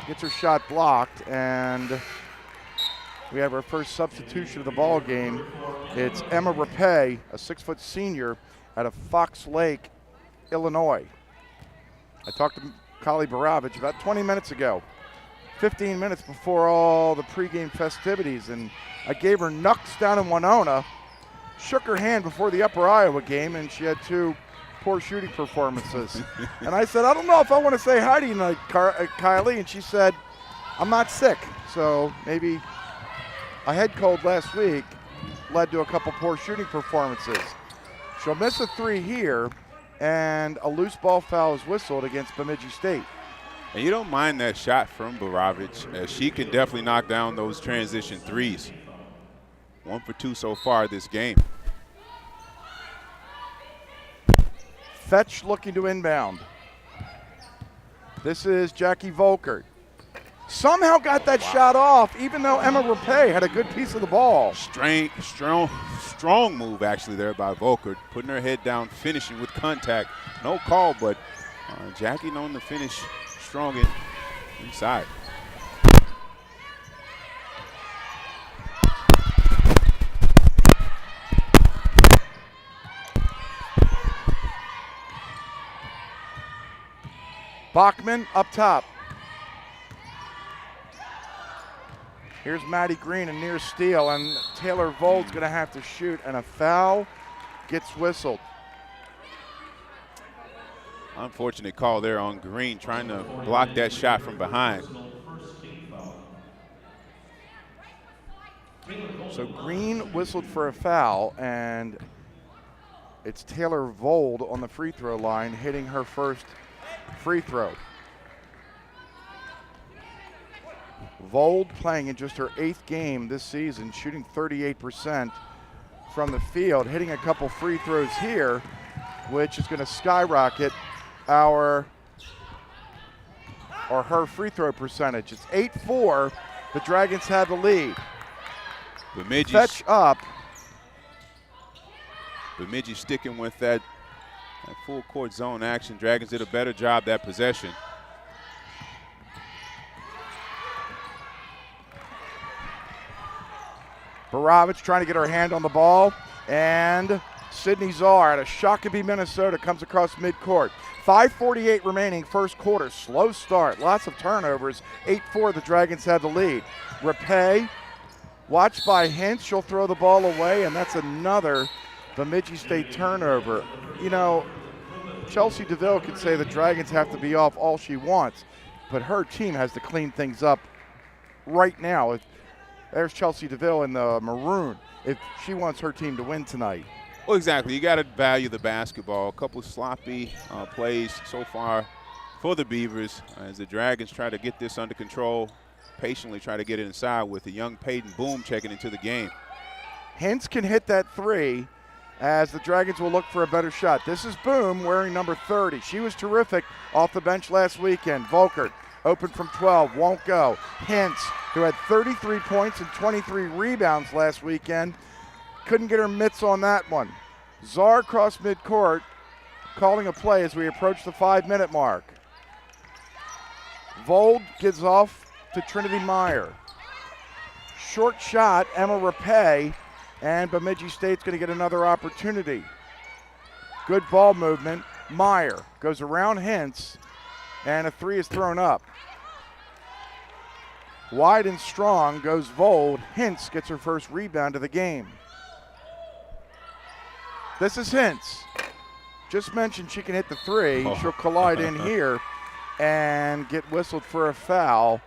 gets her shot blocked, and we have our first substitution of the ball game. It's Emma Rapay, a 6-foot senior out of Fox Lake, Illinois. I talked to Kali Baravich about 20 minutes ago, 15 minutes before all the pregame festivities, and I gave her knucks down in Winona, shook her hand before the Upper Iowa game, and she had 2 poor shooting performances. And I said, I don't know if I want to say hi to you tonight, Kylie, and she said, I'm not sick, so maybe a head cold last week led to a couple poor shooting performances. She'll miss a 3 here, and a loose ball foul is whistled against Bemidji State. And you don't mind that shot from Baravich, as she can definitely knock down those transition threes. 1 for 2 so far this game. Fetch looking to inbound. This is Jackie Volkert. Somehow got that shot off, even though Emma Rapay had a good piece of the ball. Strong move actually there by Volkert, putting her head down, finishing with contact. No call, but Jackie known to finish strong inside. Bachman up top. Here's Maddie Green, a near steal, and Taylor Vold's going to have to shoot, and a foul gets whistled. Unfortunate call there on Green, trying to block that shot from behind. So Green whistled for a foul, and it's Taylor Vold on the free throw line hitting her first free throw. Vold playing in just her 8th game this season, shooting 38% from the field, hitting a couple free throws here, which is going to skyrocket her free throw percentage. It's 8-4. The Dragons have the lead. Fetch up. Bemidji sticking with that full court zone action. Dragons did a better job that possession. Baravich trying to get her hand on the ball, and Sydney Czar out of Shakopee, Minnesota, comes across midcourt. 5:48 remaining, first quarter. Slow start, lots of turnovers. 8-4, the Dragons have the lead. Rapay, watched by Hintz, she'll throw the ball away, and that's another Bemidji State turnover. You know, Chelsea DeVille could say the Dragons have to be off all she wants, but her team has to clean things up right now. There's Chelsea DeVille in the maroon if she wants her team to win tonight. Well, exactly. You got to value the basketball. A couple of sloppy plays so far for the Beavers as the Dragons try to get this under control, patiently try to get it inside with the young Peyton Boom checking into the game. Hintz can hit that 3 as the Dragons will look for a better shot. This is Boom wearing number 30. She was terrific off the bench last weekend. Volkert open from 12, won't go. Hintz, who had 33 points and 23 rebounds last weekend, couldn't get her mitts on that one. Czar crossed midcourt, calling a play as we approach the 5-minute mark. Vold gives off to Trinity Meyer. Short shot, Emma Rapay, and Bemidji State's going to get another opportunity. Good ball movement. Meyer goes around Hintz, and a 3 is thrown up. Wide and strong goes Vold. Hintz gets her first rebound of the game. This is Hintz. Just mentioned she can hit the 3. She'll collide in here and get whistled for a foul.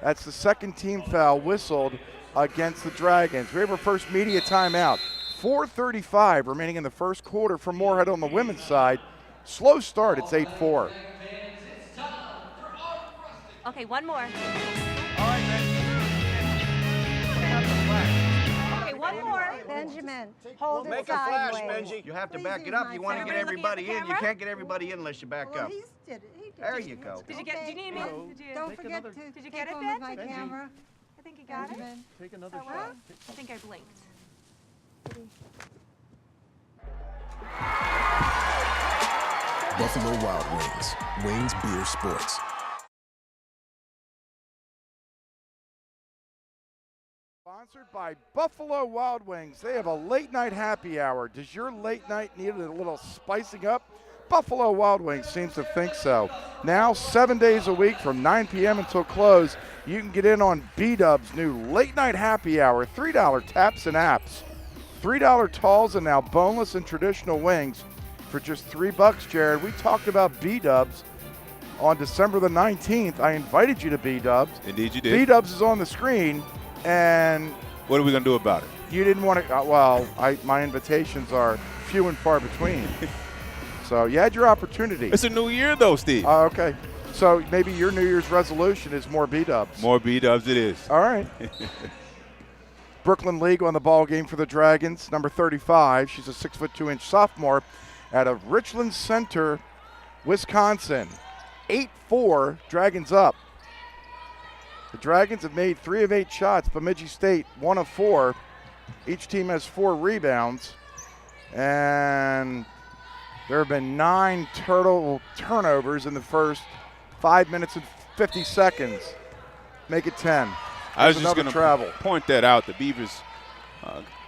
That's the second team foul whistled against the Dragons. We have our first media timeout. 4:35 remaining in the first quarter for Moorhead on the women's side. Slow start, it's 8-4. Okay, one more. Okay, one more. Benjamin, hold it Make a sideways. flash, Benji. You have to Please back use it up. my You want to get camera. everybody in. You camera? can't get everybody in unless you back Well, up. he did it. He did There it. you go. Did you get? Do you need me? Did you? Don't forget to Did you take get it, one Ben? with my camera. I think you got it. Benjamin. Take another Oh, shot. I think I blinked. Buffalo Wild Wings. Wings Beer Sports. Sponsored by Buffalo Wild Wings. They have a late night happy hour. Does your late night need a little spicing up? Buffalo Wild Wings seems to think so. Now, 7 days a week from 9 p.m. until close, you can get in on B-Dub's new late night happy hour. $3 taps and apps. $3 talls and now boneless and traditional wings for just $3, Jared. We talked about B-Dubs on December the 19th. I invited you to B-Dubs. Indeed you did. B-Dubs is on the screen, and What are we going to do about it? you didn't want to, my invitations are few and far between. So you had your opportunity. It's a new year, though, Steve. Okay. So maybe your New Year's resolution is more B-Dubs. More B-Dubs it is. All right. Brooklyn League on the ball game for the Dragons, number 35. She's a 6'2" sophomore out of Richland Center, Wisconsin. 8-4, Dragons up. The Dragons have made 3 of 8 shots. Bemidji State 1 of 4. Each team has 4 rebounds. And there have been 9 total turnovers in the first 5 minutes and 50 seconds. Make it 10. I was There's just another going to travel. point that out. The Beavers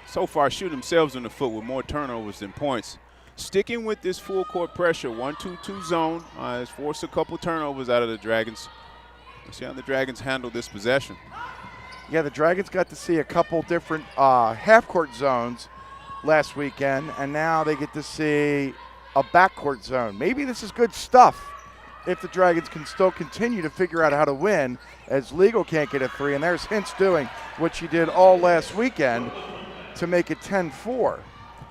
so far shoot themselves in the foot with more turnovers than points. Sticking with this full court pressure, 1-2-2 zone has forced a couple turnovers out of the Dragons. We'll see how the Dragons handle this possession. Yeah, the Dragons got to see a couple different half-court zones last weekend, and now they get to see a backcourt zone. Maybe this is good stuff if the Dragons can still continue to figure out how to win, as Legal can't get a 3, and there's Hintz doing what she did all last weekend to make it 10-4.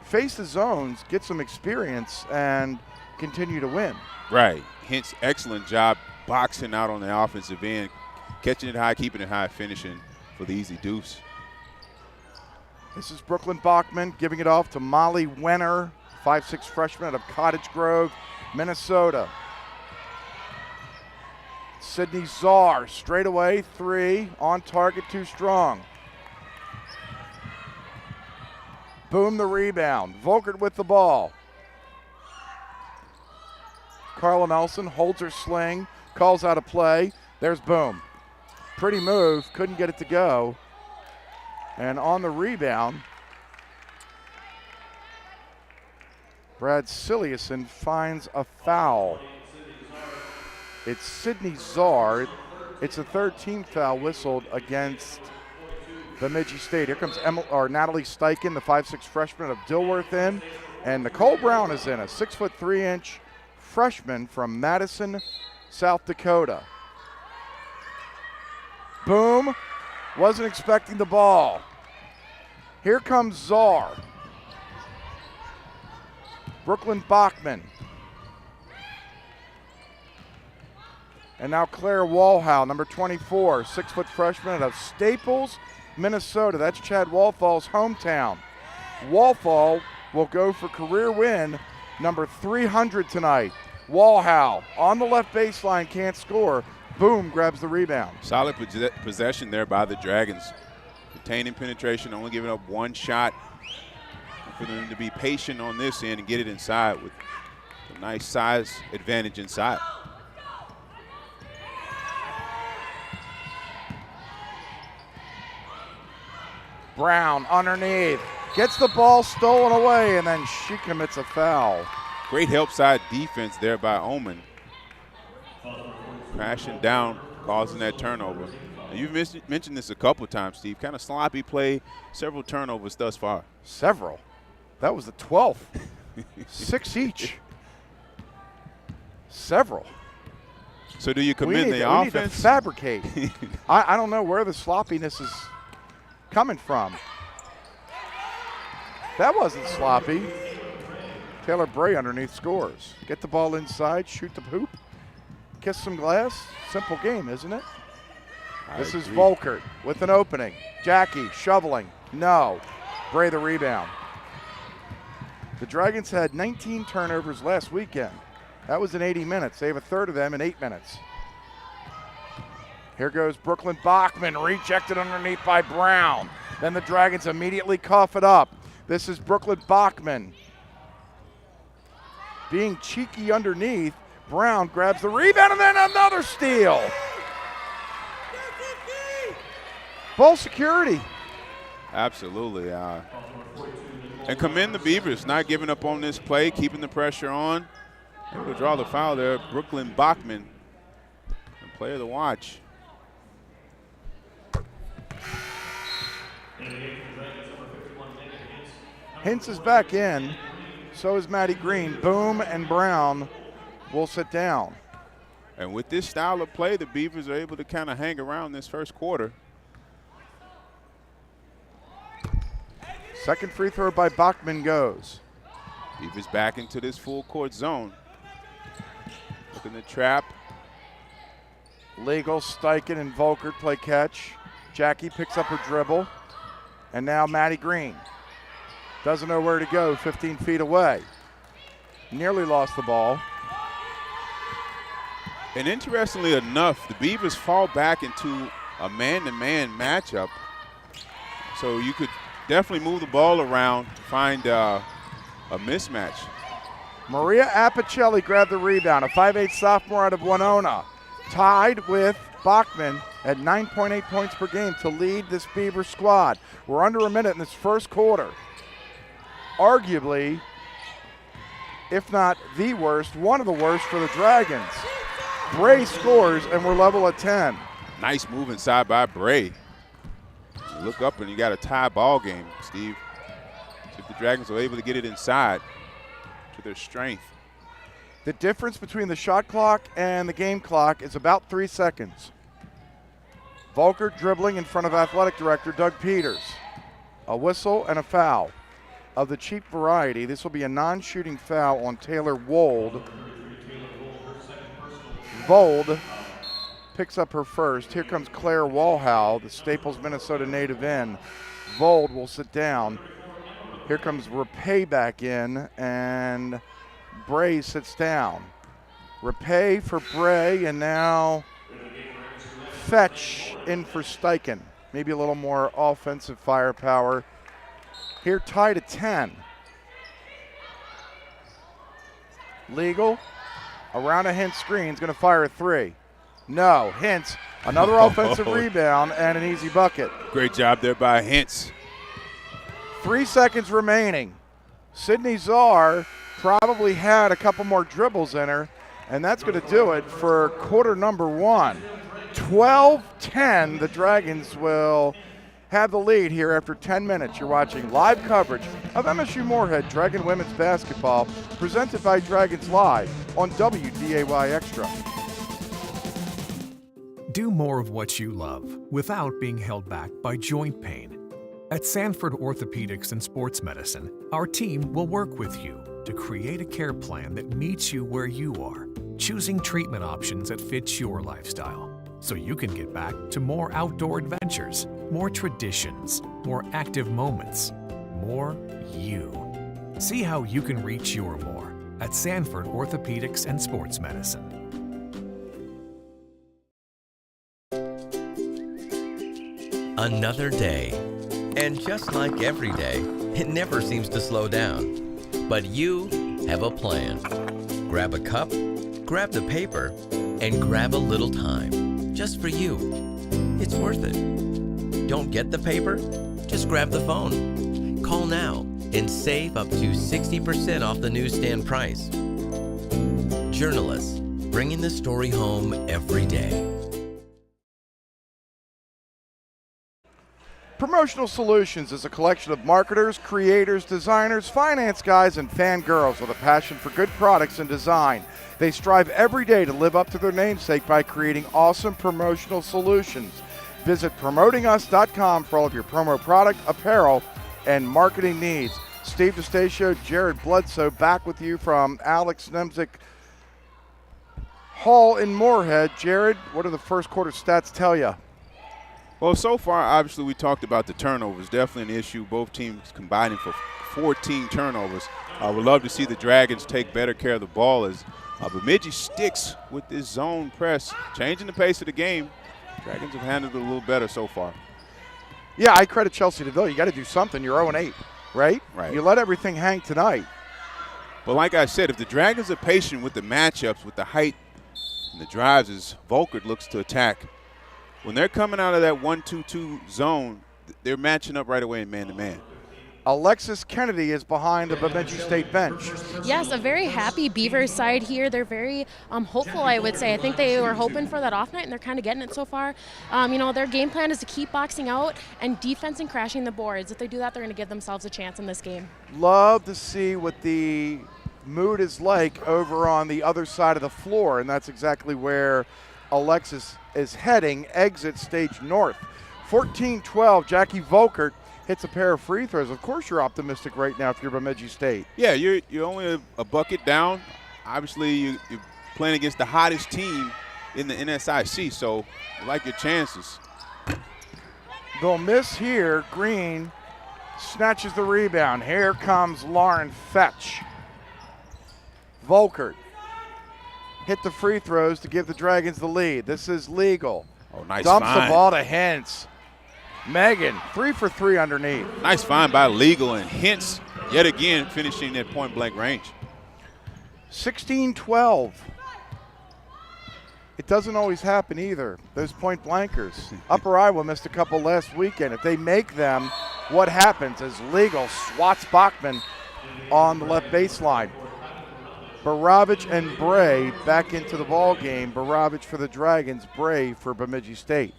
Face the zones, get some experience, and continue to win. Right. Hence, excellent job boxing out on the offensive end, catching it high, keeping it high, finishing for the easy deuce. This is Brooklyn Bachman giving it off to Molly Wenner, 5'6" freshman out of Cottage Grove, Minnesota. Sydney Czar, straight away, 3, on target, too strong. Boom, the rebound. Volkert with the ball. Carla Nelson holds her sling, calls out a play. There's Boom. Pretty move, couldn't get it to go. And on the rebound, Brad Siliuson finds a foul. It's Sydney Czar. It's a third team foul whistled against Bemidji State. Here comes Natalie Steichen, the 5'6" freshman of Dilworth in. And Nicole Brown is in, a 6'3" freshman from Madison, South Dakota. Boom. Wasn't expecting the ball. Here comes Czar. Brooklyn Bachman. And now Claire Walhow, number 24, 6' freshman out of Staples, Minnesota. That's Chad Walthall's hometown. Walthall will go for career win number 300 tonight. Walhow on the left baseline, can't score. Boom, grabs the rebound. Solid possession there by the Dragons. Retaining penetration, only giving up 1 shot. For them to be patient on this end and get it inside with a nice size advantage inside. Brown underneath, gets the ball stolen away, and then she commits a foul. Great help side defense there by Oman. Crashing down, causing that turnover. And you've mentioned this a couple of times, Steve. Kind of sloppy play, several turnovers thus far. Several. That was the 12th. 6 each. Several. So do you commend the We need offense? to fabricate. I don't know where the sloppiness is coming from. That wasn't sloppy. Taylor Bray underneath scores. Get the ball inside, shoot the hoop, kiss some glass. Simple game, isn't it? This is Volkert with an opening. Jackie shoveling. No. Bray the rebound. The Dragons had 19 turnovers last weekend. That was in 80 minutes. They have a third of them in 8 minutes. Here goes Brooklyn Bachman, rejected underneath by Brown. Then the Dragons immediately cough it up. This is Brooklyn Bachman. Being cheeky underneath, Brown grabs the rebound and then another steal. Ball security. Absolutely. And commend the Beavers, not giving up on this play, keeping the pressure on. Able to draw the foul there. Brooklyn Bachman, the player to watch. Hintz is back in. So is Matty Green. Boom and Brown will sit down. And with this style of play, the Beavers are able to kind of hang around this first quarter. Second free throw by Bachman goes. Beavers back into this full court zone. Looking to trap. Legal, Steichen, and Volkert play catch. Jackie picks up her dribble. And now Matty Green. Doesn't know where to go, 15 feet away. Nearly lost the ball. And interestingly enough, the Beavers fall back into a man-to-man matchup. So you could definitely move the ball around, find a mismatch. Maria Apicelli grabbed the rebound, a 5'8" sophomore out of Winona. Tied with Bachman at 9.8 points per game to lead this Beaver squad. We're under a minute in this first quarter. Arguably, if not the worst, one of the worst for the Dragons. Bray scores, and we're level at 10. Nice move inside by Bray. You look up and you got a tie ball game, Steve. See if the Dragons are able to get it inside to their strength. The difference between the shot clock and the game clock is about 3 seconds. Volkert dribbling in front of athletic director Doug Peters. A whistle and a foul. Of the cheap variety, this will be a non-shooting foul on Taylor Wold. Vold picks up her first. Here comes Claire Walhow, the Staples, Minnesota native in. Vold will sit down. Here comes Rapay back in, and Bray sits down. Rapay for Bray, and now Fetch in for Steichen. Maybe a little more offensive firepower. Here tied at 10. Legal, around a Hintz screen, is going to fire a three. No, Hintz, another offensive rebound and an easy bucket. Great job there by Hintz. 3 seconds remaining. Sydney Czar probably had a couple more dribbles in her, and that's going to do it for quarter number one. 12-10, the Dragons will have the lead here after 10 minutes. You're watching live coverage of MSU Moorhead Dragon Women's Basketball, presented by Dragons Live on WDAY Extra. Do more of what you love without being held back by joint pain. At Sanford Orthopedics and Sports Medicine, our team will work with you to create a care plan that meets you where you are, choosing treatment options that fit your lifestyle, so you can get back to more outdoor adventures, more traditions, more active moments, more you. See how you can reach your more at Sanford Orthopedics and Sports Medicine. Another day. And just like every day, it never seems to slow down. But you have a plan. Grab a cup, grab the paper, and grab a little time. Just for you. It's worth it. Don't get the paper? Just grab the phone. Call now and save up to 60% off the newsstand price. Journalists, bringing the story home every day. Promotional Solutions is a collection of marketers, creators, designers, finance guys, and fangirls with a passion for good products and design. They strive every day to live up to their namesake by creating awesome promotional solutions. Visit promotingus.com for all of your promo product, apparel, and marketing needs. Steve DeStacio, Jared Bledsoe, back with you from Alex Nemzik Hall in Moorhead. Jared, what do the first quarter stats tell you? Well, so far, obviously, we talked about the turnovers. Definitely an issue. Both teams combining for 14 turnovers. I would love to see the Dragons take better care of the ball as Bemidji sticks with this zone press, changing the pace of the game. Dragons have handled it a little better so far. Yeah, I credit Chelsea DeVille. You got to do something. You're 0-8, right? Right. You let everything hang tonight. But like I said, if the Dragons are patient with the matchups, with the height and the drives as Volkert looks to attack, when they're coming out of that 1-2-2 zone, they're matching up right away in man-to-man. Alexis Kennedy is behind the Bemidji State bench. Yes, a very happy Beavers side here. They're very hopeful, I would say. I think they were hoping for that off night, and they're kind of getting it so far. Their game plan is to keep boxing out and defense and crashing the boards. If they do that, they're going to give themselves a chance in this game. Love to see what the mood is like over on the other side of the floor, and that's exactly where Alexis is heading, exit stage north. 14-12, Jackie Volkert hits a pair of free throws. Of course you're optimistic right now if you're Bemidji State. Yeah, you're only a bucket down. Obviously, you're playing against the hottest team in the NSIC, so you like your chances. They'll miss here. Green snatches the rebound. Here comes Lauren Fetch. Volkert hit the free throws to give the Dragons the lead. This is legal. Oh, nice Dumps find. the ball to Hintz. Megan, 3 for 3 underneath. Nice find by Legal, and Hintz yet again finishing at point-blank range. 16-12. It doesn't always happen either, those point blankers. Upper Iowa missed a couple last weekend. If they make them, what happens is Legal swats Bachman on the left baseline. Baravich and Bray back into the ball game. Baravich for the Dragons, Bray for Bemidji State.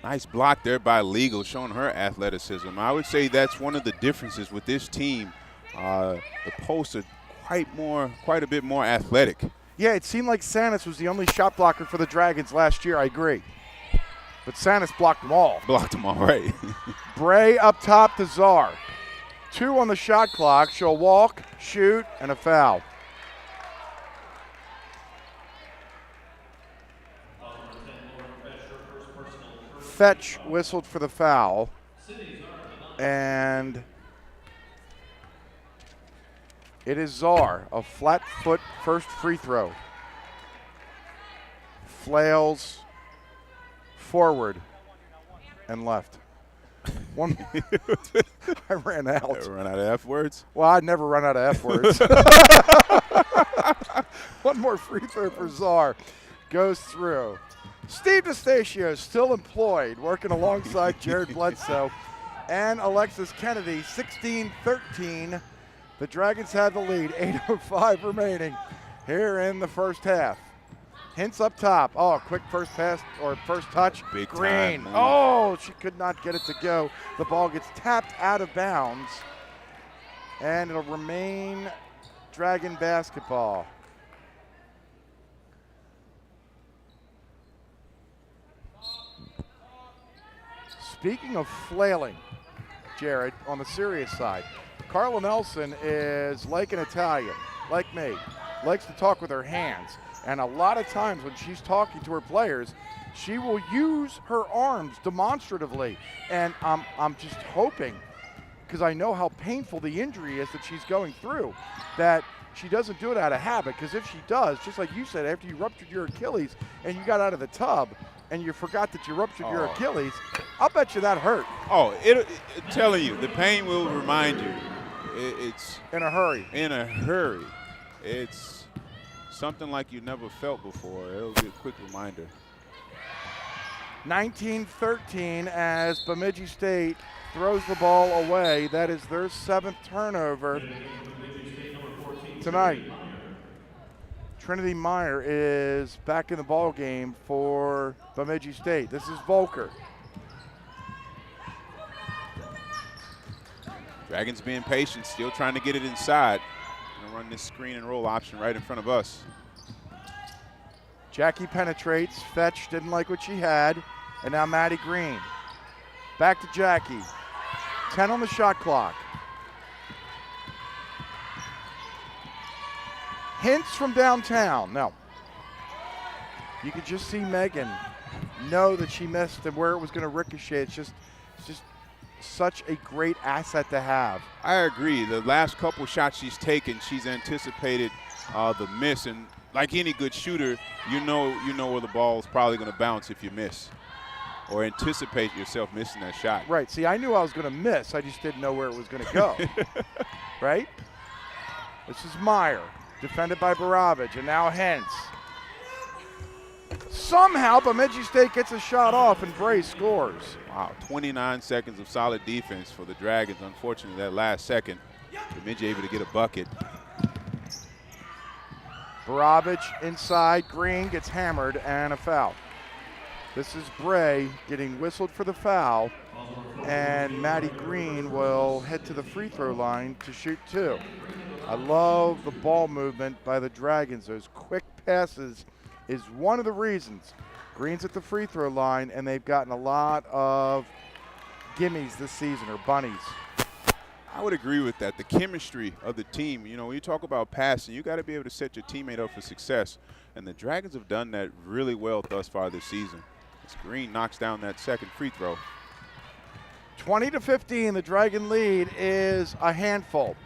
Nice block there by Legal, showing her athleticism. I would say that's one of the differences with this team. The posts are quite a bit more athletic. Yeah, it seemed like Sanis was the only shot blocker for the Dragons last year. I agree. But Sanis blocked them all. Blocked them all right. Bray up top to Czar. 2 on the shot clock. She'll walk, shoot, and a foul. Fetch whistled for the foul. And it is Czar, a flat foot first free throw. Flails forward and left. One, I ran out. Run out of F words? Well, I'd never run out of F words. One more free throw for Czar. Goes through. Steve DeStatio still employed, working alongside Jared Bledsoe and Alexis Kennedy. 16-13. The Dragons have the lead. 8:05 remaining here in the first half. Hintz up top. Oh, quick first pass or first touch. Big Green. time. Oh, she could not get it to go. The ball gets tapped out of bounds. And it'll remain Dragon basketball. Speaking of flailing, Jared, on the serious side, Carla Nelson is like an Italian, like me, likes to talk with her hands. And a lot of times when she's talking to her players, she will use her arms demonstratively. And I'm just hoping, because I know how painful the injury is that she's going through, that she doesn't do it out of habit. Because if she does, just like you said, after you ruptured your Achilles and you got out of the tub and you forgot that you ruptured your Achilles, I'll bet you that hurt. Oh, telling you, the pain will remind you. It's in a hurry. In a hurry. It's something like you never felt before. It'll be a quick reminder. 19-13 as Bemidji State throws the ball away. That is their 7th turnover tonight. Trinity Meyer is back in the ball game for Bemidji State. This is Volker. Dragons being patient, still trying to get it inside. Gonna run this screen and roll option right in front of us. Jackie penetrates. Fetch didn't like what she had. And now Maddie Green. Back to Jackie. 10 on the shot clock. Hints from downtown. No. You could just see Megan know that she missed and where it was going to ricochet. It's just such a great asset to have. I agree. The last couple shots she's taken, she's anticipated the miss. And like any good shooter, you know where the ball is probably going to bounce if you miss, or anticipate yourself missing that shot. Right. See, I knew I was going to miss. I just didn't know where it was going to go. Right? This is Meyer, defended by Baravich, and now Hentz. somehow Bemidji State gets a shot off and Bray scores. Wow, 29 seconds of solid defense for the Dragons. Unfortunately, that last second, Bemidji able to get a bucket. Baravich inside, Green gets hammered and a foul. This is Bray getting whistled for the foul, and Maddie Green will head to the free throw line to shoot 2. I love the ball movement by the Dragons. Those quick passes is one of the reasons. Green's at the free throw line, and they've gotten a lot of gimmies this season, or bunnies. I would agree with that. The chemistry of the team, you know, when you talk about passing, you got to be able to set your teammate up for success. And the Dragons have done that really well thus far this season. As Green knocks down that second free throw. 20-15, the Dragon lead is a handful.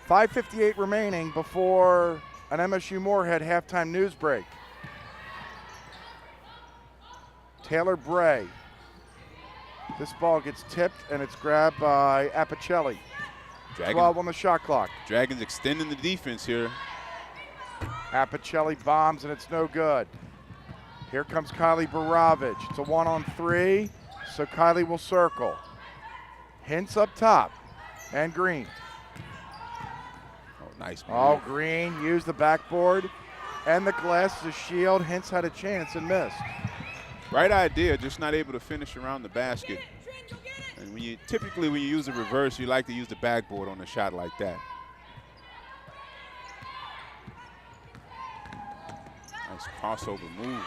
5:58 remaining before an MSU Moorhead halftime news break. Taylor Bray. This ball gets tipped and it's grabbed by Apicelli. 12 on the shot clock. Dragons extending the defense here. Apicelli bombs and it's no good. Here comes Kylie Baravich. It's a 1-on-3, so Kylie will circle. Hintz up top, and Green. Oh, nice move. Oh, Green used the backboard and the glass as a shield. Hintz had a chance and missed. Right idea, just not able to finish around the basket. And when you typically when you use the reverse, you like to use the backboard on a shot like that. Nice crossover move.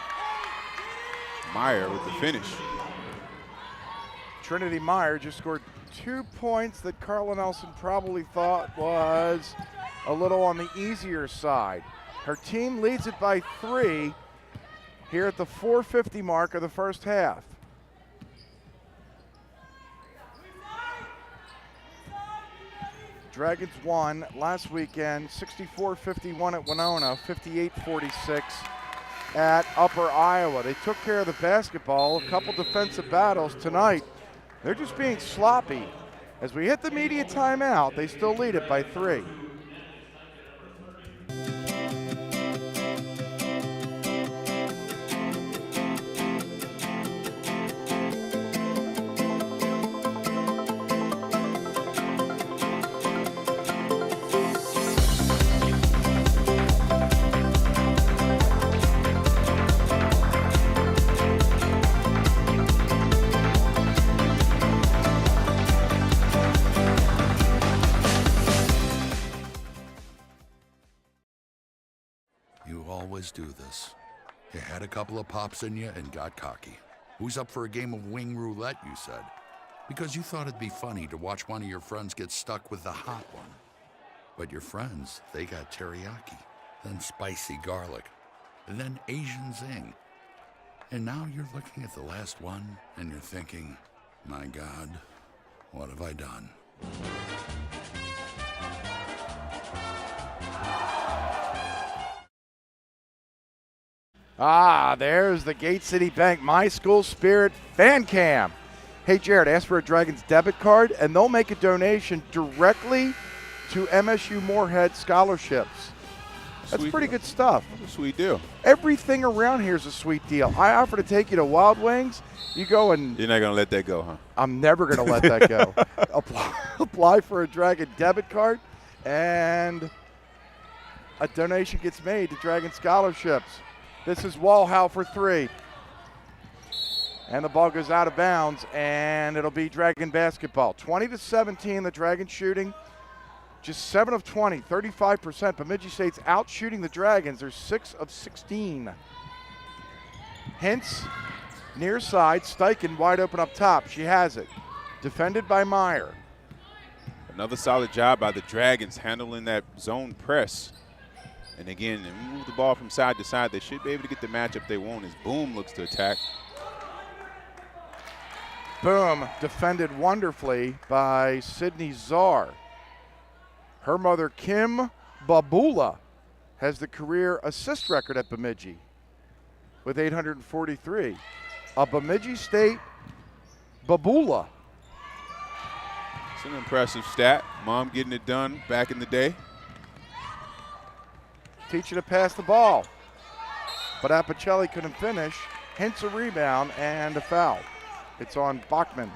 Meyer with the finish. Trinity Meyer just scored 2 points that Carla Nelson probably thought was a little on the easier side. Her team leads it by 3 here at the 4:50 mark of the first half. Dragons won last weekend 64-51 at Winona, 58-46 at Upper Iowa. They took care of the basketball, a couple defensive battles tonight. They're just being sloppy. As we hit the media timeout, they still lead it by 3. Do this. You had a couple of pops in you and got cocky. Who's up for a game of wing roulette, you said? Because you thought it'd be funny to watch one of your friends get stuck with the hot one. But your friends, they got teriyaki, then spicy garlic, and then Asian zing. And now you're looking at the last one and you're thinking, my God, what have I done? Ah, there's the Gate City Bank My School Spirit fan cam. Hey, Jared, ask for a Dragons debit card, and they'll make a donation directly to MSU Moorhead scholarships. That's Sweet pretty deal. good stuff. That's a sweet deal. Everything around here is a sweet deal. I offer to take you to Wild Wings. You go and... You're not going to let that go, huh? I'm never going to let that go. Apply for a Dragon debit card, and a donation gets made to Dragon scholarships. This is Walhow for 3. And the ball goes out of bounds, and it'll be Dragon basketball. 20-17, the Dragons shooting. Just 7 of 20, 35%. Bemidji State's out shooting the Dragons. They're 6 of 16. Hintz, near side. Steichen wide open up top. She has it. Defended by Meyer. Another solid job by the Dragons handling that zone press. And again, they move the ball from side to side. They should be able to get the matchup they want as Boom looks to attack. Boom, defended wonderfully by Sydney Czar. Her mother, Kim Babula, has the career assist record at Bemidji with 843. A Bemidji State Babula. It's an impressive stat. Mom getting it done back in the day. Teaching to pass the ball. But Apicelli couldn't finish. Hintz a rebound and a foul. It's on Bachman.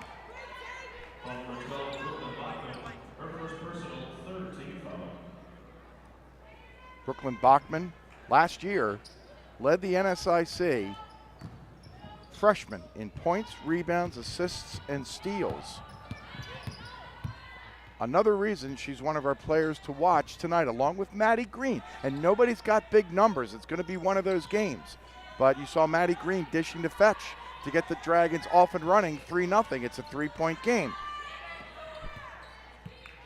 Brooklyn Bachman, last year, led the NSIC freshman in points, rebounds, assists, and steals. Another reason she's one of our players to watch tonight, along with Maddie Green. And nobody's got big numbers. It's going to be one of those games. But you saw Maddie Green dishing to Fetch to get the Dragons off and running 3-0. It's a 3-point game.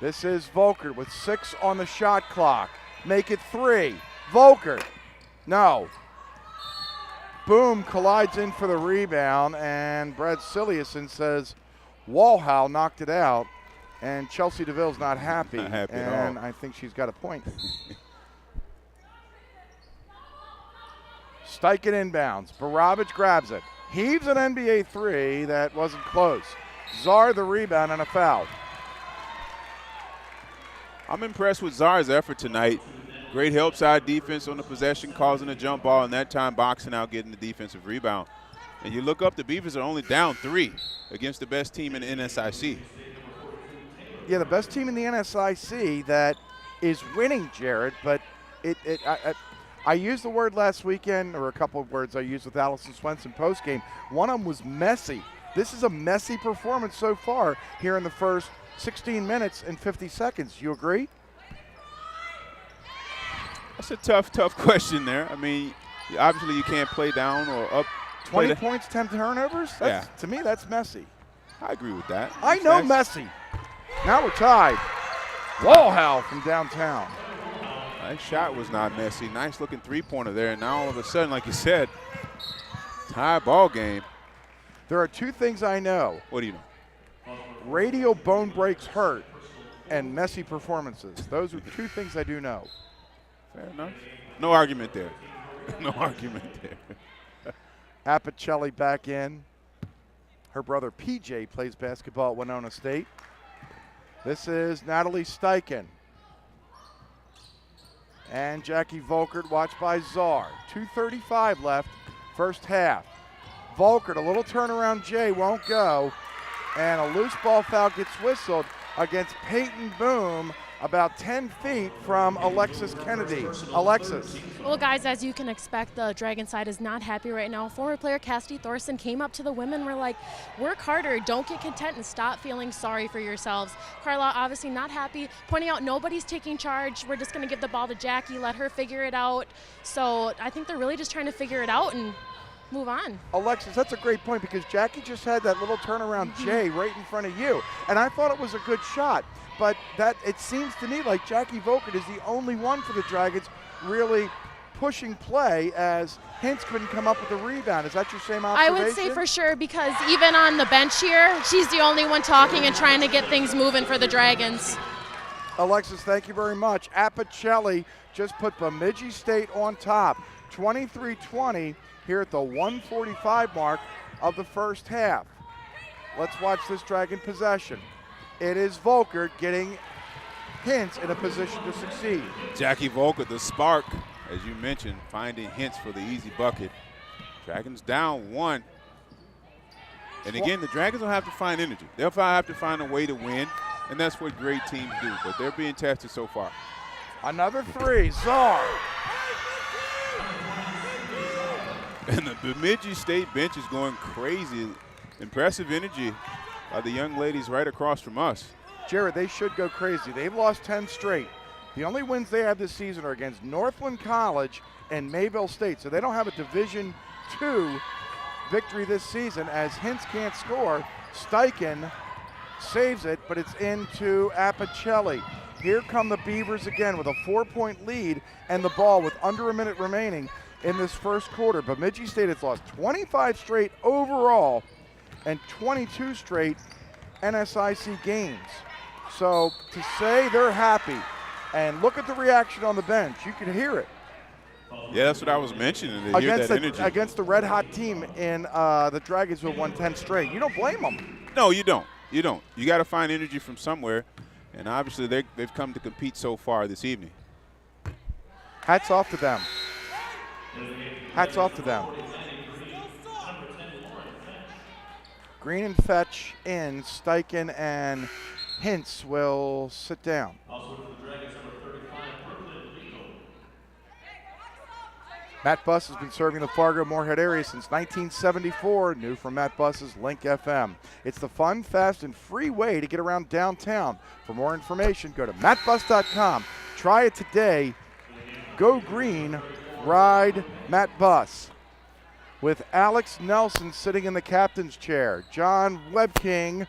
This is Volkert with 6 on the shot clock. Make it 3. Volkert. No. Boom collides in for the rebound, and Brad Siliuson says Walhow knocked it out, and Chelsea DeVille's not happy. Not happy at and all. I think she's got a point. Steichen inbounds. Barabich grabs it. Heaves an NBA 3 that wasn't close. Czar the rebound and a foul. I'm impressed with Czar's effort tonight. Great help side defense on the possession, causing a jump ball, and that time boxing out, getting the defensive rebound. And you look up, the Beavers are only down 3 against the best team in the NSIC. Yeah, the best team in the NSIC that is winning, Jared, but I used the word last weekend, or a couple of words I used with Allison Swenson postgame. One of them was messy. This is a messy performance so far here in the first 16 minutes and 50 seconds. You agree? That's a tough question there. I mean, obviously you can't play down or up. 20 points, 10 turnovers? That's, Yeah. To me, that's messy. I agree with that. I know messy. Now we're tied. Walhow from downtown. That shot was not messy. Nice looking three-pointer there. And now all of a sudden, like you said, tie ball game. There are 2 things I know. What do you know? Radio bone breaks hurt and messy performances. Those are 2 things I do know. Fair enough. No argument there. No argument there. Appicelli back in. Her brother PJ plays basketball at Winona State. This is Natalie Steichen. And Jackie Volkert watched by Czar. 2:35 left, first half. Volkert, a little turnaround J won't go. And a loose ball foul gets whistled against Peyton Boom, about 10 feet from Alexis Kennedy. Alexis. Well, guys, as you can expect, the Dragon side is not happy right now. Former player Cassidy Thorson came up to the women. We're like, work harder, don't get content, and stop feeling sorry for yourselves. Carla obviously not happy, pointing out nobody's taking charge. We're just going to give the ball to Jackie, let her figure it out. So I think they're really just trying to figure it out and move on. Alexis, that's a great point because Jackie just had that little turnaround J right in front of you. And I thought it was a good shot. But that it seems to me like Jackie Volkert is the only one for the Dragons really pushing play as Hintz couldn't come up with a rebound. Is that your same observation? I would say for sure, because even on the bench here, she's the only one talking and trying to get things moving for the Dragons. Alexis, thank you very much. Appicelli just put Bemidji State on top, 23-20 here at the 1:45 mark of the first half. Let's watch this Dragon possession. It is Volkert getting Hintz in a position to succeed. Jackie Volkert, the spark, as you mentioned, finding Hintz for the easy bucket. Dragons down 1. And again, the Dragons will have to find energy. They'll have to find a way to win, and that's what great teams do. But they're being tested so far. Another 3, Czar. And the Bemidji State bench is going crazy. Impressive energy by the young ladies right across from us. Jared, they should go crazy. They've lost 10 straight. The only wins they have this season are against Northland College and Mayville State. So they don't have a Division II victory this season as Hintz can't score. Steichen saves it, but it's into Appicelli. Here come the Beavers again with a 4-point lead and the ball with under a minute remaining in this first quarter. Bemidji State has lost 25 straight overall and 22 straight NSIC games. So to say they're happy, and look at the reaction on the bench, you can hear it. Yeah, that's what I was mentioning. They hear that energy. Against the red-hot team in the Dragons who have won 10 straight. You don't blame them. No, you don't. You don't. You got to find energy from somewhere, and obviously they've come to compete so far this evening. Hats off to them. Hats off to them. Green and Fetch in. Steichen and Hintz will sit down. Matt Buss has been serving the Fargo-Moorhead area since 1974. New from Matt Buss's Link FM. It's the fun, fast, and free way to get around downtown. For more information, go to mattbus.com. Try it today. Go green, ride Matt Buss. With Alex Nelson sitting in the captain's chair. John Webking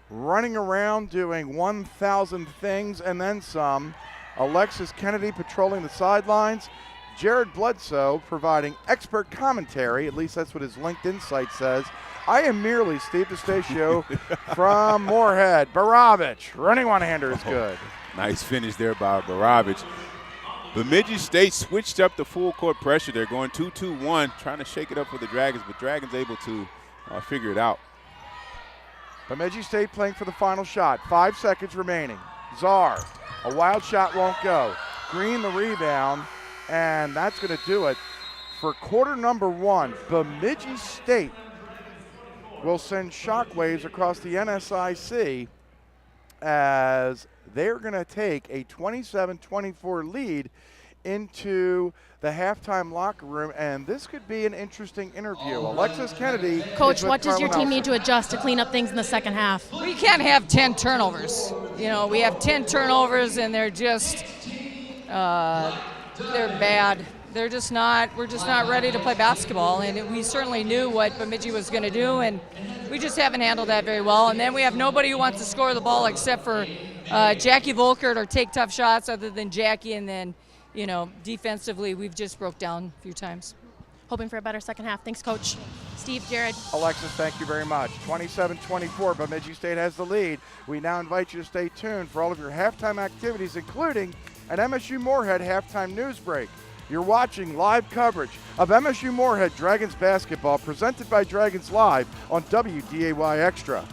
running around doing 1,000 things and then some. Alexis Kennedy patrolling the sidelines. Jared Bledsoe providing expert commentary, at least that's what his LinkedIn site says. I am merely Steve DeStatio from Moorhead. Baravich, running one-hander is good. Nice finish there by Baravich. Bemidji State switched up the full court pressure. They're going 2-2-1, trying to shake it up for the Dragons, but Dragons able to figure it out. Bemidji State playing for the final shot. 5 seconds remaining. Czar, a wild shot won't go. Green the rebound. And that's going to do it for quarter number 1. Bemidji State will send shockwaves across the NSIC as they're going to take a 27-24 lead into the halftime locker room, and this could be an interesting interview. Alexis Kennedy. Coach, what does your team need to adjust to clean up things in the second half? We can't have 10 turnovers. You know, we have 10 turnovers, and they're just they're bad. They're just not. We're just not ready to play basketball, and we certainly knew what Bemidji was going to do, and we just haven't handled that very well. And then we have nobody who wants to score the ball except for Jackie Volkert or take tough shots, other than Jackie. And then, you know, defensively, we've just broke down a few times. Hoping for a better second half. Thanks, Coach. Steve, Jared. Alexis, thank you very much. 27-24, Bemidji State has the lead. We now invite you to stay tuned for all of your halftime activities, including an MSU Moorhead halftime news break. You're watching live coverage of MSU Moorhead Dragons basketball presented by Dragons Live on WDAY Extra.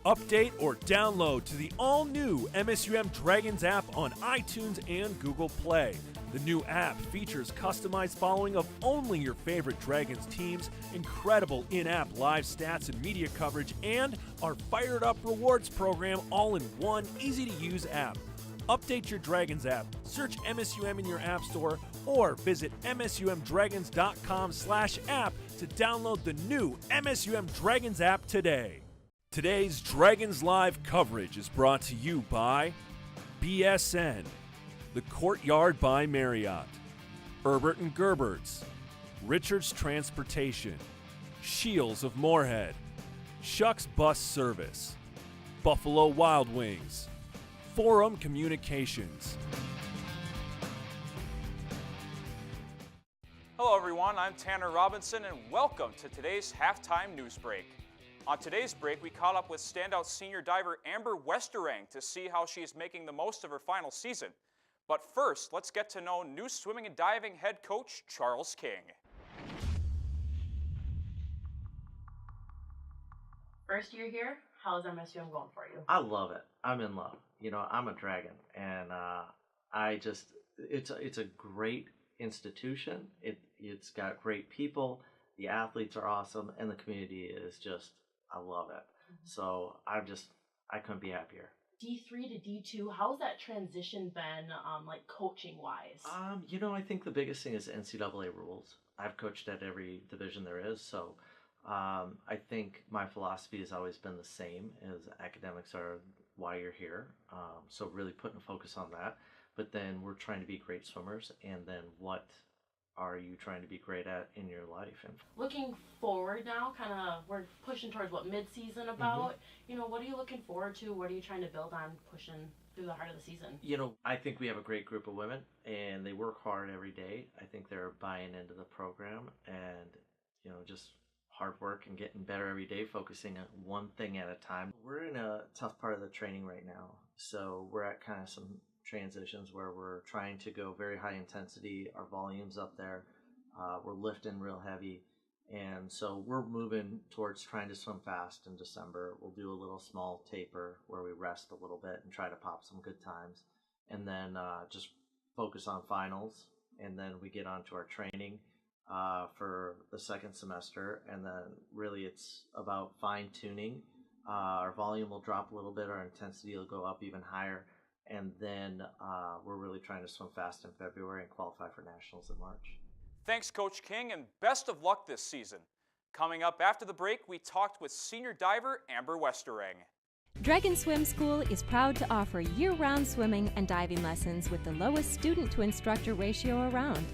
Update or download to the all-new MSUM Dragons app on iTunes and Google Play. The new app features customized following of only your favorite Dragons teams, incredible in-app live stats and media coverage, and our Fired Up Rewards program all in one easy-to-use app. Update your Dragons app, search MSUM in your app store, or visit msumdragons.com/app to download the new MSUM Dragons app today. Today's Dragons Live coverage is brought to you by BSN, The Courtyard by Marriott, Herbert & Gerbert's, Richards Transportation, Shields of Moorhead, Shucks Bus Service, Buffalo Wild Wings, Forum Communications. Hello everyone, I'm Tanner Robinson and welcome to today's halftime news break. On today's break, we caught up with standout senior diver Amber Westerang to see how she is making the most of her final season. But first, let's get to know new swimming and diving head coach Charles King. First year here, how's MSUM going for you? I love it. I'm in love. You know, I'm a Dragon, and it's a great institution. It's got great people. The athletes are awesome, and the community is just, I love it. So I couldn't be happier. D3 to D2, how's that transition been, like coaching-wise? You know, I think the biggest thing is NCAA rules. I've coached at every division there is, so I think my philosophy has always been the same, as academics are why you're here. So really putting a focus on that. But then we're trying to be great swimmers, and then what are you trying to be great at in your life? And looking forward now, kind of, we're pushing towards what mid-season about. You know, what are you looking forward to? What are you trying to build on pushing through the heart of the season? You know, I think we have a great group of women, and they work hard every day. I think they're buying into the program, and, you know, just hard work and getting better every day, focusing on one thing at a time. We're in a tough part of the training right now, so we're at kind of some transitions where we're trying to go very high intensity. Our volume's up there. We're lifting real heavy. And so we're moving towards trying to swim fast in December. We'll do a little small taper where we rest a little bit and try to pop some good times. And then just focus on finals. And then we get on to our training for the second semester. And then really it's about fine tuning. Our volume will drop a little bit. Our intensity will go up even higher. And then we're really trying to swim fast in February and qualify for nationals in March. Thanks, Coach King, and best of luck this season. Coming up after the break, we talked with senior diver Amber Westerang. Dragon Swim School is proud to offer year-round swimming and diving lessons with the lowest student-to-instructor ratio around.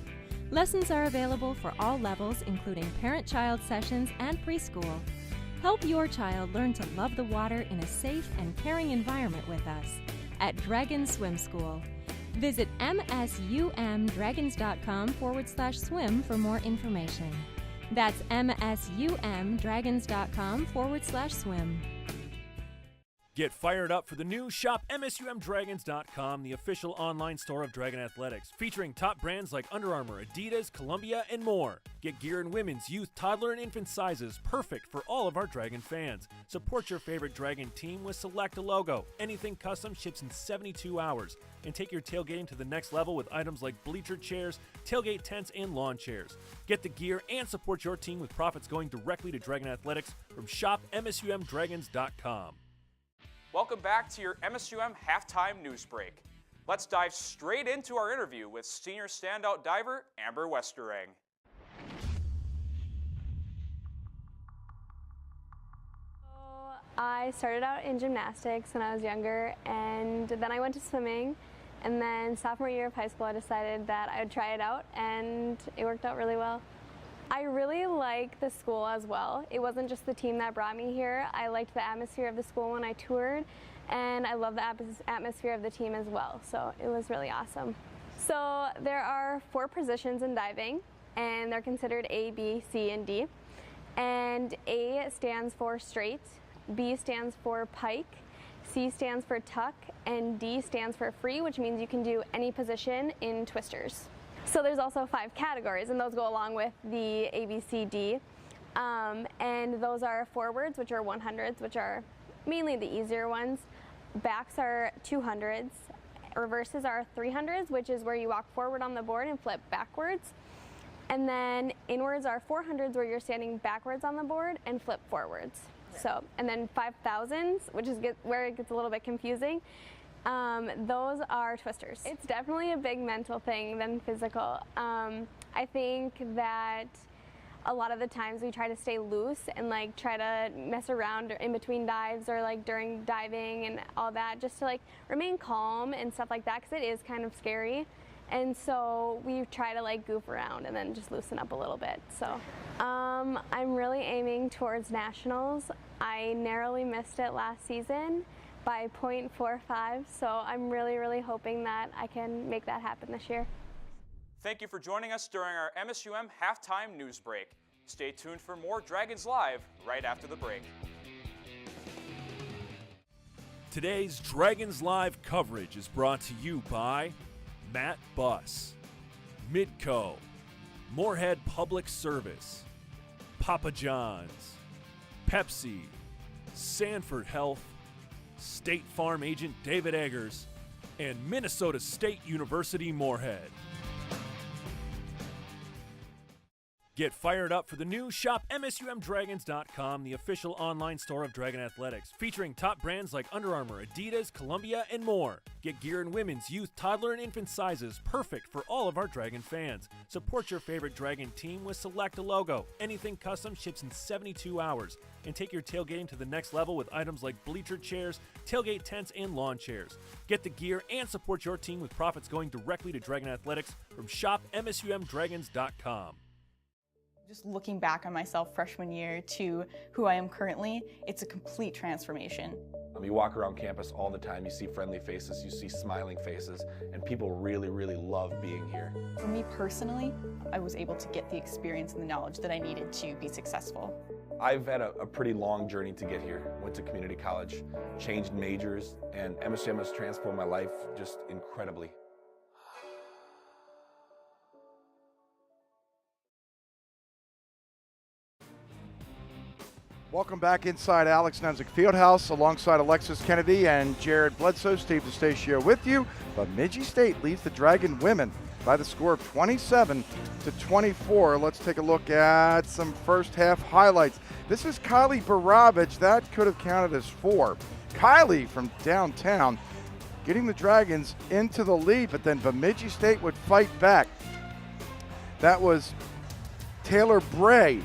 Lessons are available for all levels, including parent-child sessions and preschool. Help your child learn to love the water in a safe and caring environment with us at Dragon Swim School. Visit msumdragons.com/swim for more information. That's msumdragons.com/swim. Get fired up for the new Shop MSUMDragons.com, the official online store of Dragon Athletics, featuring top brands like Under Armour, Adidas, Columbia, and more. Get gear in women's, youth, toddler, and infant sizes, perfect for all of our Dragon fans. Support your favorite Dragon team with Select a Logo. Anything custom ships in 72 hours. And take your tailgating to the next level with items like bleacher chairs, tailgate tents, and lawn chairs. Get the gear and support your team with profits going directly to Dragon Athletics from Shop MSUMDragons.com. Welcome back to your MSUM Halftime News Break. Let's dive straight into our interview with senior standout diver Amber Westerang. I started out in gymnastics when I was younger, and then I went to swimming, and then sophomore year of high school I decided that I would try it out, and it worked out really well. I really like the school as well. It wasn't just the team that brought me here. I liked the atmosphere of the school when I toured, and I love the atmosphere of the team as well, so it was really awesome. So there are 4 positions in diving, and they're considered A, B, C, and D. And A stands for straight, B stands for pike, C stands for tuck, and D stands for free, which means you can do any position in twisters. So there's also 5 categories, and those go along with the A, B, C, D. And those are forwards, which are 100s, which are mainly the easier ones. Backs are 200s. Reverses are 300s, which is where you walk forward on the board and flip backwards. And then inwards are 400s, where you're standing backwards on the board and flip forwards. So, and then 5,000s, which is where it gets a little bit confusing. Those are twisters. It's definitely a big mental thing than physical. I think that a lot of the times we try to stay loose and like try to mess around in between dives or like during diving and all that, just to like remain calm and stuff like that, because it is kind of scary. And so we try to like goof around and then just loosen up a little bit. So I'm really aiming towards nationals. I narrowly missed it last season by 0.45, so I'm really hoping that I can make that happen this year. Thank you for joining us during our MSUM Halftime News Break. Stay tuned for more Dragons Live right after the break. Today's Dragons Live coverage is brought to you by Matt Buss, Midco, Moorhead Public Service, Papa John's, Pepsi, Sanford Health, State Farm agent David Eggers, and Minnesota State University Moorhead. Get fired up for the new Shop MSUMDragons.com, the official online store of Dragon Athletics, featuring top brands like Under Armour, Adidas, Columbia, and more. Get gear in women's, youth, toddler, and infant sizes, perfect for all of our Dragon fans. Support your favorite Dragon team with Select a Logo. Anything custom ships in 72 hours. And take your tailgating to the next level with items like bleacher chairs, tailgate tents, and lawn chairs. Get the gear and support your team with profits going directly to Dragon Athletics from Shop MSUMDragons.com. Just looking back on myself freshman year to who I am currently, it's a complete transformation. You walk around campus all the time, you see friendly faces, you see smiling faces, and people really, really love being here. For me personally, I was able to get the experience and the knowledge that I needed to be successful. I've had a pretty long journey to get here. Went to community college, changed majors, and MSUM has transformed my life just incredibly. Welcome back inside Alex Nemzik Fieldhouse alongside Alexis Kennedy and Jared Bledsoe. Steve DeStacio with you. Bemidji State leads the Dragon women by the score of 27-24. Let's take a look at some first half highlights. This is Kylie Baravich. That could have counted as 4. Kylie from downtown getting the Dragons into the lead, but then Bemidji State would fight back. That was Taylor Bray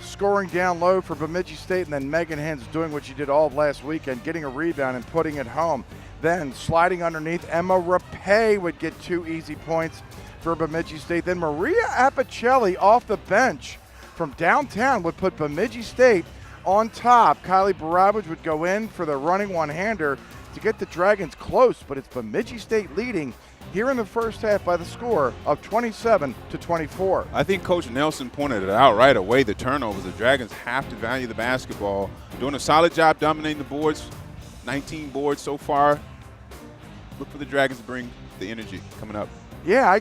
scoring down low for Bemidji State, and then Megan Hens doing what she did all of last weekend, getting a rebound and putting it home. Then sliding underneath, Emma Rapay would get 2 easy points for Bemidji State. Then Maria Apicelli off the bench from downtown would put Bemidji State on top. Kylie Baravich would go in for the running one-hander to get the Dragons close, but it's Bemidji State leading here in the first half by the score of 27-24. I think Coach Nelson pointed it out right away, the turnovers. The Dragons have to value the basketball. Doing a solid job dominating the boards, 19 boards so far. Look for the Dragons to bring the energy coming up. Yeah,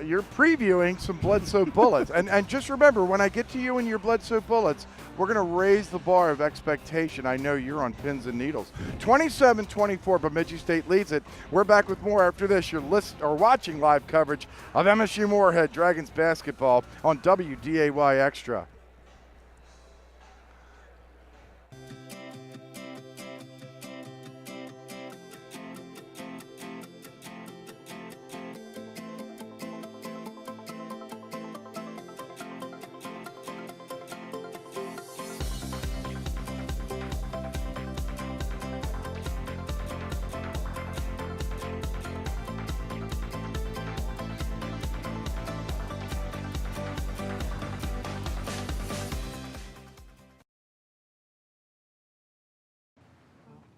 you're previewing some Bledsoe bullets. and just remember, when I get to you and your Bledsoe bullets, we're going to raise the bar of expectation. I know you're on pins and needles. 27-24, Bemidji State leads it. We're back with more after this. You're watching live coverage of MSU Moorhead Dragons basketball on WDAY Extra.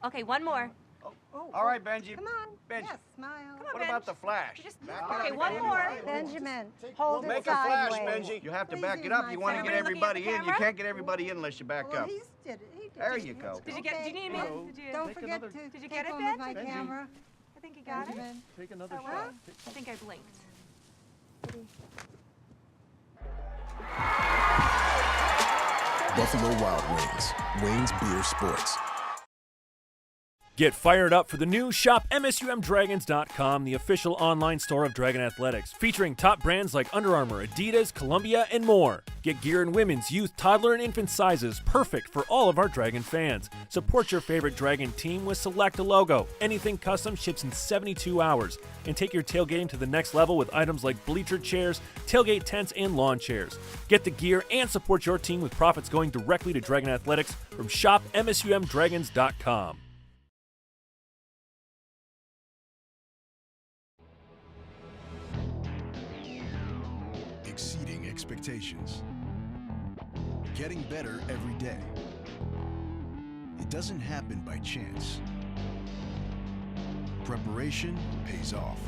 Okay, one more. All right, Benji. Come on. Benji. Yes, smile. Come on, What Benj. about the flash? Okay, one more. Benjamin, hold Make it a flash, sideways. Benji. You have to Please back it use up. my You want to phone. get everybody in. You camera? can't get everybody in unless you back Well, up. he did it. He did There it. you go. Did you get? Do you need me? Did you? Don't forget to Did you take get it, home with my Benji? camera. I think you got it. Benjamin. Take another Oh, shot. I think I blinked. Buffalo Wild Wings. Wings Beer Sports. Get fired up for the new Shop MSUMDragons.com, the official online store of Dragon Athletics, featuring top brands like Under Armour, Adidas, Columbia, and more. Get gear in women's, youth, toddler, and infant sizes, perfect for all of our Dragon fans. Support your favorite Dragon team with Select a Logo. Anything custom ships in 72 hours. And take your tailgating to the next level with items like bleacher chairs, tailgate tents, and lawn chairs. Get the gear and support your team with profits going directly to Dragon Athletics from Shop MSUMDragons.com. Exceeding expectations. Getting better every day. It doesn't happen by chance. Preparation pays off.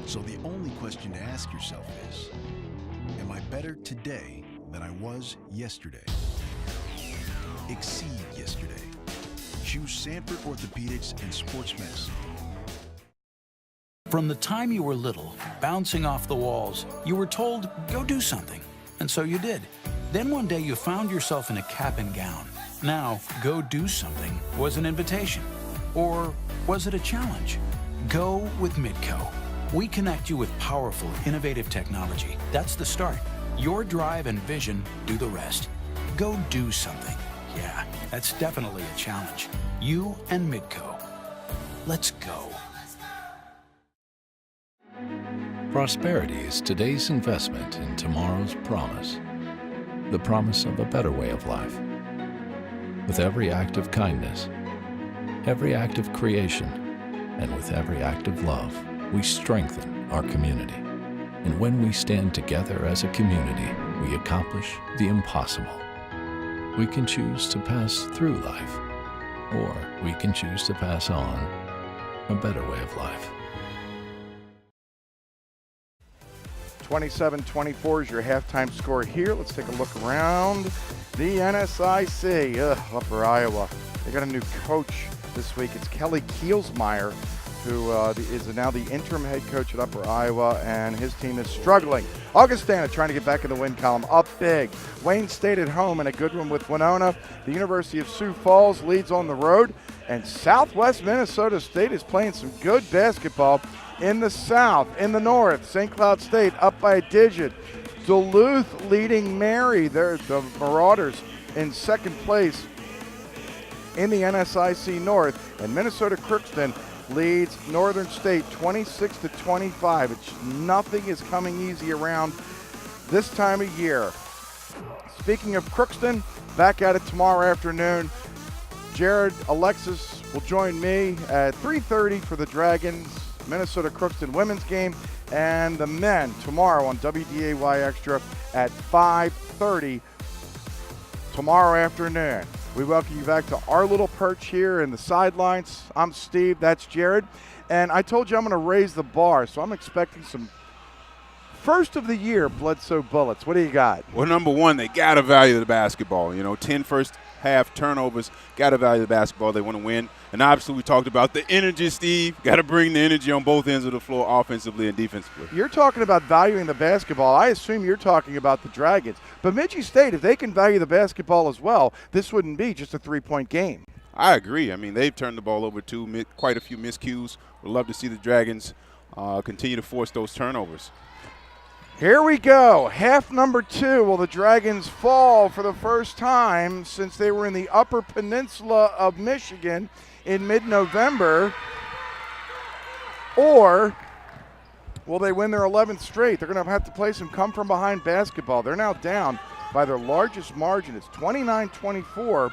So the only question to ask yourself is, am I better today than I was yesterday? Exceed yesterday. Choose Sanford Orthopedics and Sports Medicine. From the time you were little, bouncing off the walls, you were told, go do something. And so you did. Then one day you found yourself in a cap and gown. Now, go do something was an invitation. Or was it a challenge? Go with Midco. We connect you with powerful, innovative technology. That's the start. Your drive and vision do the rest. Go do something. Yeah, that's definitely a challenge. You and Midco. Let's go. Prosperity is today's investment in tomorrow's promise. The promise of a better way of life. With every act of kindness, every act of creation, and with every act of love, we strengthen our community. And when we stand together as a community, we accomplish the impossible. We can choose to pass through life, or we can choose to pass on a better way of life. 27-24 is your halftime score here. Let's take a look around the NSIC. Upper Iowa. They got a new coach this week. It's Kelly Kielsmeyer, who is now the interim head coach at Upper Iowa, and his team is struggling. Augustana trying to get back in the win column, up big. Wayne State at home and a good one with Winona. The University of Sioux Falls leads on the road, and Southwest Minnesota State is playing some good basketball in the South. In the North, St. Cloud State up by a digit. Duluth leading Mary. They're the Marauders in second place in the NSIC North, and Minnesota Crookston leads Northern State 26-25. Nothing is coming easy around this time of year. Speaking of Crookston, back at it tomorrow afternoon. Jared Alexis will join me at 3:30 for the Dragons Minnesota Crookston women's game, and the men tomorrow on WDAY Extra at 5:30 tomorrow afternoon. We welcome you back to our little perch here in the sidelines. I'm Steve, that's Jared, and I told you I'm going to raise the bar, so I'm expecting some first of the year Bledsoe Bullets. What do you got? Well, number one, they got to value the basketball. 10 first half turnovers, got to value the basketball. They want to win. And obviously we talked about the energy, Steve. Got to bring the energy on both ends of the floor, offensively and defensively. You're talking about valuing the basketball. I assume you're talking about the Dragons. Bemidji State, if they can value the basketball as well, this wouldn't be just a three-point game. I agree. I mean, they've turned the ball over too, quite a few miscues. We'd love to see the Dragons continue to force those turnovers. Here we go. Half number 2. Will the Dragons fall for the first time since they were in the Upper Peninsula of Michigan in mid-November? Or will they win their 11th straight? They're going to have to play some come-from-behind basketball. They're now down by their largest margin. It's 29-24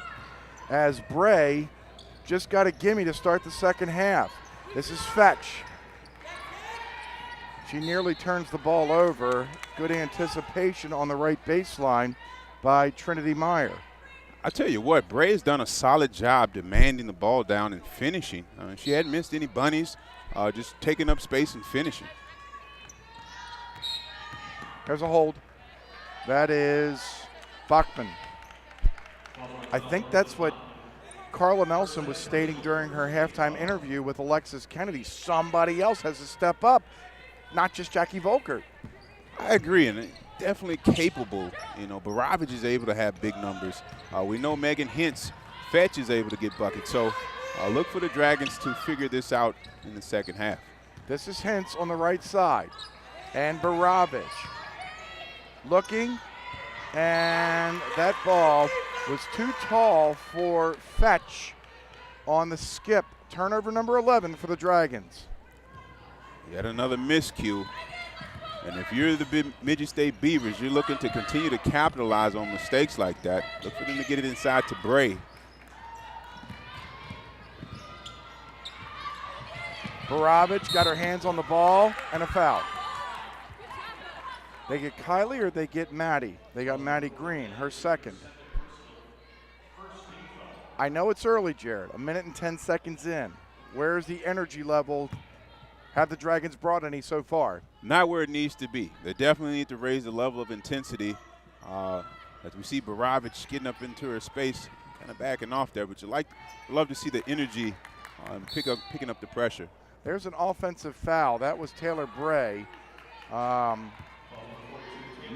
as Bray just got a gimme to start the second half. This is Fetch. She nearly turns the ball over. Good anticipation on the right baseline by Trinity Meyer. I tell you what, Bray's done a solid job demanding the ball down and finishing. She hadn't missed any bunnies, just taking up space and finishing. There's a hold. That is Bachman. I think that's what Carla Nelson was stating during her halftime interview with Alexis Kennedy. Somebody else has to step up, not just Jackie Volkert. I agree, and definitely capable. Baravich is able to have big numbers. We know Megan Hintz, Fetch is able to get buckets. So look for the Dragons to figure this out in the second half. This is Hintz on the right side. And Baravich looking, and that ball was too tall for Fetch on the skip. Turnover number 11 for the Dragons. Yet another miscue. And if you're the Bemidji State Beavers, you're looking to continue to capitalize on mistakes like that. Look for them to get it inside to Bray. Baravich got her hands on the ball and a foul. They get Kylie or they get Maddie? They got Maddie Green, her second. I know it's early, Jared, 1 minute and 10 seconds in. Where's the energy level? Have the Dragons brought any so far? Not where it needs to be. They definitely need to raise the level of intensity. As we see Baravich getting up into her space, kind of backing off there, but love to see the energy picking up the pressure. There's an offensive foul. That was Taylor Bray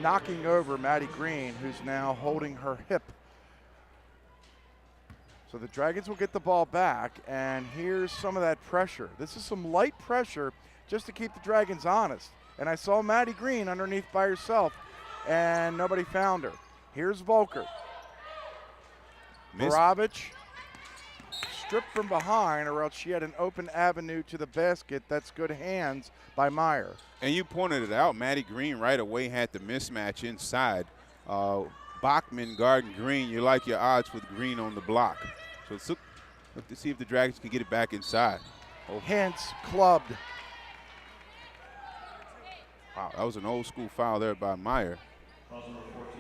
knocking over Maddie Green, who's now holding her hip. So the Dragons will get the ball back, and here's some of that pressure. This is some light pressure just to keep the Dragons honest. And I saw Maddie Green underneath by herself, and nobody found her. Here's Volker. Baravich stripped from behind, or else she had an open avenue to the basket. That's good hands by Meyer. And you pointed it out. Maddie Green right away had the mismatch inside. Bachman guarding Green. You like your odds with Green on the block. So look to see if the Dragons can get it back inside. Hintz clubbed. Wow, that was an old school foul there by Meyer.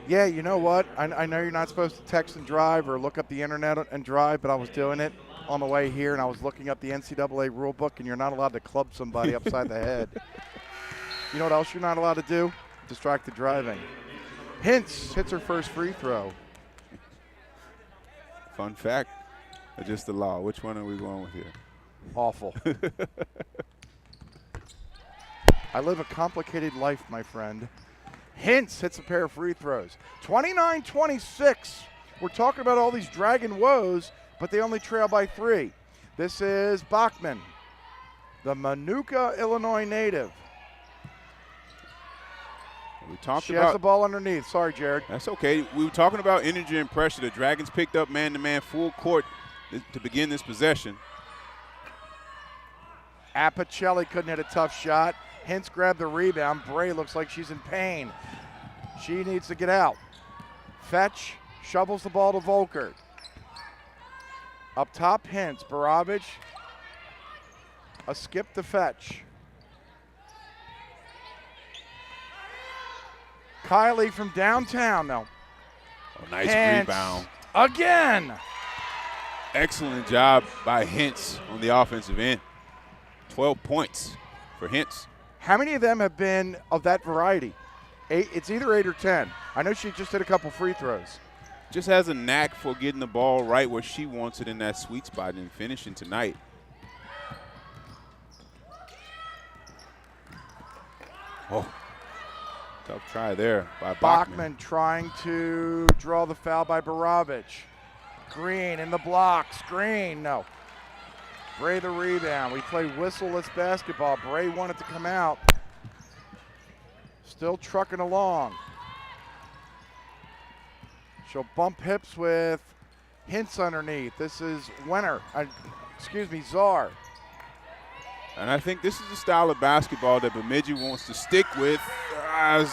Yeah, you know what? I know you're not supposed to text and drive or look up the internet and drive, but I was doing it on the way here, and I was looking up the NCAA rule book, and you're not allowed to club somebody upside the head. You know what else you're not allowed to do? Distracted driving. Hintz hits her first free throw. Fun fact, or just the law? Which one are we going with here? Awful. I live a complicated life, my friend. Hintz hits a pair of free throws. 29-26. We're talking about all these Dragon woes, but they only trail by 3. This is Bachman, the Manuka, Illinois native. She has the ball underneath. Sorry, Jared. That's okay. We were talking about energy and pressure. The Dragons picked up man-to-man full court to begin this possession. Apicelli couldn't hit a tough shot. Hintz grabbed the rebound. Bray looks like she's in pain. She needs to get out. Fetch shovels the ball to Volkert. Up top, Hintz. Baravich. A skip to Fetch. Kylie from downtown now. Oh, nice Hintz rebound. Again. Excellent job by Hintz on the offensive end. 12 points for Hintz. How many of them have been of that variety? 8, it's either 8 or 10. I know she just hit a couple free throws. Just has a knack for getting the ball right where she wants it in that sweet spot and finishing tonight. Oh, tough try there by Bachman. Trying to draw the foul by Baravich. Green in the blocks. Green, no. Bray the rebound. We play whistleless basketball. Bray wanted to come out. Still trucking along. She'll bump hips with Hintz underneath. This is Czar. And I think this is the style of basketball that Bemidji wants to stick with, as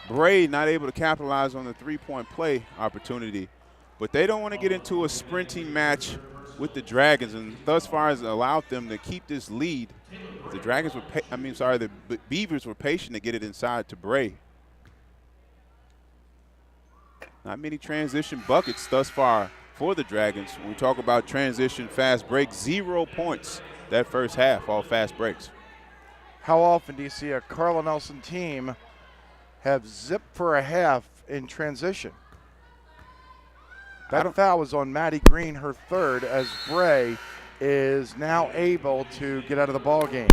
Bray not able to capitalize on the three-point play opportunity. But they don't want to get into a sprinting match with the Dragons, and thus far has allowed them to keep this lead. The Dragons were, the Beavers were patient to get it inside to Bray. Not many transition buckets thus far for the Dragons. When we talk about transition fast break, 0 points that first half, all fast breaks. How often do you see a Carla Nelson team have zipped for a half in transition? That foul was on Maddie Green, her third, as Bray is now able to get out of the ball game.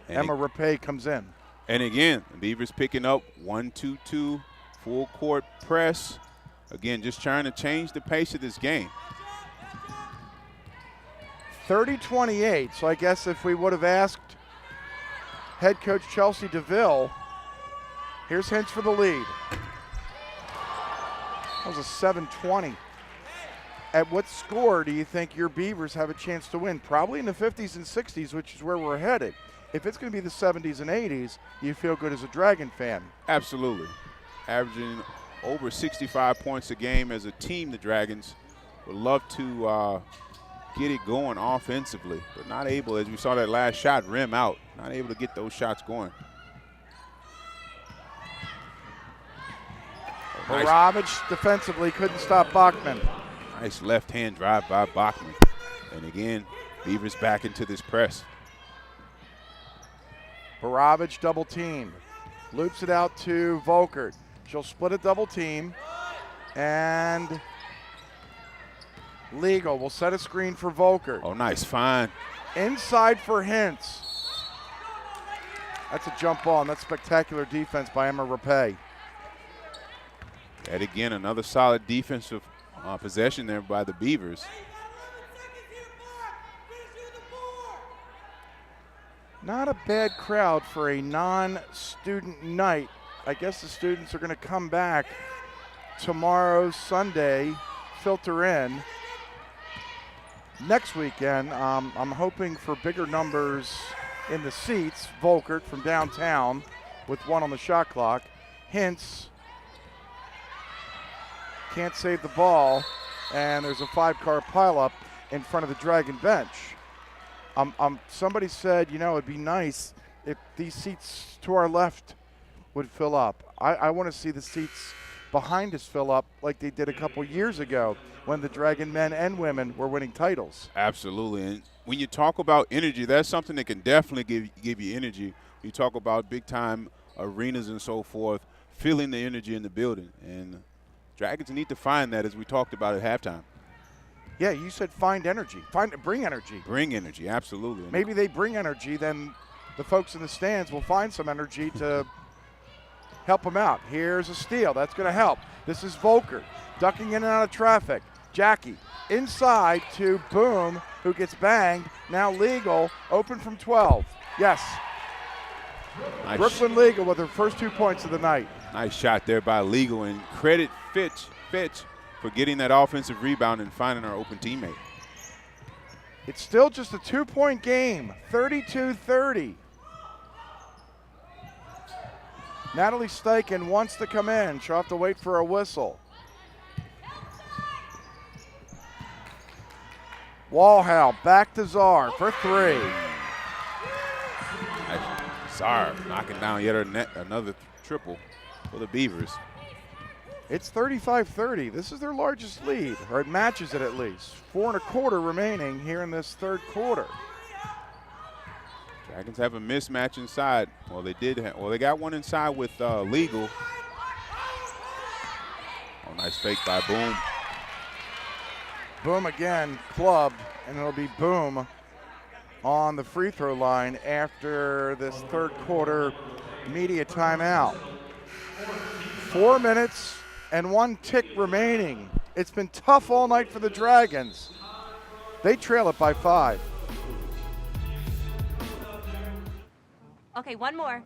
Emma Rapay comes in. And again, the Beavers picking up 1-2-2 full court press. Again, just trying to change the pace of this game. 30-28, so I guess if we would have asked head coach Chelsea DeVille, here's Hintz for the lead. That was a 7-20. At what score do you think your Beavers have a chance to win? Probably in the 50s and 60s, which is where we're headed. If it's going to be the 70s and 80s, you feel good as a Dragon fan. Absolutely. Averaging over 65 points a game as a team, the Dragons would love to get it going offensively, but not able, as we saw that last shot, rim out, not able to get those shots going. Baravich defensively couldn't stop Bachman. Nice left-hand drive by Bachman. And again, Beavers back into this press. Baravich double team. Loops it out to Volkert. She'll split a double team. And Legal will set a screen for Volkert. Oh, nice find. Inside for Hintz. That's a jump ball, and that's spectacular defense by Emma Rapay. And again, another solid defensive possession there by the Beavers. Not a bad crowd for a non-student night. I guess the students are going to come back tomorrow, Sunday, filter in. Next weekend, I'm hoping for bigger numbers in the seats. Volkert from downtown with 1 on the shot clock. Hintz can't save the ball, and there's a 5-car pileup in front of the Dragon bench. Somebody said, it'd be nice if these seats to our left would fill up. I want to see the seats behind us fill up like they did a couple years ago when the Dragon men and women were winning titles. Absolutely. And when you talk about energy, that's something that can definitely give you energy. When you talk about big-time arenas and so forth, feeling the energy in the building. And Dragons need to find that, as we talked about at halftime. Yeah, you said find energy. Bring energy. Bring energy, absolutely. Maybe they bring energy, then the folks in the stands will find some energy to help them out. Here's a steal. That's going to help. This is Volker ducking in and out of traffic. Jackie inside to Boom, who gets banged. Now Legal, open from 12. Yes. Nice. Brooklyn Legal with her first 2 points of the night. Nice shot there by Legal, and credit Fitch for getting that offensive rebound and finding our open teammate. It's still just a 2-point game, 32-30. Natalie Steichen wants to come in. She'll have to wait for a whistle. Walhall back to Czar for 3. Czar knocking down yet another triple for the Beavers. It's 35-30. This is their largest lead, or it matches it at least. 4 1/4 remaining here in this third quarter. Dragons have a mismatch inside. Well, they did. They got one inside with Legal. Oh, nice fake by Boom. Boom again, clubbed, and it'll be Boom on the free throw line after this third quarter media timeout. 4 minutes and 1 tick remaining. It's been tough all night for the Dragons. They trail it by 5. Okay, one more.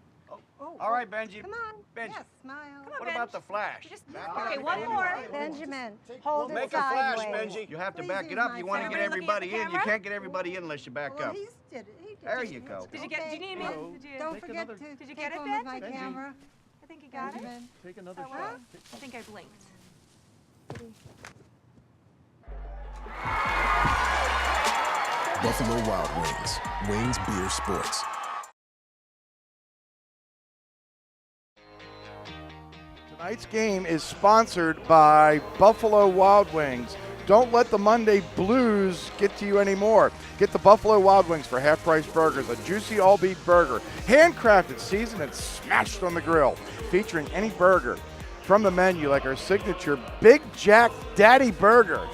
All right, Benji. Come on. Benji. Yes, smile. Come on, What about the flash? Okay, one more. Benjamin, hold it Make a flash, sideways. Benji. You have to Please back it use up. my You want to camera. get everybody Looking at in. the You camera? can't get everybody in unless you back Well, up. he did. There you go. Did you get? Do you need me? Okay. Did you? Don't forget to Did you take get it, one Ben? with my camera. I think you got it. Benjamin. Take another Oh, shot. I think I blinked. Buffalo Wild Wings. Wings Beer Sports. Tonight's game is sponsored by Buffalo Wild Wings. Don't let the Monday blues get to you anymore. Get the Buffalo Wild Wings for half-price burgers, a juicy all-beef burger, handcrafted, seasoned, and smashed on the grill, featuring any burger from the menu like our signature Big Jack Daddy Burger.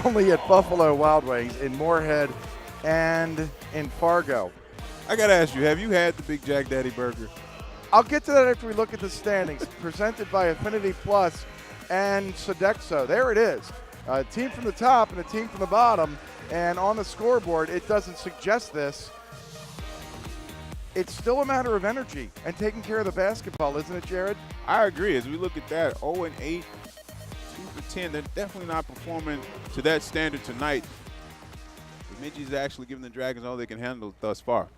Only at Buffalo Wild Wings in Moorhead and in Fargo. I got to ask you, have you had the Big Jack Daddy Burger? I'll get to that after we look at the standings. Presented by Affinity Plus and Sodexo. There it is. A team from the top and a team from the bottom. And on the scoreboard, it doesn't suggest this. It's still a matter of energy and taking care of the basketball, isn't it, Jared? I agree. As we look at that, 0-8, 2 for 10, they're definitely not performing to that standard tonight. The Midgie's actually giving the Dragons all they can handle thus far.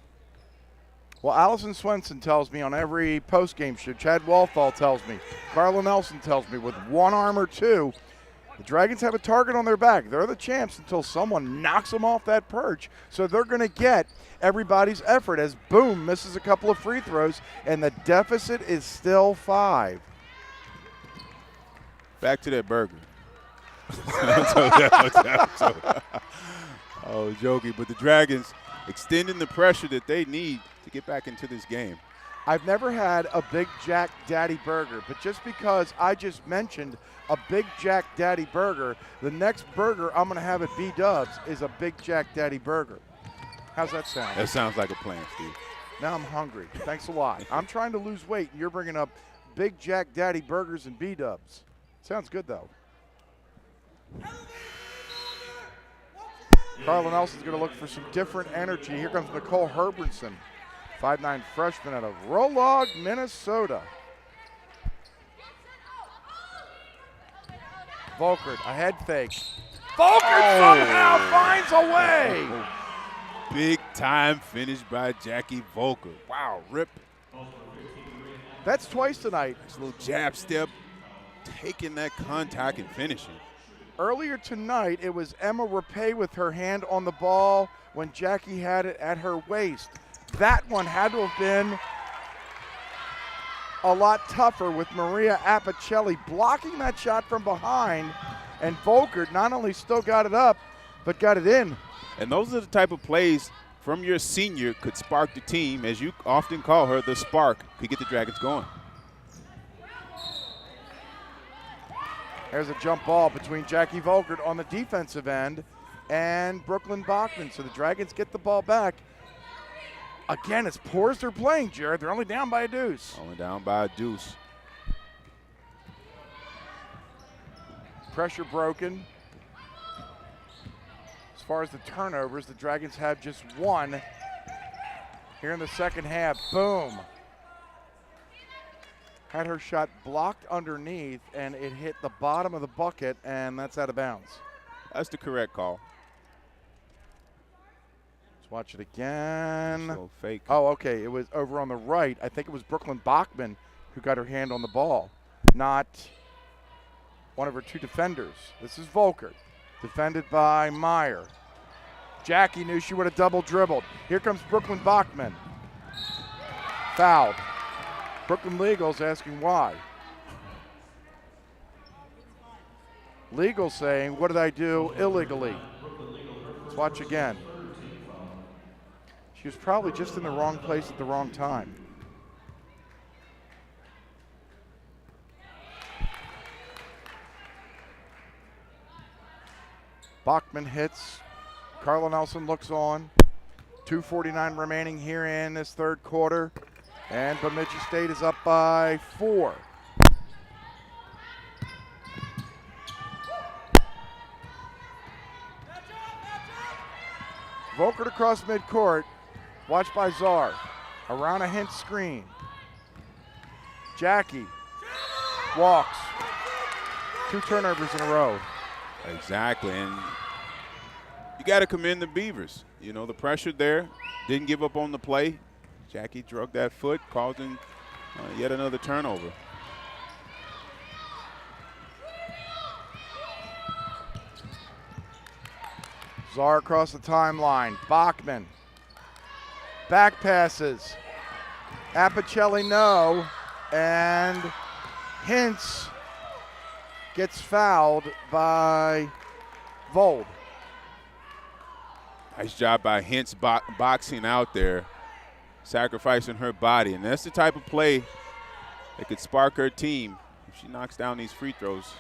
Well, Allison Swenson tells me on every post-game show, Chad Walthall tells me, Carla Nelson tells me, with one arm or two, the Dragons have a target on their back. They're the champs until someone knocks them off that perch. So they're going to get everybody's effort as Boom misses a couple of free throws, and the deficit is still 5. Back to that burger. Oh, joking. But the Dragons extending the pressure that they need to get back into this game. I've never had a Big Jack Daddy Burger, but just because I just mentioned a Big Jack Daddy Burger, the next burger I'm going to have at B-Dubs is a Big Jack Daddy Burger. How's that sound? That sounds like a plan, Steve. Now I'm hungry. Thanks a lot. I'm trying to lose weight, and you're bringing up Big Jack Daddy Burgers and B-Dubs. Sounds good, though. Carla Nelson's going to look for some different energy. Here comes Nicole Herbertson, 5'9" freshman out of Rolog, Minnesota. Volkert, a head fake. Volkert somehow finds a way. Big time finish by Jackie Volker. Wow, rip. That's twice tonight. Nice little jab step, taking that contact and finishing. Earlier tonight, it was Emma Rapay with her hand on the ball when Jackie had it at her waist. That one had to have been a lot tougher with Maria Apicelli blocking that shot from behind, and Volkert not only still got it up, but got it in. And those are the type of plays from your senior could spark the team, as you often call her, the spark, could get the Dragons going. There's a jump ball between Jackie Volkert on the defensive end and Brooklyn Bachman. So the Dragons get the ball back. Again, as poor as they're playing, Jared, they're only down by a deuce. Only down by a deuce. Pressure broken. As far as the turnovers, the Dragons have just one here in the second half. Boom. Had her shot blocked underneath, and it hit the bottom of the bucket, and that's out of bounds. That's the correct call. Let's watch it again. So fake. Oh, okay. It was over on the right. I think it was Brooklyn Bachman who got her hand on the ball, not one of her two defenders. This is Volkert, defended by Meyer. Jackie knew she would have double dribbled. Here comes Brooklyn Bachman. Fouled. Brooklyn Legal's asking why. Legal saying, what did I do illegally? Let's watch again. She was probably just in the wrong place at the wrong time. Bachman hits. Carla Nelson looks on. 2:49 remaining here in this third quarter. And Bemidji State is up by 4. Volkert across midcourt. Watched by Czar. Around a hint screen. Jackie walks. 2 turnovers in a row. Exactly, and you got to commend the Beavers. You know, the pressure there, didn't give up on the play. Jackie drug that foot, causing yet another turnover. Czar across the timeline. Bachman. Back passes. Apicelli no. And Hintz gets fouled by Vold. Nice job by Hintz boxing out there, sacrificing her body. And that's the type of play that could spark her team if she knocks down these free throws.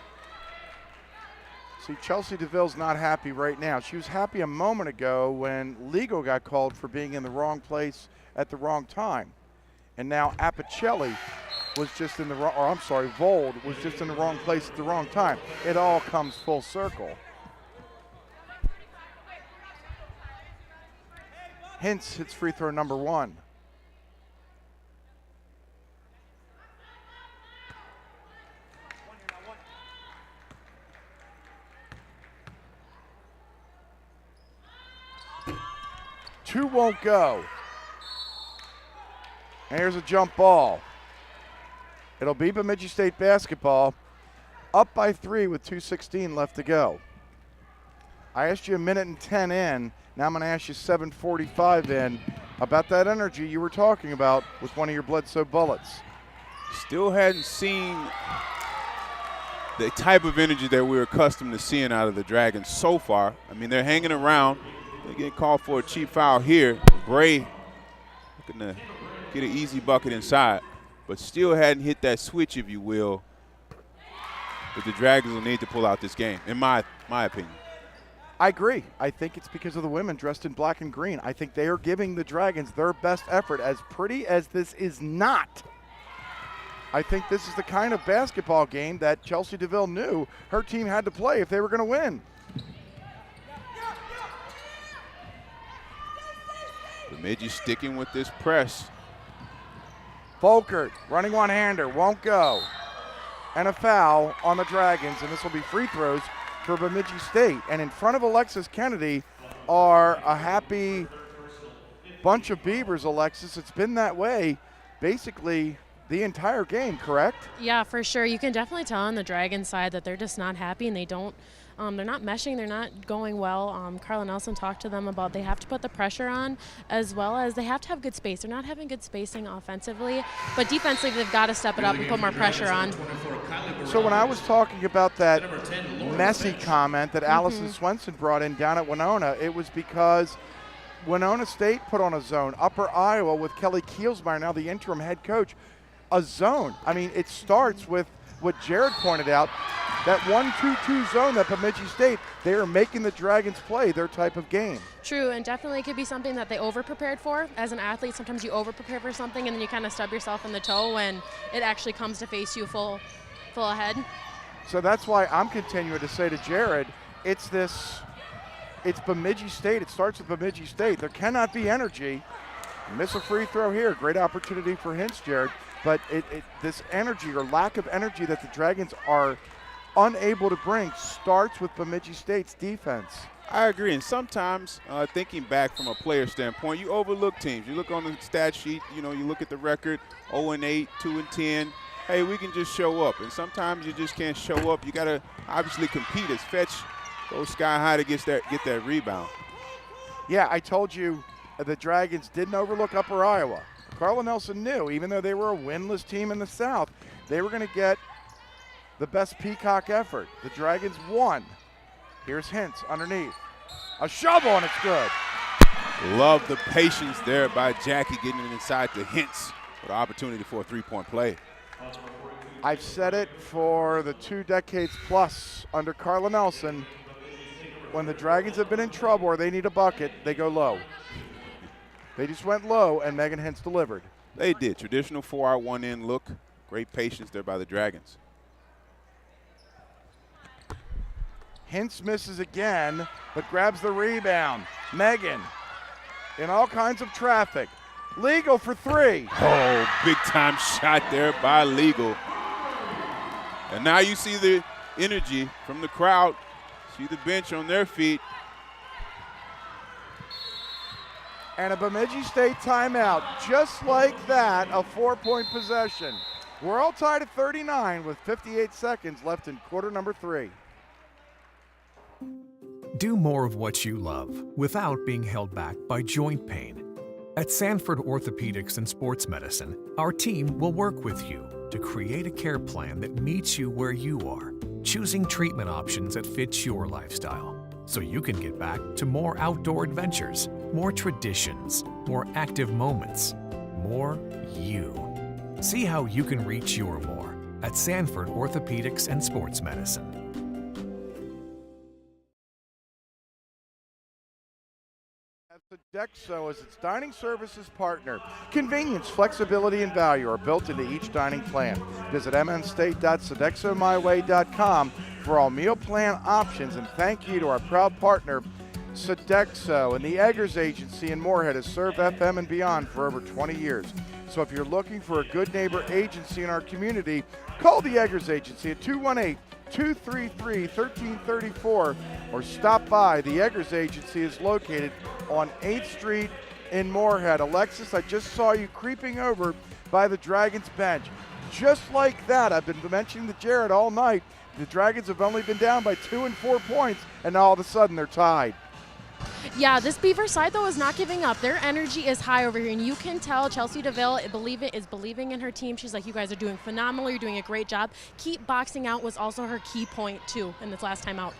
See, Chelsea DeVille's not happy right now. She was happy a moment ago when Ligo got called for being in the wrong place at the wrong time. And now Apicelli was just in the wrong, or I'm sorry, Vold was just in the wrong place at the wrong time. It all comes full circle. Hintz hits free throw number 1. Two won't go. And here's a jump ball. It'll be Bemidji State basketball, up by 3 with 2:16 left to go. I asked you 1:10 in. Now I'm going to ask you 7:45 in about that energy you were talking about with one of your Bledsoe Bullets. Still hadn't seen the type of energy that we're accustomed to seeing out of the Dragons so far. I mean, they're hanging around. They get called for a cheap foul here. Bray looking to get an easy bucket inside, but still hadn't hit that switch, if you will, that the Dragons will need to pull out this game, in my opinion. I agree. I think it's because of the women dressed in black and green. I think they are giving the Dragons their best effort. As pretty as this is not, I think this is the kind of basketball game that Chelsea DeVille knew her team had to play if they were going to win. Bemidji sticking with this press. Volkert running one-hander, won't go. And a foul on the Dragons, and this will be free throws for Bemidji State. And in front of Alexis Kennedy are a happy bunch of Beavers, Alexis. It's been that way basically the entire game, correct? Yeah, for sure. You can definitely tell on the Dragon side that they're just not happy and they don't. They're not meshing. They're not going well. Carla Nelson talked to them about they have to put the pressure on, as well as they have to have good space. They're not having good spacing offensively, but defensively they've got to step it up and put more pressure on. So when I was talking about that messy comment that Allison Swenson brought in down at Winona, it was because Winona State put on a zone. Upper Iowa with Kelly Kielsmeyer, now the interim head coach, a zone. I mean, it starts with what Jared pointed out, that 1-2-2 zone that Bemidji State, they are making the Dragons play their type of game. True, and definitely it could be something that they over-prepared for. As an athlete, sometimes you over-prepare for something and then you kind of stub yourself in the toe when it actually comes to face you full ahead. So that's why I'm continuing to say to Jared, it's Bemidji State. It starts with Bemidji State. There cannot be energy. Miss a free throw here. Great opportunity for Hintz, Jared. But this energy or lack of energy that the Dragons are unable to bring starts with Bemidji State's defense. I agree, and sometimes thinking back from a player standpoint, you overlook teams. You look on the stat sheet, you look at the record, 0-8, 2-10. Hey, we can just show up, and sometimes you just can't show up. You got to obviously compete as Fetch goes sky high to get that rebound. Yeah, I told you the Dragons didn't overlook Upper Iowa. Carla Nelson knew, even though they were a winless team in the South, they were going to get the best Peacock effort. The Dragons won. Here's Hintz underneath. A shovel, and it's good. Love the patience there by Jackie getting it inside to Hintz with an opportunity for a three-point play. I've said it for the 2 decades plus under Carla Nelson. When the Dragons have been in trouble or they need a bucket, they go low. They just went low, and Megan Hintz delivered. They did. Traditional 4-out, 1-in look. Great patience there by the Dragons. Hintz misses again, but grabs the rebound. Megan in all kinds of traffic. Legal for 3. Oh, big time shot there by Legal. And now you see the energy from the crowd. See the bench on their feet. And a Bemidji State timeout. Just like that, a 4-point possession. We're all tied at 39 with 58 seconds left in quarter number 3. Do more of what you love without being held back by joint pain. At Sanford Orthopedics and Sports Medicine, our team will work with you to create a care plan that meets you where you are, choosing treatment options that fit your lifestyle, so you can get back to more outdoor adventures, more traditions, more active moments, more you. See how you can reach your more at Sanford Orthopedics and Sports Medicine. Sodexo is its dining services partner. Convenience, flexibility, and value are built into each dining plan. Visit mnstate.sodexomyway.com for all meal plan options, and thank you to our proud partner, Sodexo, and the Eggers Agency in Moorhead has served FM and beyond for over 20 years. So if you're looking for a good neighbor agency in our community, call the Eggers Agency at 218-233-1334 or stop by. The Eggers Agency is located on 8th Street in Moorhead. Alexis, I just saw you creeping over by the Dragons bench. Just like that, I've been mentioning to Jared all night, the Dragons have only been down by 2 and 4 points, and all of a sudden they're tied. Yeah, this Beaver side, though, is not giving up. Their energy is high over here, and you can tell Chelsea DeVille is believing in her team. She's like, you guys are doing phenomenal. You're doing a great job. Keep boxing out was also her key point, too, in this last time out.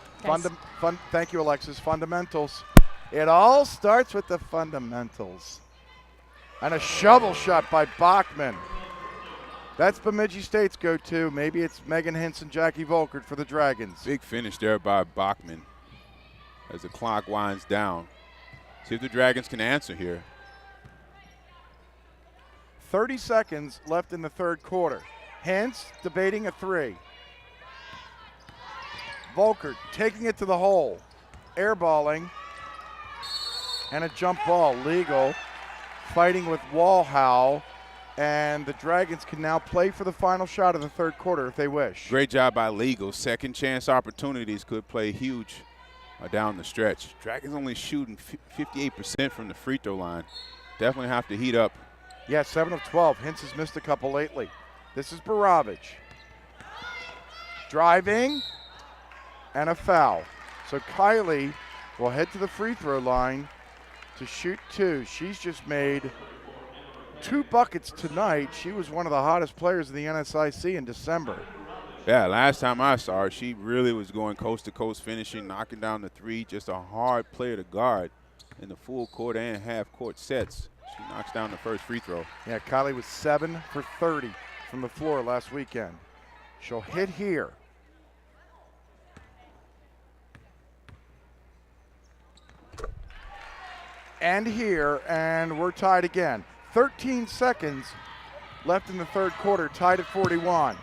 Thank you, Alexis. Fundamentals. It all starts with the fundamentals. And a shovel shot by Bachman. That's Bemidji State's go-to. Maybe it's Megan Hintz and Jackie Volkert for the Dragons. Big finish there by Bachman as the clock winds down. See if the Dragons can answer here. 30 seconds left in the third quarter. Hintz debating a 3. Volkert taking it to the hole. Airballing. And a jump ball, legal. Fighting with Walhow. And the Dragons can now play for the final shot of the third quarter if they wish. Great job by Legal. Second chance opportunities could play huge down the stretch. Dragons only shooting 58% from the free throw line. Definitely have to heat up Yeah, 7 of 12. Hintz has missed a couple lately. This is Baravich. Driving, and a foul. So Kylie will head to the free throw line to shoot 2. She's just made 2 buckets tonight. She was one of the hottest players in the NSIC in December. Yeah, last time I saw her, she really was going coast to coast, finishing, knocking down the 3. Just a hard player to guard in the full court and half court sets. She knocks down the first free throw. Yeah, Kylie was 7 for 30 from the floor last weekend. She'll hit here. And here, and we're tied again. 13 seconds left in the third quarter, tied at 41.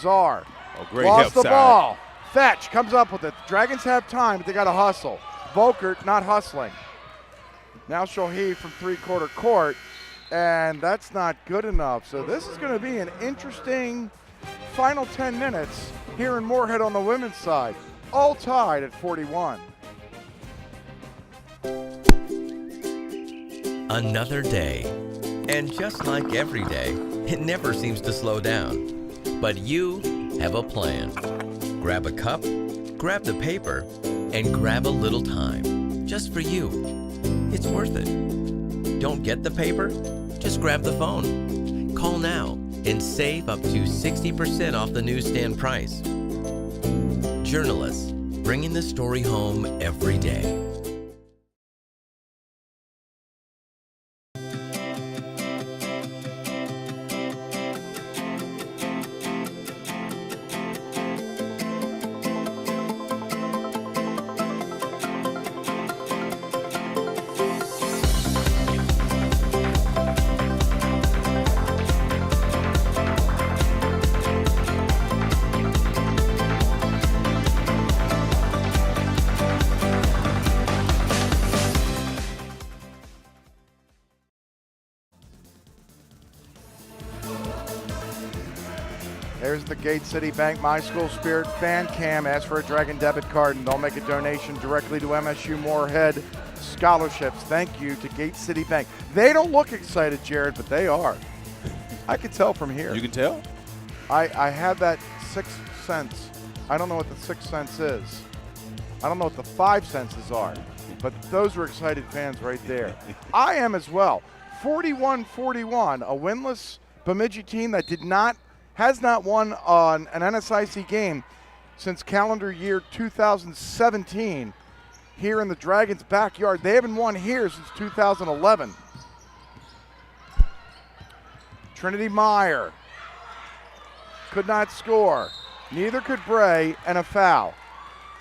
Czar Great lost help the side. ball. Fetch comes up with it. Dragons have time, but they got to hustle. Volkert not hustling. Now she'll heave from three-quarter court, and that's not good enough. So this is going to be an interesting final 10 minutes here in Moorhead on the women's side. All tied at 41. Another day. And just like every day, it never seems to slow down. But you have a plan. Grab a cup, grab the paper, and grab a little time. Just for you. It's worth it. Don't get the paper? Just grab the phone. Call now and save up to 60% off the newsstand price. Journalists, bringing the story home every day. There's the Gate City Bank My School Spirit fan cam. Ask for a Dragon debit card and they'll make a donation directly to MSU Moorhead Scholarships. Thank you to Gate City Bank. They don't look excited, Jared, but they are. I can tell from here. You can tell? I have that 6 cents. I don't know what the 6 cents is. I don't know what the 5 cents are, but those are excited fans right there. I am as well. 41-41, a winless Bemidji team that has not won on an NSIC game since calendar year 2017 here in the Dragons' backyard. They haven't won here since 2011. Trinity Meyer could not score. Neither could Bray, and a foul.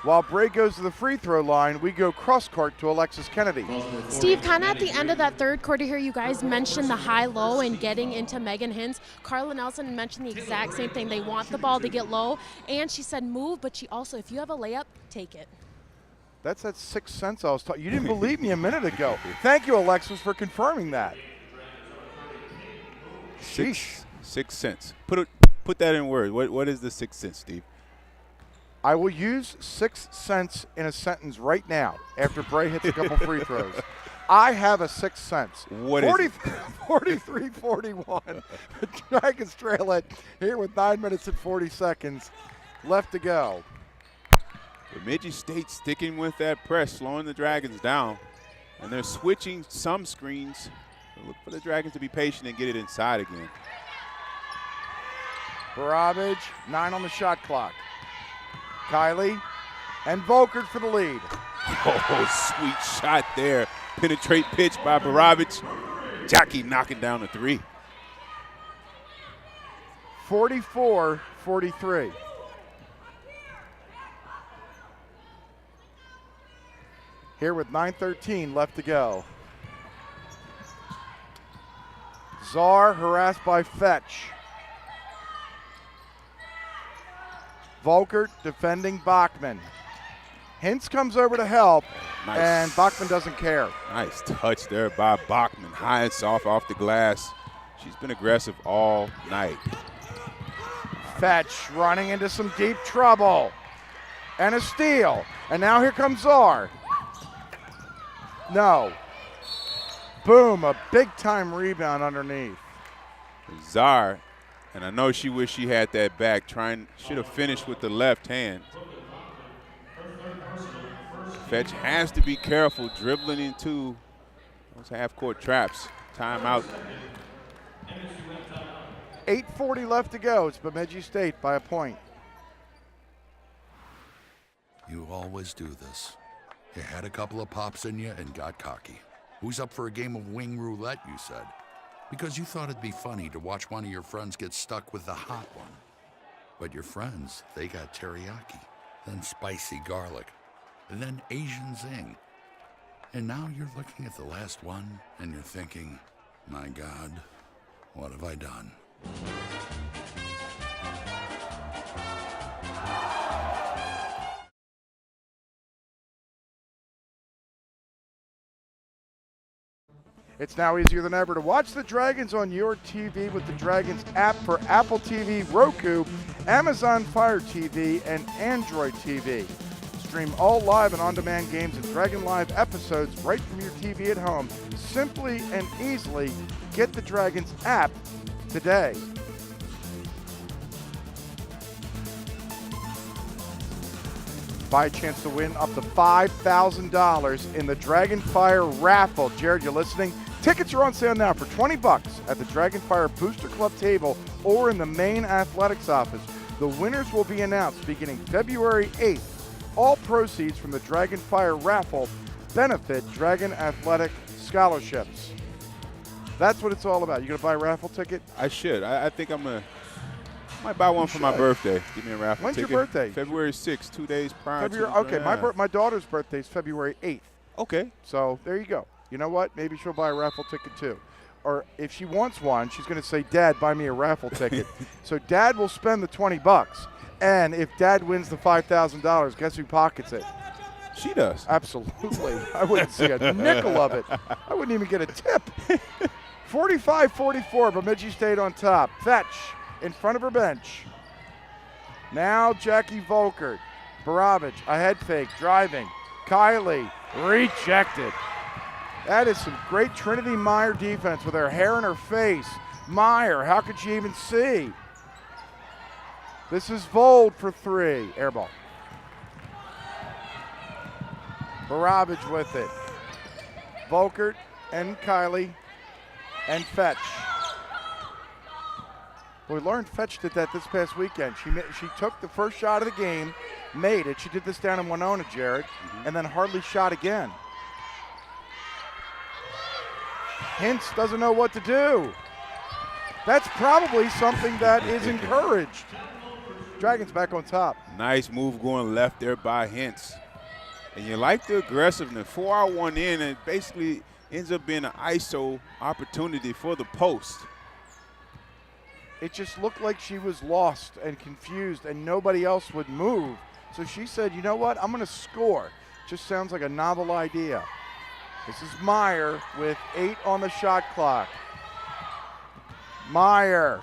While Bray goes to the free throw line, we go cross court to Alexis Kennedy. Steve, kind of at the end of that third quarter here, you guys mentioned the high-low and getting into Megan Hintz. Carla Nelson mentioned the exact same thing. They want the ball to get low, and she said move, but she also, if you have a layup, take it. That's that 6 cents I was talking. You didn't believe me a minute ago. Thank you, Alexis, for confirming that. 6 cents. Put that in words. What is the 6 cents, Steve? I will use 6 cents in a sentence right now after Bray hits a couple free throws. I have a 6 cents. What is it? 43-41. The Dragons trail it here with 9 minutes and 40 seconds left to go. Bemidji State sticking with that press, slowing the Dragons down. And they're switching some screens. Look for the Dragons to be patient and get it inside again. Baravich, 9 on the shot clock. Kylie and Volkert for the lead. Oh, sweet shot there. Penetrate pitch by Baravich. Jackie knocking down the 3. 44-43. Here with 9:13 left to go. Czar harassed by Fetch. Volkert defending Bachman. Hintz comes over to help, Nice. and Bachman doesn't care. Nice touch there by Bachman. High and soft off the glass. She's been aggressive all night. Fetch running into some deep trouble. And a steal. And now here comes Czar. No. boom, a big-time rebound underneath. Czar, and I know she wished she had that back, should have finished with the left hand. Fetch has to be careful dribbling into those half-court traps. Timeout. 8:40 left to go. It's Bemidji State by a point. You always do this. You had a couple of pops in you and got cocky. Who's up for a game of wing roulette, you said? Because you thought it'd be funny to watch one of your friends get stuck with the hot one. But your friends, they got teriyaki, then spicy garlic, and then Asian zing. And now you're looking at the last one and you're thinking, my God, what have I done? It's now easier than ever to watch the Dragons on your TV with the Dragons app for Apple TV, Roku, Amazon Fire TV, and Android TV. Stream all live and on-demand games and Dragon Live episodes right from your TV at home. Simply and easily get the Dragons app today. Buy a chance to win up to $5,000 in the Dragon Fire raffle. Jared, you listening? Tickets are on sale now for $20 at the Dragon Fire Booster Club table or in the main athletics office. The winners will be announced beginning February 8th. All proceeds from the Dragon Fire raffle benefit Dragon Athletic scholarships. That's what it's all about. You gonna buy a raffle ticket? I should. I think might buy one for my birthday. Give me a raffle When's ticket. your birthday? February 6th, 2 days prior to the Okay, draft. my daughter's birthday is February 8th. Okay. So there you go. You know what? Maybe she'll buy a raffle ticket too. Or if she wants one, she's going to say, Dad, buy me a raffle ticket. So Dad will spend the $20. And if Dad wins the $5,000, guess who pockets it? She does. Absolutely. I wouldn't see a nickel of it. I wouldn't even get a tip. 45-44, Bemidji State on top. Fetch in front of her bench. Now Jackie Volkert. Baravich, a head fake, driving. Kylie, rejected. That is some great Trinity Meyer defense with her hair in her face. Meyer, how could she even see? This is Vold for three. Air ball. Baravich with it. Volkert and Kylie and Fetch. We learned Fetch did that this past weekend. She took the first shot of the game, made it. She did this down in Winona, Jared, and then hardly shot again. Hintz doesn't know what to do. That's probably something that is encouraged. Dragons back on top. Nice move going left there by Hintz. And you like the aggressiveness. 4-out-1 in, and it basically ends up being an ISO opportunity for the post. It just looked like she was lost and confused and nobody else would move. So she said, you know what, I'm going to score. Just sounds like a novel idea. This is Meyer with 8 on the shot clock. Meyer.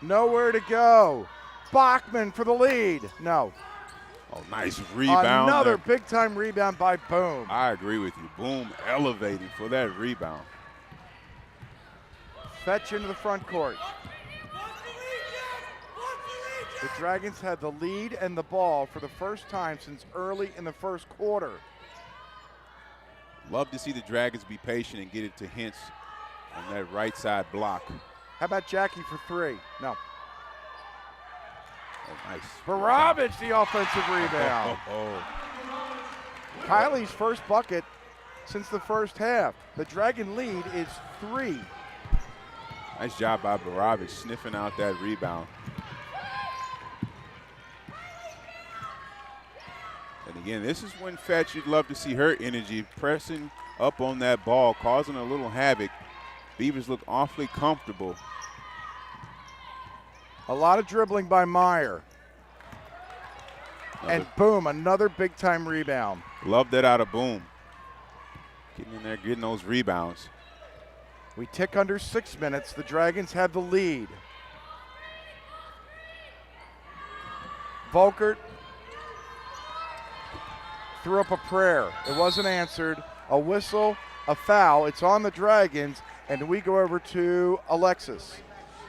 Nowhere to go. Bachman for the lead. No. Oh, nice rebound. Another big-time rebound by Boom. I agree with you. Boom elevating for that rebound. Fetch into the front court. The Dragons had the lead and the ball for the first time since early in the first quarter. Love to see the Dragons be patient and get it to Hintz on that right side block. How about Jackie for three? No. Oh, nice. Baravich, the offensive rebound. Kylie's first bucket since the first half. The Dragon lead is 3. Nice job by Baravich sniffing out that rebound. And again, this is when Fetch, you'd love to see her energy pressing up on that ball, causing a little havoc. Beavers look awfully comfortable. A lot of dribbling by Meyer. And boom, another big-time rebound. Love that out of Boom. Getting in there, getting those rebounds. We tick under 6 minutes. The Dragons have the lead. Volkert threw up a prayer. It wasn't answered. A whistle, a foul. It's on the Dragons, and we go over to Alexis.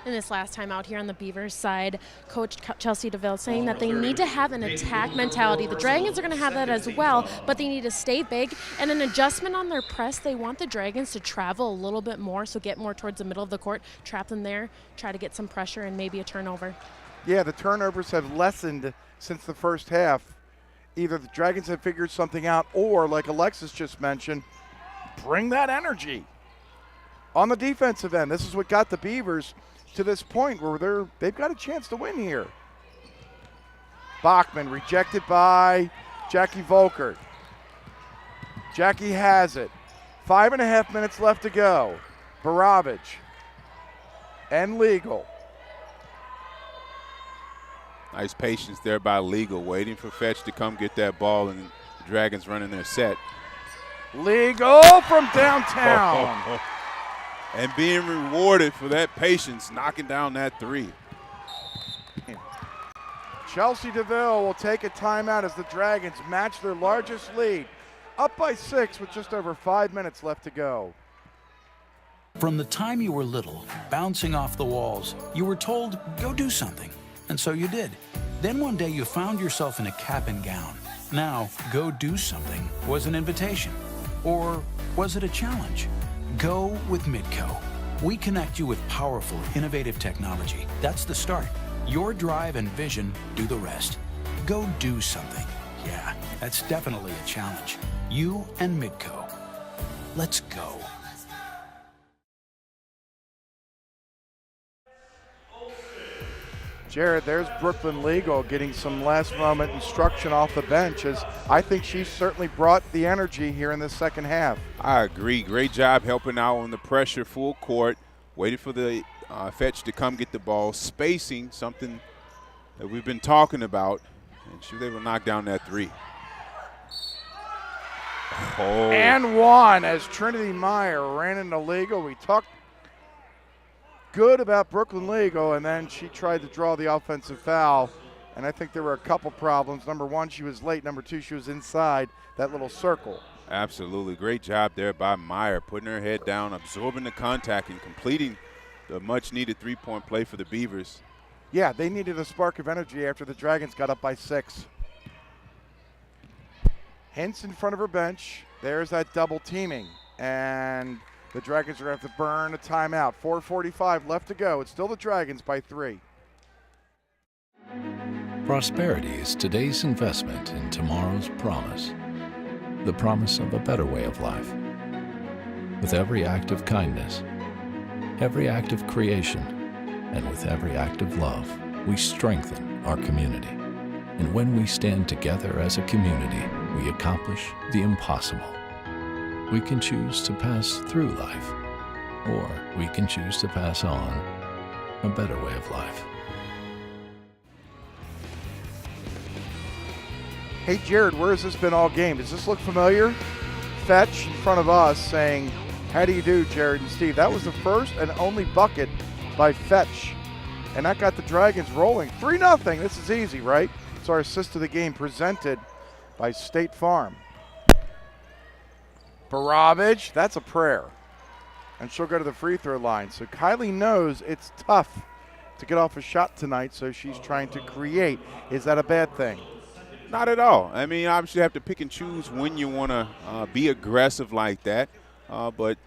In this last time out here on the Beavers side, Coach Chelsea DeVille saying that they need to have an attack mentality. The Dragons are going to have that as well, but they need to stay big. And an adjustment on their press, they want the Dragons to travel a little bit more, so get more towards the middle of the court, trap them there, try to get some pressure and maybe a turnover. Yeah, the turnovers have lessened since the first half. Either the Dragons have figured something out or, like Alexis just mentioned, bring that energy. On the defensive end, this is what got the Beavers to this point where they've got a chance to win here. Bachman rejected by Jackie Volkert. Jackie has it. 5.5 minutes left to go. Baravich and Legal. Nice patience there by Legal, waiting for Fetch to come get that ball, and the Dragons running their set. Legal from downtown. And being rewarded for that patience, knocking down that three. Chelsea DeVille will take a timeout as the Dragons match their largest lead, up by 6 with just over 5 minutes left to go. From the time you were little, bouncing off the walls, you were told, go do something. And so you did. Then one day you found yourself in a cap and gown. Now, go do something was an invitation. Or was it a challenge? Go with Midco. We connect you with powerful, innovative technology. That's the start. Your drive and vision do the rest. Go do something. Yeah, that's definitely a challenge. You and Midco. Let's go. Jared, there's Brooklyn Legal getting some last moment instruction off the bench, as I think she's certainly brought the energy here in the second half. I agree. Great job helping out on the pressure, full court, waiting for the Fetch to come get the ball, spacing, something that we've been talking about, and she was able to knock down that three. Oh. And one as Trinity Meyer ran into Legal. We talked good about Brooklyn Legal, and then she tried to draw the offensive foul, and I think there were a couple problems. Number one, she was late. Number two, she was inside that little circle. Absolutely. Great job there by Meyer, putting her head down, absorbing the contact, and completing the much-needed three-point play for the Beavers. Yeah, they needed a spark of energy after the Dragons got up by 6. Hintz in front of her bench. There's that double teaming, and the Dragons are going to have to burn a timeout. 4:45 left to go. It's still the Dragons by 3. Prosperity is today's investment in tomorrow's promise. The promise of a better way of life. With every act of kindness, every act of creation, and with every act of love, we strengthen our community. And when we stand together as a community, we accomplish the impossible. We can choose to pass through life, or we can choose to pass on a better way of life. Hey, Jared, where has this been all game? Does this look familiar? Fetch in front of us saying, how do you do, Jared and Steve? That was the first and only bucket by Fetch, and that got the Dragons rolling. 3-0. This is easy, right? It's our assist of the game presented by State Farm. Baravich, that's a prayer. And she'll go to the free throw line. So Kylie knows it's tough to get off a shot tonight, so she's trying to create. Is that a bad thing? Not at all. I mean, obviously you have to pick and choose when you want to be aggressive like that. But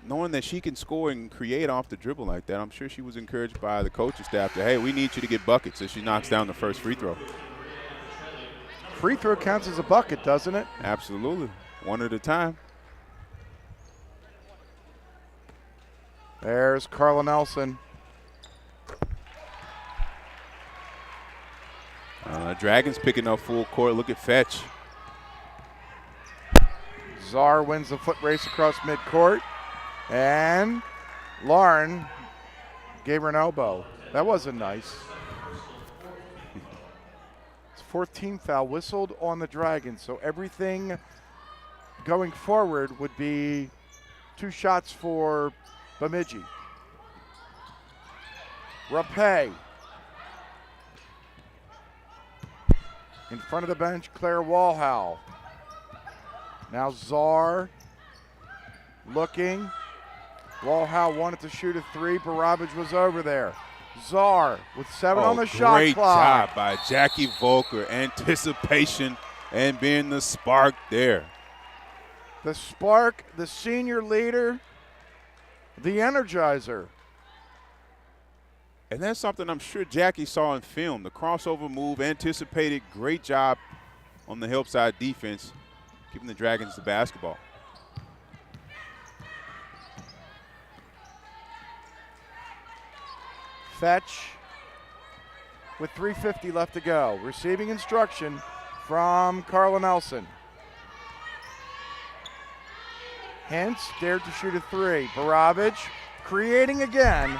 knowing that she can score and create off the dribble like that, I'm sure she was encouraged by the coaching staff that, hey, we need you to get buckets as she knocks down the first free throw. Free throw counts as a bucket, doesn't it? Absolutely. One at a time. There's Carla Nelson. Dragons picking up full court. Look at Fetch. Czar wins the foot race across midcourt. And Lauren gave her an elbow. That wasn't nice. It's 14th foul whistled on the Dragons. So everything going forward would be 2 shots for Bemidji. Rapay. In front of the bench, Claire Walhow. Now Czar Looking. Walhow wanted to shoot a three. Barabage was over there. Czar with 7 on the shot Great clock. job by Jackie Volker. Anticipation and being the spark there. The spark, the senior leader, the energizer. And that's something I'm sure Jackie saw in film. The crossover move, anticipated, great job on the help side defense, giving the Dragons the basketball. Fetch with 3:50 left to go. Receiving instruction from Carla Nelson. Hintz dared to shoot a three. Barabage creating again.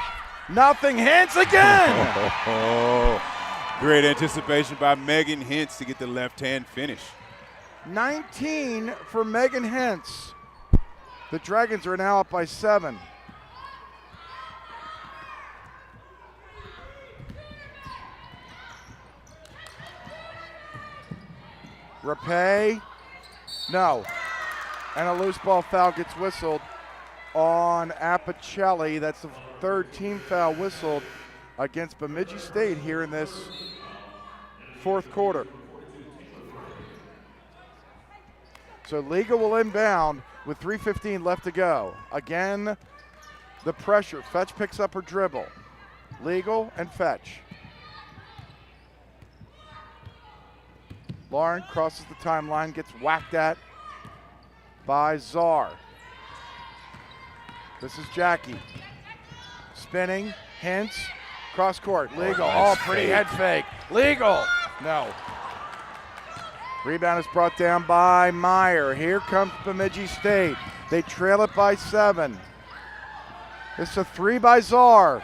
Nothing. Hintz again. Great anticipation by Megan Hintz to get the left-hand finish. 19 for Megan Hintz. The Dragons are now up by 7. Rapay, no. And a loose ball foul gets whistled on Apicelli. That's the 3rd team foul whistled against Bemidji State here in this 4th quarter. So Liga will inbound with 3:15 left to go. Again, the pressure. Fetch picks up her dribble. Legal and Fetch. Lauren crosses the timeline, gets whacked at by Czar. This is Jackie. Spinning, Hintz, cross court, legal. Oh, pretty head fake. Legal. No. Rebound is brought down by Meyer. Here comes Bemidji State. They trail it by 7. It's a 3 by Czar.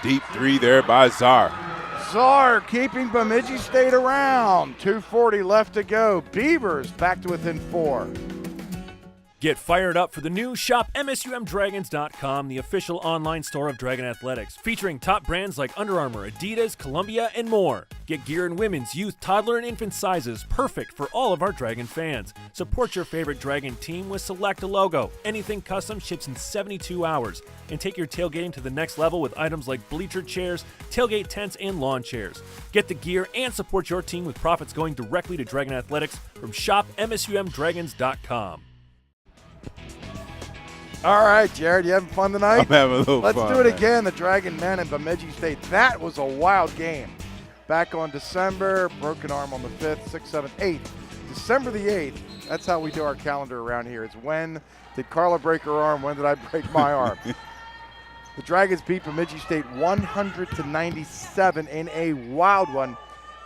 Deep 3 there by Czar. Czar keeping Bemidji State around. 2:40 left to go. Beavers back to within 4. Get fired up for the new Shop MSUMDragons.com, the official online store of Dragon Athletics, featuring top brands like Under Armour, Adidas, Columbia, and more. Get gear in women's, youth, toddler, and infant sizes, perfect for all of our Dragon fans. Support your favorite Dragon team with Select a Logo. Anything custom ships in 72 hours. And take your tailgating to the next level with items like bleacher chairs, tailgate tents, and lawn chairs. Get the gear and support your team with profits going directly to Dragon Athletics from Shop MSUMDragons.com. All right, Jared, you having fun tonight? I'm having a little Let's fun. do it man. again. The Dragon men and Bemidji State. That was a wild game. Back on December, broken arm on the 5th, 6th, 7th, 8th. December the 8th, that's how we do our calendar around here. It's when did Carla break her arm? When did I break my arm? The Dragons beat Bemidji State 100-97 in a wild one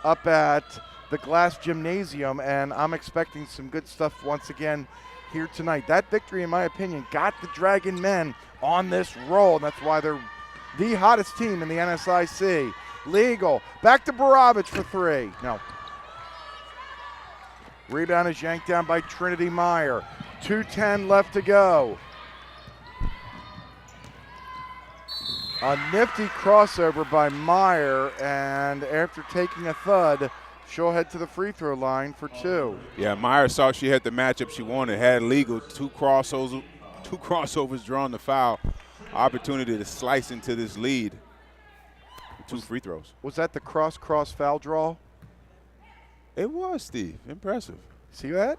up at the Glass Gymnasium, and I'm expecting some good stuff once again here tonight. That victory, in my opinion, got the Dragon men on this roll, and that's why they're the hottest team in the NSIC. Legal. Back to Barabage for 3. No. Rebound is yanked down by Trinity Meyer. 2:10 left to go. A nifty crossover by Meyer, and after taking a thud, she'll head to the free throw line for 2. Yeah, Meyer saw she had the matchup she wanted, had legal, two crossovers drawing the foul. Opportunity to slice into this lead. 2 free throws. Was that the cross foul draw? It was, Steve. Impressive. See that?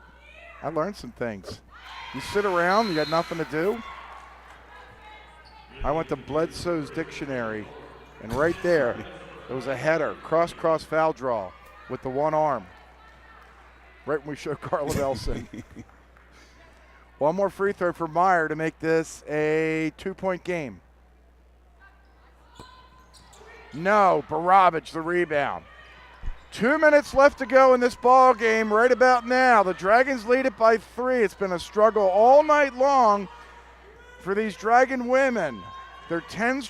I learned some things. You sit around, you got nothing to do. I went to Bledsoe's dictionary, and right there was a header, cross foul draw with the one arm. Right when we showed Carla Nelson. One more free throw for Meyer to make this a 2-point game. No, Barabage the rebound. 2 minutes left to go in this ball game right about now. The Dragons lead it by 3. It's been a struggle all night long for these Dragon women. Their 10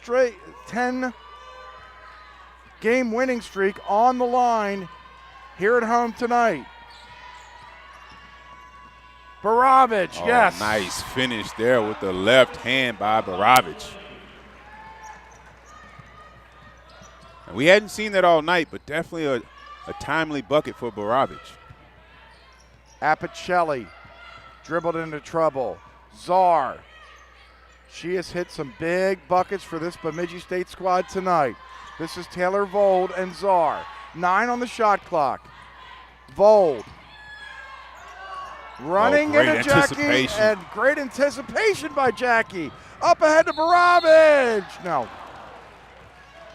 game winning streak on the line here at home tonight. Barabage, yes. Nice finish there with the left hand by Barabage. And we hadn't seen that all night, but definitely a timely bucket for Barabage. Apicelli dribbled into trouble. Czar. She has hit some big buckets for this Bemidji State squad tonight. This is Taylor Vold and Czar. 9 on the shot clock. Vold. Running into Jackie, and great anticipation by Jackie. Up ahead to Baravage. No.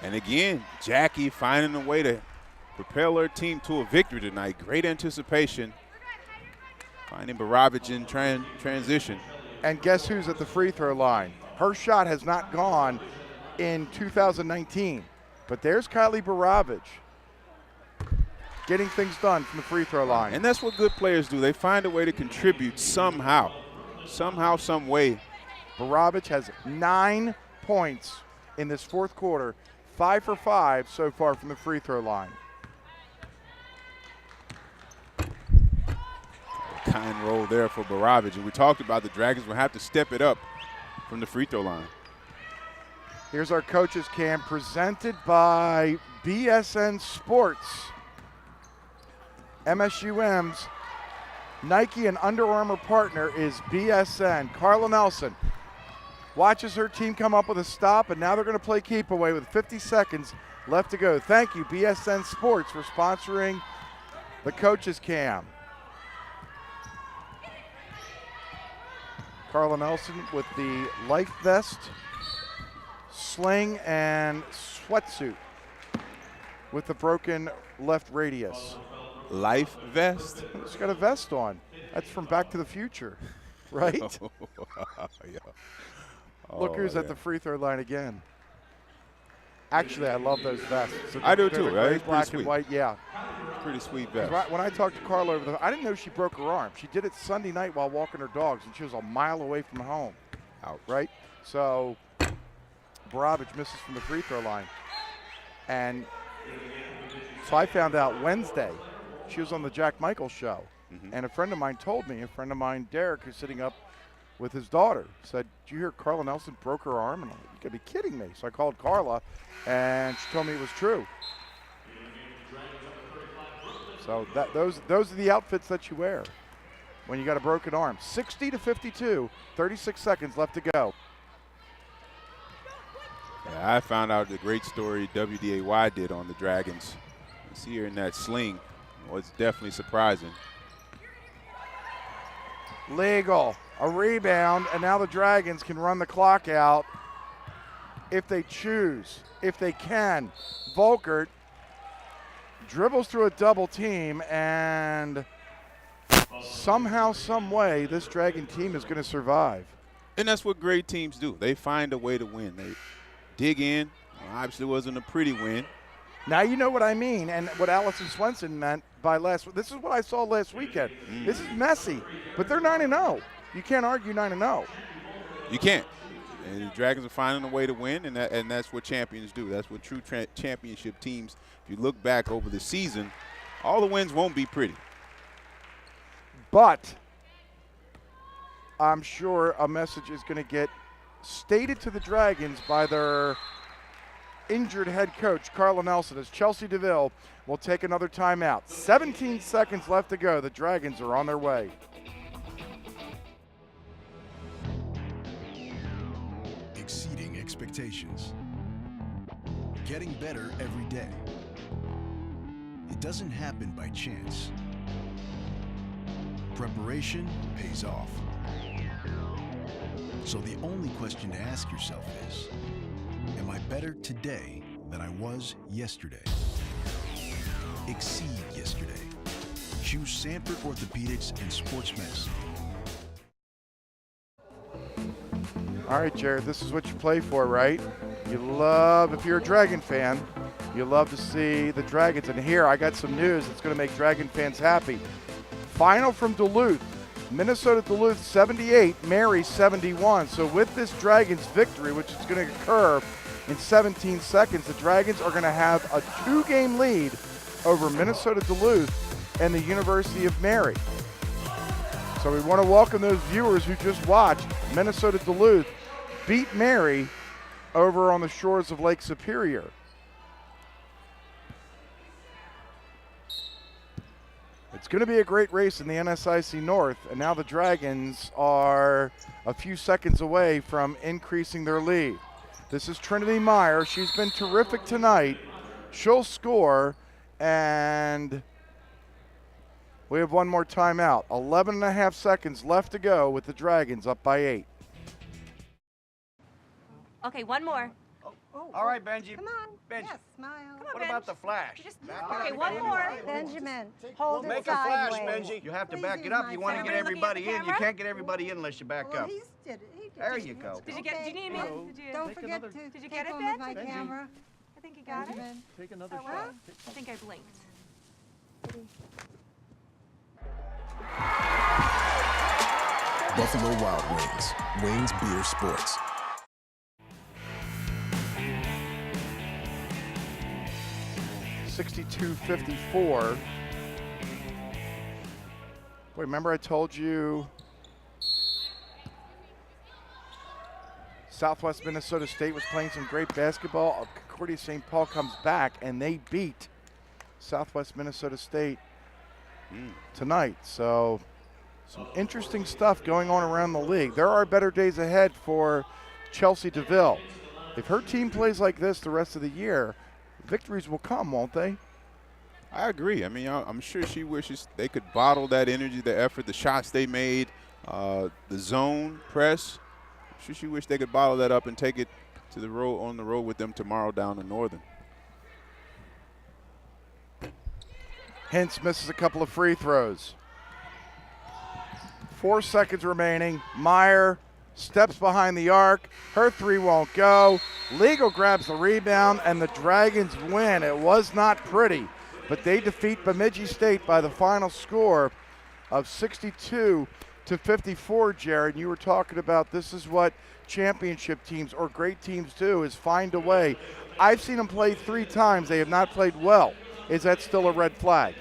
And again, Jackie finding a way to propel her team to a victory tonight. Great anticipation. Finding Baravage in transition. And guess who's at the free throw line? Her shot has not gone in 2019. But there's Kylie Baravage getting things done from the free throw line. And that's what good players do. They find a way to contribute somehow. Somehow, some way. Baravage has 9 points in this fourth quarter. 5 for 5 so far from the free throw line. Kind roll there for Baravage. And we talked about the Dragons will have to step it up from the free throw line. Here's our coaches cam presented by BSN Sports. MSUM's Nike and Under Armour partner is BSN. Carla Nelson watches her team come up with a stop, and now they're going to play keep away with 50 seconds left to go. Thank you, BSN Sports, for sponsoring the coaches cam. Carla Nelson with the life vest, sling, and sweatsuit with the broken left radius. Life vest? She's got a vest on. That's from Back to the Future, right? Yeah. Look who's at the free throw line again. Actually, I love those vests. So I do too, right? Black and white, yeah. Pretty sweet vest. When I talked to Carla over I didn't know she broke her arm. She did it Sunday night while walking her dogs, and she was a mile away from home. Ouch. Right? So Baravage misses from the free throw line. And so I found out Wednesday she was on the Jack Michaels show. And a friend of mine told me, Derek, who's sitting up with his daughter, said, "Did you hear Carla Nelson broke her arm?" And I'm like, "You gotta be kidding me." So I called Carla, and she told me it was true. So those are the outfits that you wear when you got a broken arm. 60-52, 36 seconds left to go. Yeah, I found out the great story WDAY did on the Dragons. You see her in that sling. Well, it's definitely surprising. Legal, a rebound, and now the Dragons can run the clock out if they choose, if they can. Volkert dribbles through a double team, and somehow, some way, this Dragon team is going to survive. And that's what great teams do. They find a way to win. They dig in. Obviously, it wasn't a pretty win. Now you know what I mean, and what Allison Swenson meant by this is what I saw last weekend. This is messy, but they're 9-0. You can't argue 9-0. You can't. And the Dragons are finding a way to win, and that's what champions do. That's what true championship teams, if you look back over the season, all the wins won't be pretty. But I'm sure a message is going to get stated to the Dragons by their injured head coach, Carla Nelson, as Chelsea DeVille will take another timeout. 17 seconds left to go. The Dragons are on their way. Exceeding expectations. Getting better every day. It doesn't happen by chance. Preparation pays off. So the only question to ask yourself is, am I better today than I was yesterday? Exceed yesterday. Choose Sanford Orthopedics and Sports Medicine. All right, Jared, this is what you play for, right? You love, if you're a Dragon fan, you love to see the Dragons. And here, I got some news that's going to make Dragon fans happy. Final from Duluth. Minnesota Duluth 78, Mary 71. So with this Dragons victory, which is going to occur in 17 seconds, the Dragons are going to have a 2-game lead over Minnesota Duluth and the University of Mary. So we want to welcome those viewers who just watched Minnesota Duluth beat Mary over on the shores of Lake Superior. The It's going to be a great race in the NSIC North, and now the Dragons are a few seconds away from increasing their lead. This is Trinity Meyer. She's been terrific tonight. She'll score, and we have one more timeout. 11 and a half seconds left to go with the Dragons up by 8. Okay, one more. All right, Benji. Come on. Benji. Yes, smile. Come on, What about the flash? Okay, one more. Benjamin, hold Make it a flash, sideways. Benji. You have to Please back it use up. my You want to get camera. everybody Looking at in. the You camera? can't get everybody in unless you back Well, up. he did it. There you go. Did you get? Did you need me? Did you? Don't forget to Did you take get it, one with my Ben? camera. I think you got it. Benjamin. Take another shot. I think I blinked. Buffalo Wild Wings. Wings Beer Sports. (62-54). Wait, remember I told you Southwest Minnesota State was playing some great basketball? Concordia St. Paul comes back and they beat Southwest Minnesota State tonight. So some interesting stuff going on around the league. There are better days ahead for Chelsea DeVille. If her team plays like this the rest of the year, victories will come, won't they? I agree. I mean, I'm sure she wishes they could bottle that energy, the effort, the shots they made, the zone press. I'm sure she wished they could bottle that up and take it to the road, on the road with them tomorrow down in Northern. Hintz misses a couple of free throws. 4 seconds remaining. Meyer steps behind the arc. Her three won't go. Legal grabs the rebound, and the Dragons win. It was not pretty, but they defeat Bemidji State by the final score of 62-54, Jared. You were talking about this is what championship teams or great teams do, is find a way. I've seen them play 3 times. They have not played well. Is that still a red flag?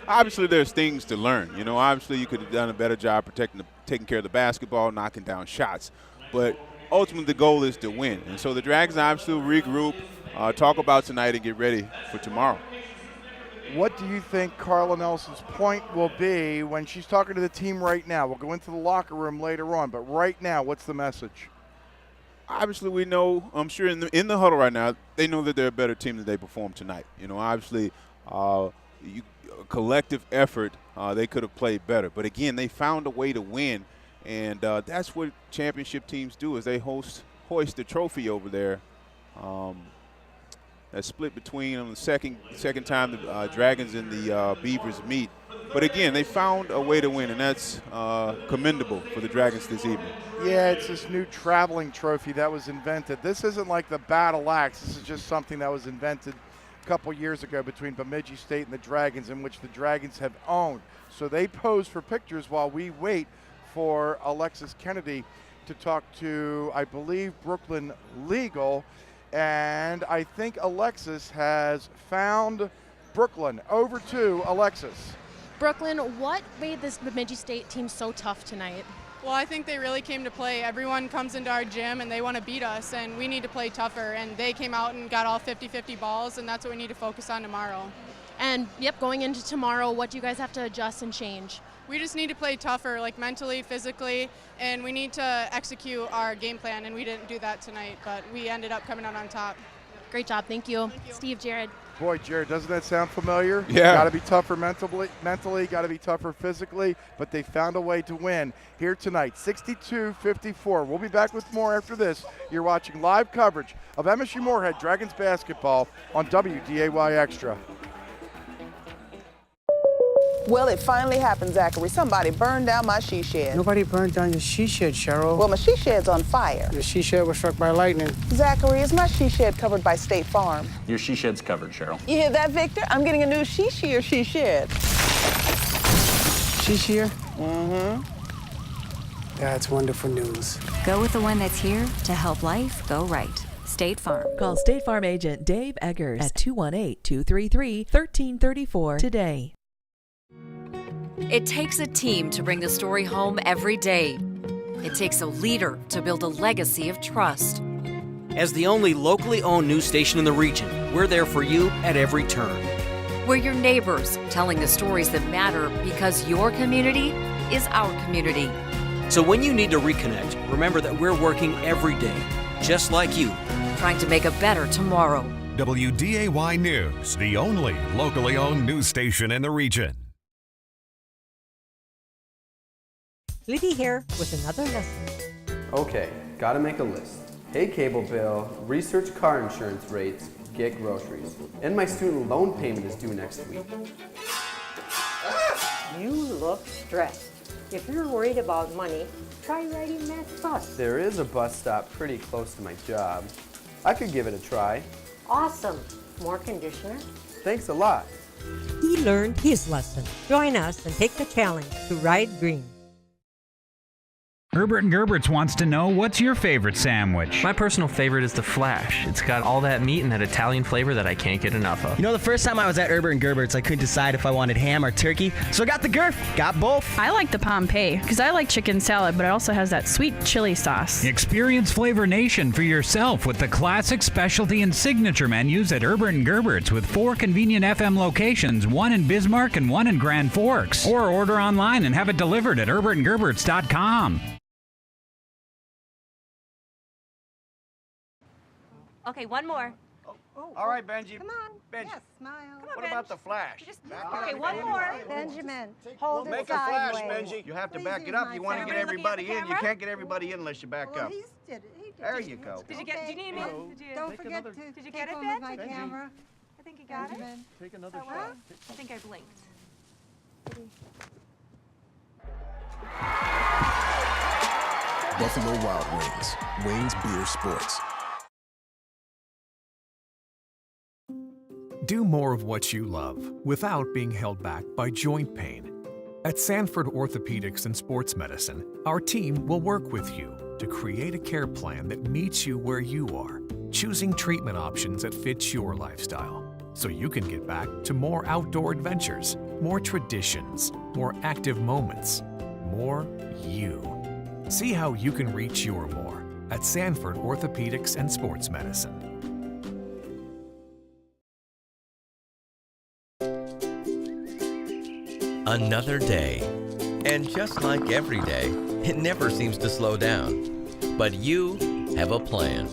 Obviously, there's things to learn. You know, obviously you could have done a better job taking care of the basketball, knocking down shots. But ultimately, the goal is to win. And so the Dragons obviously will regroup, talk about tonight, and get ready for tomorrow. What do you think Carla Nelson's point will be when she's talking to the team right now? We'll go into the locker room later on, but right now, what's the message? Obviously, we know, I'm sure in the huddle right now, they know that they're a better team than they performed tonight. You know, obviously, collective effort, they could have played better. But again, they found a way to win, and that's what championship teams do, is they hoist the trophy over there. That split between them the second time the Dragons and the Beavers meet. But again, they found a way to win, and that's commendable for the Dragons this evening. Yeah, it's this new traveling trophy that was invented. This isn't like the Battle Axe. This is just something that was invented a couple years ago between Bemidji State and the Dragons, in which the Dragons have owned. So they pose for pictures while we wait for Alexis Kennedy to talk to, I believe, Brooklyn Legal. And I think Alexis has found Brooklyn. Over to Alexis. Brooklyn, what made this Bemidji State team so tough tonight? Well, I think they really came to play. Everyone comes into our gym and they want to beat us, and we need to play tougher. And they came out and got all 50-50 balls, and that's what we need to focus on tomorrow. And, yep, going into tomorrow, what do you guys have to adjust and change? We just need to play tougher, like mentally, physically, and we need to execute our game plan, and we didn't do that tonight, but we ended up coming out on top. Great job. Thank you. Steve, Jared. Boy, Jared, doesn't that sound familiar? Yeah. Got to be tougher mentally, got to be tougher physically, but they found a way to win here tonight, 62-54. We'll be back with more after this. You're watching live coverage of MSU Moorhead Dragons basketball on WDAY Extra. Well, it finally happened, Zachary. Somebody burned down my she shed. Nobody burned down your she shed, Cheryl. Well, my she shed's on fire. Your she shed was struck by lightning. Zachary, is my she shed covered by State Farm? Your she shed's covered, Cheryl. You hear that, Victor? I'm getting a new she shed. She shear? Mm-hmm. That's wonderful news. Go with the one that's here to help life go right. State Farm. Call State Farm agent Dave Eggers at 218-233-1334 today. It takes a team to bring the story home every day. It takes a leader to build a legacy of trust. As the only locally owned news station in the region, we're there for you at every turn. We're your neighbors, telling the stories that matter because your community is our community. So when you need to reconnect, remember that we're working every day, just like you. Trying to make a better tomorrow. WDAY News, the only locally owned news station in the region. Liddy here with another lesson. Okay, gotta make a list. Pay cable bill, research car insurance rates, get groceries. And my student loan payment is due next week. You look stressed. If you're worried about money, try riding Matt's bus. There is a bus stop pretty close to my job. I could give it a try. Awesome. More conditioner? Thanks a lot. He learned his lesson. Join us and take the challenge to ride green. Herbert & Gerbert's wants to know, what's your favorite sandwich? My personal favorite is the Flash. It's got all that meat and that Italian flavor that I can't get enough of. You know, the first time I was at Herbert & Gerbert's, I couldn't decide if I wanted ham or turkey, so I got the Gerf. Got both. I like the Pompeii because I like chicken salad, but it also has that sweet chili sauce. Experience Flavor Nation for yourself with the classic, specialty, and signature menus at Herbert & Gerbert's with 4 convenient FM locations, 1 in Bismarck and 1 in Grand Forks. Or order online and have it delivered at herbertandgerberts.com. Okay, one more. All right, Benji. Come on. Benji. Yes, smile. Come on, What about the flash? Okay, one more. Benjamin, hold Make it a flash, sideways. Benji. You have to Please back it use up. my You want to phone. get everybody Everybody in. looking You at the can't get everybody in unless you back Well, up. he did it. There you go. Did you get? Do you need me? Did you? Don't forget to Did you take get it, one with my Ben? camera. I think you got it. Benjamin. Take another Huh? shot. I think I blinked. Buffalo Wild Wings. Wings Beer Sports. Do more of what you love without being held back by joint pain. At Sanford Orthopedics and Sports Medicine, our team will work with you to create a care plan that meets you where you are, choosing treatment options that fit your lifestyle, so you can get back to more outdoor adventures, more traditions, more active moments, more you. See how you can reach your more at Sanford Orthopedics and Sports Medicine. Another day. And just like every day, it never seems to slow down. But you have a plan.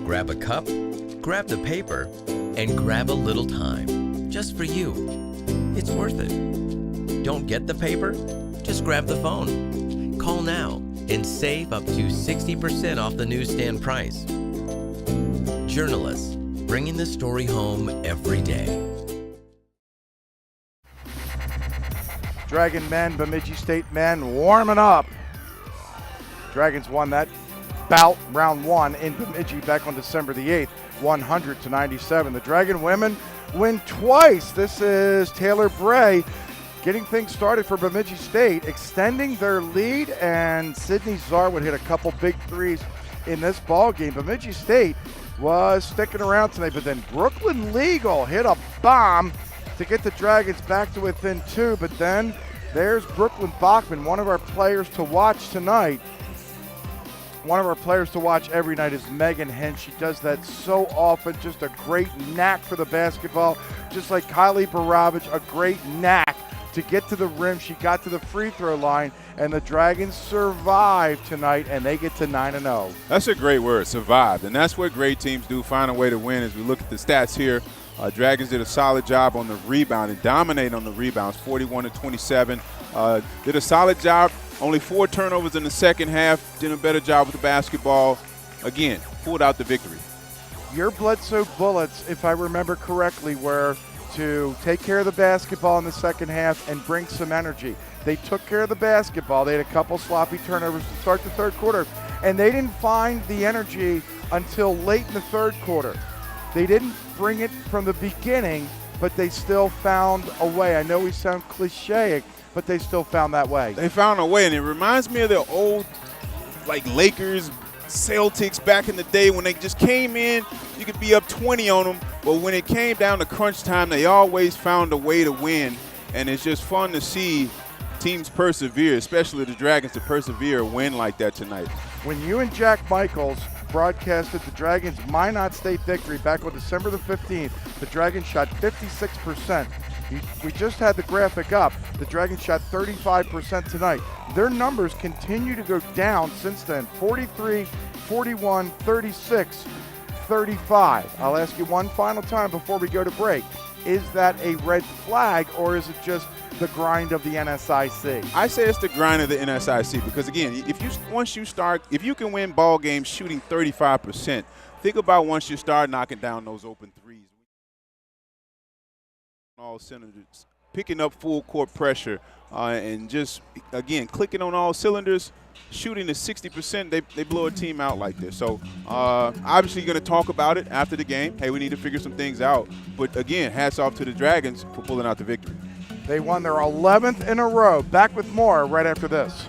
Grab a cup, grab the paper, and grab a little time. Just for you. It's worth it. Don't get the paper? Just grab the phone. Call now and save up to 60% off the newsstand price. Journalists, bringing the story home every day. Dragon men, Bemidji State men warming up. Dragons won that bout, round 1 in Bemidji back on December the 8th, 100-97. The Dragon women win twice. This is Taylor Bray getting things started for Bemidji State, extending their lead, and Sydney Zarwood hit a couple big threes in this ball game. Bemidji State was sticking around tonight, but then Brooklyn Legal hit a bomb to get the Dragons back to within 2, but then there's Brooklyn Bachman, one of our players to watch tonight. One of our players to watch every night is Megan Henn. She does that so often, just a great knack for the basketball. Just like Kylie Baravich, a great knack to get to the rim. She got to the free throw line, and the Dragons survived tonight, and they get to 9-0. That's a great word, survived, and that's what great teams do, find a way to win. As we look at the stats here, Dragons did a solid job on the rebound and dominate on the rebounds, 41-27. Did a solid job, only 4 turnovers in the second half, did a better job with the basketball. Again, pulled out the victory. Your Bledsoe Bullets, if I remember correctly, were to take care of the basketball in the second half and bring some energy. They took care of the basketball. They had a couple sloppy turnovers to start the third quarter, and they didn't find the energy until late in the third quarter. They didn't bring it from the beginning, but they still found a way. I know we sound cliche, but they still found that way. They found a way, and it reminds me of the old, like, Lakers, Celtics back in the day when they just came in. You could be up 20 on them, but when it came down to crunch time, they always found a way to win, and it's just fun to see teams persevere, especially the Dragons to persevere, win like that tonight. When you and Jack Michaels broadcasted the Dragons' Minot State victory back on December the 15th. The Dragons shot 56%. We just had the graphic up. The Dragons shot 35% tonight. Their numbers continue to go down since then. 43, 41, 36, 35. I'll ask you one final time before we go to break. Is that a red flag, or is it just the grind of the NSIC? I say it's the grind of the NSIC because, again, if you can win ball games shooting 35%, think about once you start knocking down those open threes. All cylinders, picking up full court pressure, and just, again, clicking on all cylinders, shooting to 60%, they blow a team out like this. So obviously you're going to talk about it after the game. Hey, we need to figure some things out. But, again, hats off to the Dragons for pulling out the victory. They won their 11th in a row. Back with more right after this.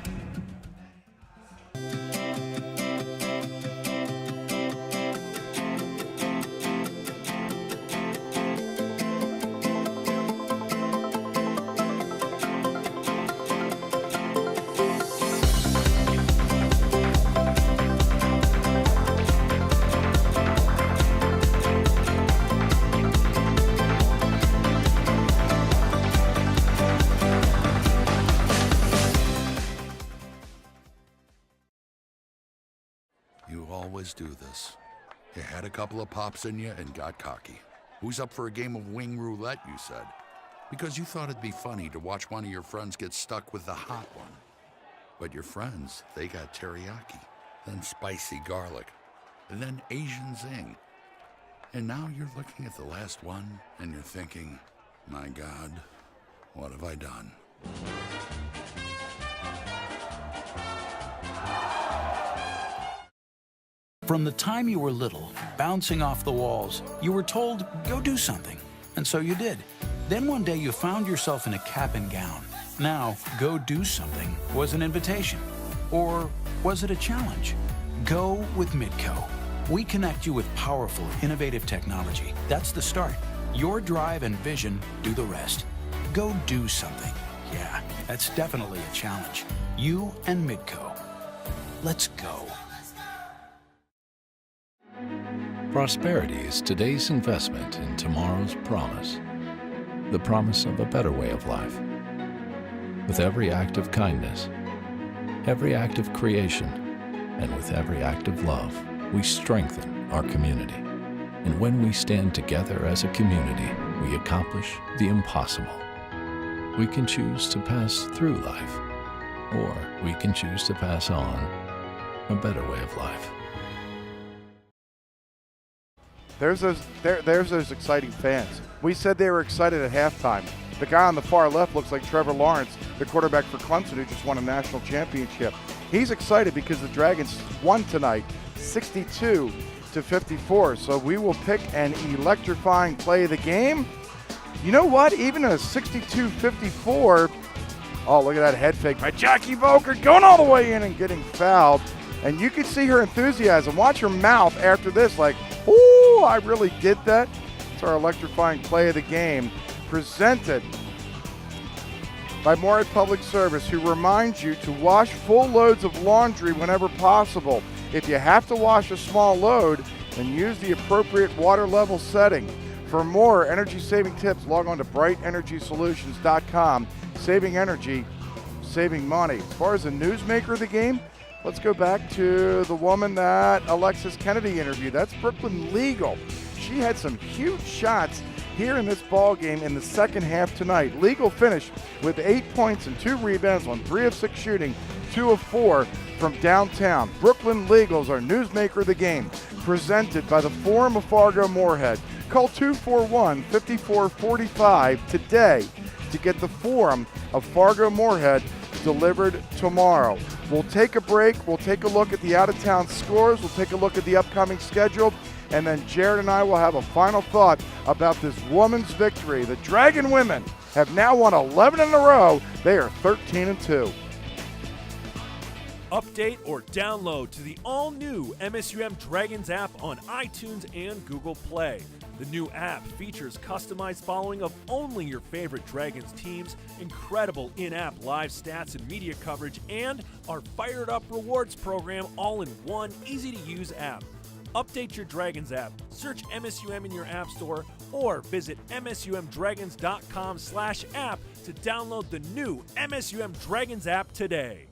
Do this. You had a couple of pops in you and got cocky. Who's up for a game of wing roulette, you said? Because you thought it'd be funny to watch one of your friends get stuck with the hot one. But your friends, they got teriyaki, then spicy garlic, and then Asian zing. And now you're looking at the last one and you're thinking, my God, what have I done? From the time you were little, bouncing off the walls, you were told, go do something. And so you did. Then one day you found yourself in a cap and gown. Now, go do something was an invitation. Or was it a challenge? Go with Midco. We connect you with powerful, innovative technology. That's the start. Your drive and vision do the rest. Go do something. Yeah, that's definitely a challenge. You and Midco. Let's go. Prosperity is today's investment in tomorrow's promise. The promise of a better way of life. With every act of kindness, every act of creation, and with every act of love, we strengthen our community. And when we stand together as a community, we accomplish the impossible. We can choose to pass through life, or we can choose to pass on a better way of life. There's those exciting fans. We said they were excited at halftime. The guy on the far left looks like Trevor Lawrence, the quarterback for Clemson, who just won a national championship. He's excited because the Dragons won tonight, 62-54. So we will pick an electrifying play of the game. You know what? Even a 62-54. Oh, look at that head fake by Jackie Volker going all the way in and getting fouled. And you can see her enthusiasm. Watch her mouth after this, like, ooh, I really did that. It's our electrifying play of the game, presented by Morehead Public Service, who reminds you to wash full loads of laundry whenever possible. If you have to wash a small load, then use the appropriate water level setting. For more energy-saving tips, log on to brightenergysolutions.com. Saving energy, saving money. As far as the newsmaker of the game, let's go back to the woman that Alexis Kennedy interviewed. That's Brooklyn Legal. She had some huge shots here in this ball game in the second half tonight. Legal finished with 8 points and 2 rebounds on 3 of 6 shooting, 2 of 4 from downtown. Brooklyn Legal's our newsmaker of the game, presented by the Forum of Fargo Moorhead. Call 241-5445 today to get the Forum of Fargo Moorhead delivered tomorrow. We'll take a break. We'll take a look at the out-of-town scores. We'll take a look at the upcoming schedule. And then Jared and I will have a final thought about this woman's victory. The Dragon women have now won 11 in a row. They are 13-2. Update or download to the all-new MSUM Dragons app on iTunes and Google Play. The new app features customized following of only your favorite Dragons teams, incredible in-app live stats and media coverage, and our fired up rewards program all in one easy-to-use app. Update your Dragons app, search MSUM in your app store, or visit msumdragons.com/app to download the new MSUM Dragons app today.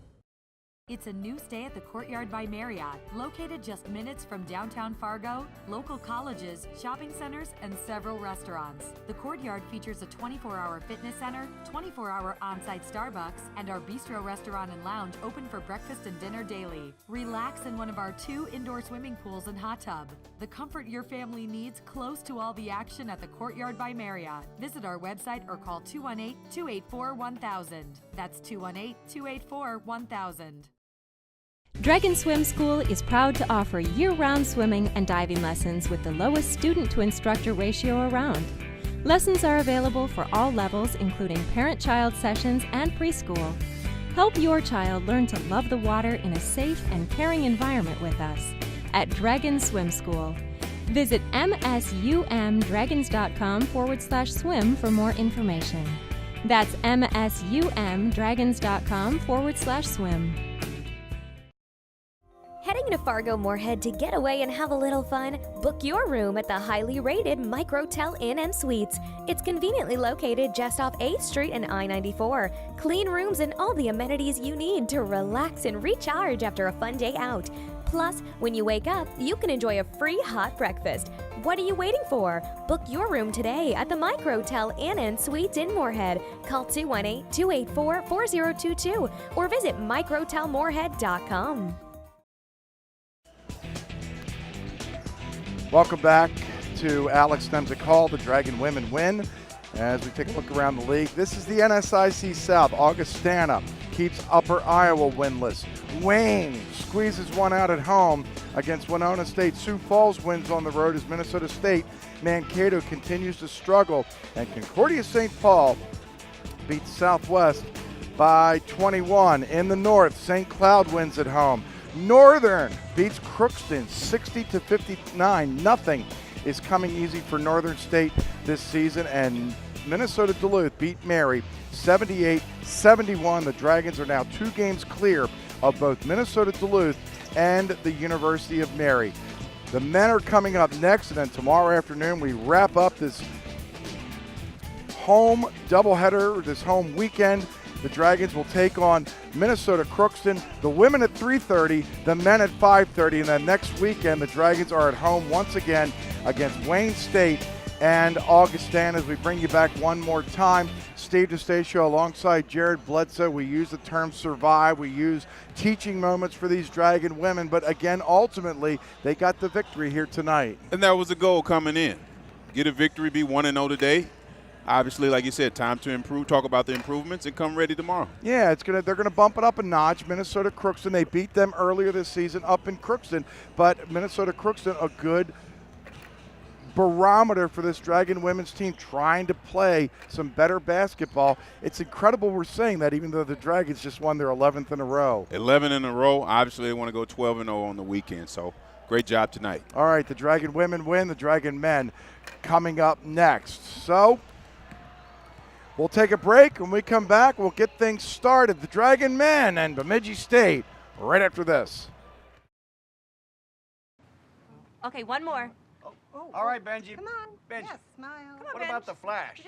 It's a new stay at the Courtyard by Marriott, located just minutes from downtown Fargo, local colleges, shopping centers, and several restaurants. The Courtyard features a 24-hour fitness center, 24-hour on-site Starbucks, and our bistro restaurant and lounge open for breakfast and dinner daily. Relax in one of our 2 indoor swimming pools and hot tub. The comfort your family needs close to all the action at the Courtyard by Marriott. Visit our website or call 218-284-1000. That's 218-284-1000. Dragon Swim School is proud to offer year-round swimming and diving lessons with the lowest student-to-instructor ratio around. Lessons are available for all levels, including parent-child sessions and preschool. Help your child learn to love the water in a safe and caring environment with us at Dragon Swim School. Visit msumdragons.com/swim for more information. That's msumdragons.com/swim. Heading to Fargo Moorhead to get away and have a little fun? Book your room at the highly rated Microtel Inn and Suites. It's conveniently located just off 8th Street and I-94. Clean rooms and all the amenities you need to relax and recharge after a fun day out. Plus, when you wake up, you can enjoy a free hot breakfast. What are you waiting for? Book your room today at the Microtel Inn and Suites in Moorhead. Call 218-284-4022 or visit microtelmoorhead.com. Welcome back to Alex Nemzik Hall. The Dragon women win. As we take a look around the league, this is the NSIC South. Augustana keeps Upper Iowa winless. Wayne squeezes one out at home against Winona State. Sioux Falls wins on the road as Minnesota State. Mankato continues to struggle. And Concordia St. Paul beats Southwest by 21. In the North, St. Cloud wins at home. Northern beats Crookston 60-59. Nothing is coming easy for Northern State this season, and Minnesota Duluth beat Mary 78-71. The Dragons are now 2 games clear of both Minnesota Duluth and the University of Mary. The men are coming up next, and then tomorrow afternoon we wrap up this home doubleheader, this home weekend. The Dragons will take on Minnesota Crookston, the women at 3:30, the men at 5:30, and then next weekend the Dragons are at home once again against Wayne State and Augustana. As we bring you back one more time, Steve DeStacio alongside Jared Bledsoe. We use the term survive. We use teaching moments for these Dragon women, but again, ultimately, they got the victory here tonight. And that was the goal coming in. Get a victory, be 1-0 today. Obviously, like you said, time to improve, talk about the improvements, and come ready tomorrow. Yeah, they're gonna bump it up a notch. Minnesota Crookston, they beat them earlier this season up in Crookston, but Minnesota Crookston, a good barometer for this Dragon women's team trying to play some better basketball. It's incredible we're saying that, even though the Dragons just won their 11th in a row. 11 in a row. Obviously, they want to go 12-0 on the weekend, so great job tonight. All right, the Dragon women win, the Dragon men coming up next. So we'll take a break. When we come back, we'll get things started. The Dragon men and Bemidji State right after this. Okay, one more. All right, Benji. Come on. Benji. Yes, smile. What about the flash?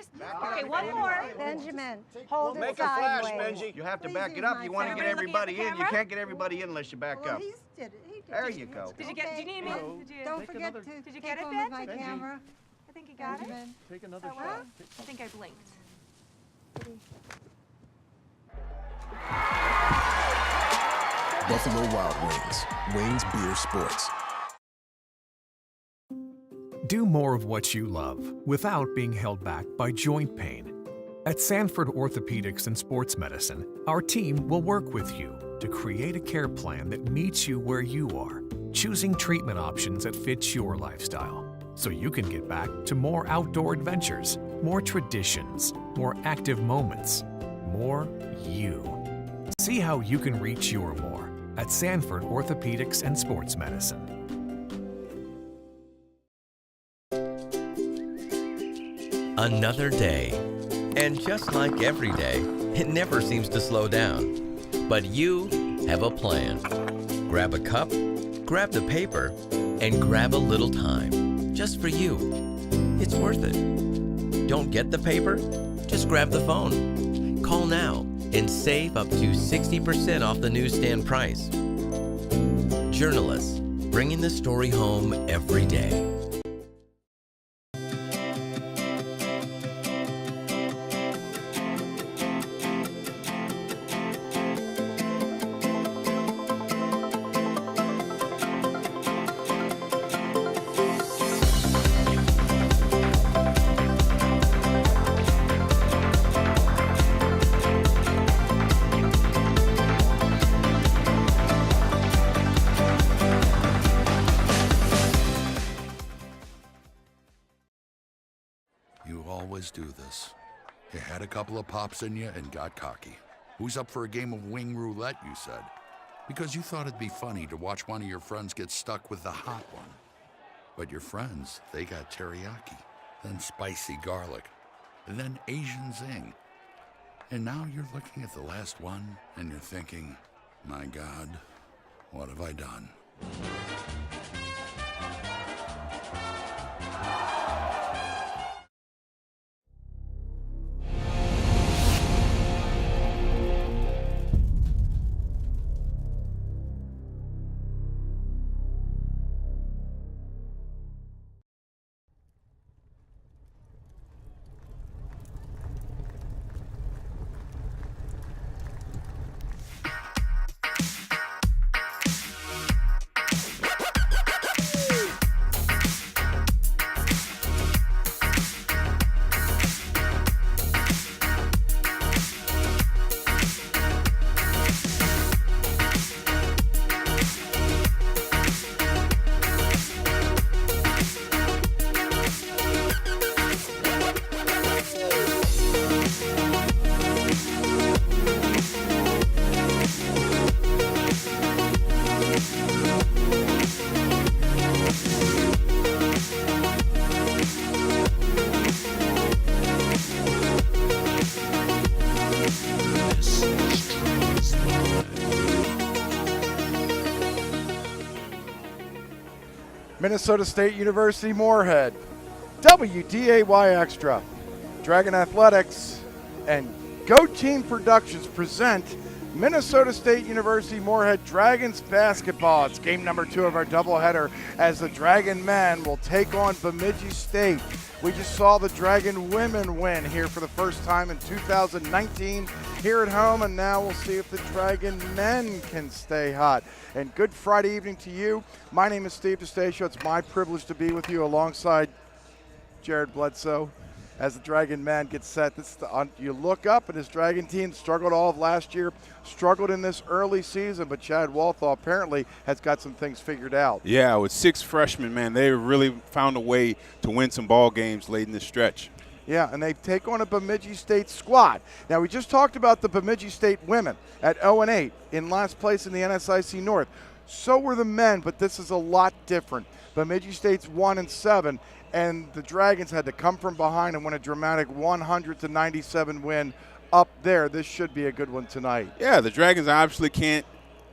Okay, one more. Benjamin, hold Make it a flash, sideways. Benji. You have to Please back it use up. my You want to get camera. everybody Looking at in. the You camera? can't get everybody in unless you back Well, up. he did it. There you go. Did you get? Did you need me? Okay. Did you? Don't forget to Did you take get it, one with my Ben? camera. I think you got it. Benjamin. Take another Oh, well, I think I blinked. Buffalo Wild Wings. Wings Beer Sports. Do more of what you love without being held back by joint pain. At Sanford Orthopedics and Sports Medicine, our team will work with you to create a care plan that meets you where you are, choosing treatment options that fit your lifestyle, so you can get back to more outdoor adventures, more traditions, more active moments, more you. See how you can reach your more at Sanford Orthopedics and Sports Medicine. Another day. And just like every day, it never seems to slow down. But you have a plan. Grab a cup, grab the paper, and grab a little time. Just for you. It's worth it. Don't get the paper? Just grab the phone. Call now and save up to 60% off the newsstand price. Journalists, bringing the story home every day. You always do this. You had a couple of pops in you and got cocky. Who's up for a game of wing roulette, you said? Because you thought it'd be funny to watch one of your friends get stuck with the hot one. But your friends, they got teriyaki, then spicy garlic, and then Asian zing. And now you're looking at the last one and you're thinking, my God, what have I done? Minnesota State University Moorhead, WDAY Extra, Dragon Athletics, and Go Team Productions present Minnesota State University Moorhead Dragons basketball. It's game number 2 of our doubleheader as the Dragon men will take on Bemidji State. We just saw the Dragon women win here for the first time in 2019 here at home, and now we'll see if the Dragon men can stay hot. And good Friday evening to you. My name is Steve DeStacio. It's my privilege to be with you alongside Jared Bledsoe as the Dragon man gets set. You look up, and this Dragon team struggled all of last year, struggled in this early season, but Chad Walthaw apparently has got some things figured out. Yeah, with 6 freshmen, man, they really found a way to win some ball games late in the stretch. Yeah, and they take on a Bemidji State squad. Now, we just talked about the Bemidji State women at 0-8 in last place in the NSIC North. So were the men, but this is a lot different. Bemidji State's 1-7, and the Dragons had to come from behind and win a dramatic 100-97 win up there. This should be a good one tonight. Yeah, the Dragons obviously can't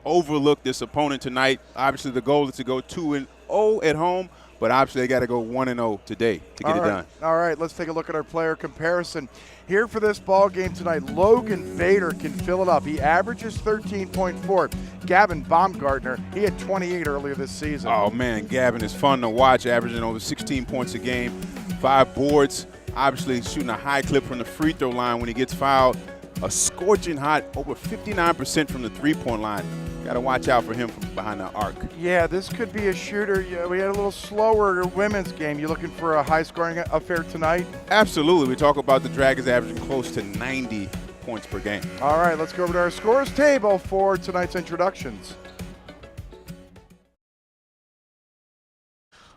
overlook this opponent tonight. Obviously, the goal is to go 2-0 at home, but obviously they got to go 1-0 today to get it done. All right, let's take a look at our player comparison. Here for this ball game tonight, Logan Bader can fill it up. He averages 13.4. Gavin Baumgartner, he had 28 earlier this season. Oh, man, Gavin is fun to watch, averaging over 16 points a game, 5 boards, obviously shooting a high clip from the free throw line when he gets fouled. A scorching hot, over 59% from the three-point line. Got to watch out for him from behind the arc. Yeah, this could be a shooter. Yeah, we had a little slower women's game. You looking for a high-scoring affair tonight? Absolutely. We talk about the Dragons averaging close to 90 points per game. All right, let's go over to our scores table for tonight's introductions.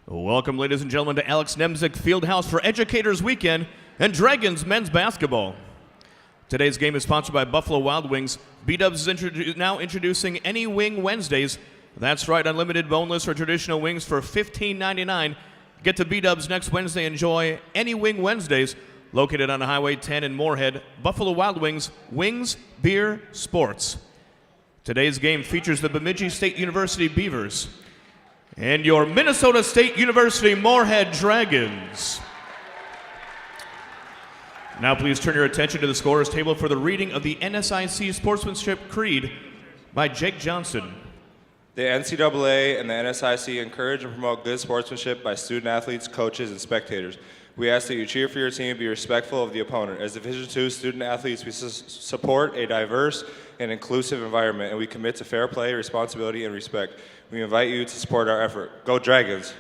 Welcome, ladies and gentlemen, to Alex Nemzik Fieldhouse for Educators Weekend and Dragons men's basketball. Today's game is sponsored by Buffalo Wild Wings. B-Dubs is now introducing Any Wing Wednesdays. That's right, unlimited boneless or traditional wings for $15.99. Get to B-Dubs next Wednesday. Enjoy Any Wing Wednesdays. Located on Highway 10 in Moorhead, Buffalo Wild Wings, Wings, Beer, Sports. Today's game features the Bemidji State University Beavers and your Minnesota State University Moorhead Dragons. Now please turn your attention to the scorer's table for the reading of the NSIC Sportsmanship Creed by Jake Johnson. The NCAA and the NSIC encourage and promote good sportsmanship by student athletes, coaches, and spectators. We ask that you cheer for your team and be respectful of the opponent. As Division II student athletes, we support a diverse and inclusive environment, and we commit to fair play, responsibility, and respect. We invite you to support our effort. Go Dragons!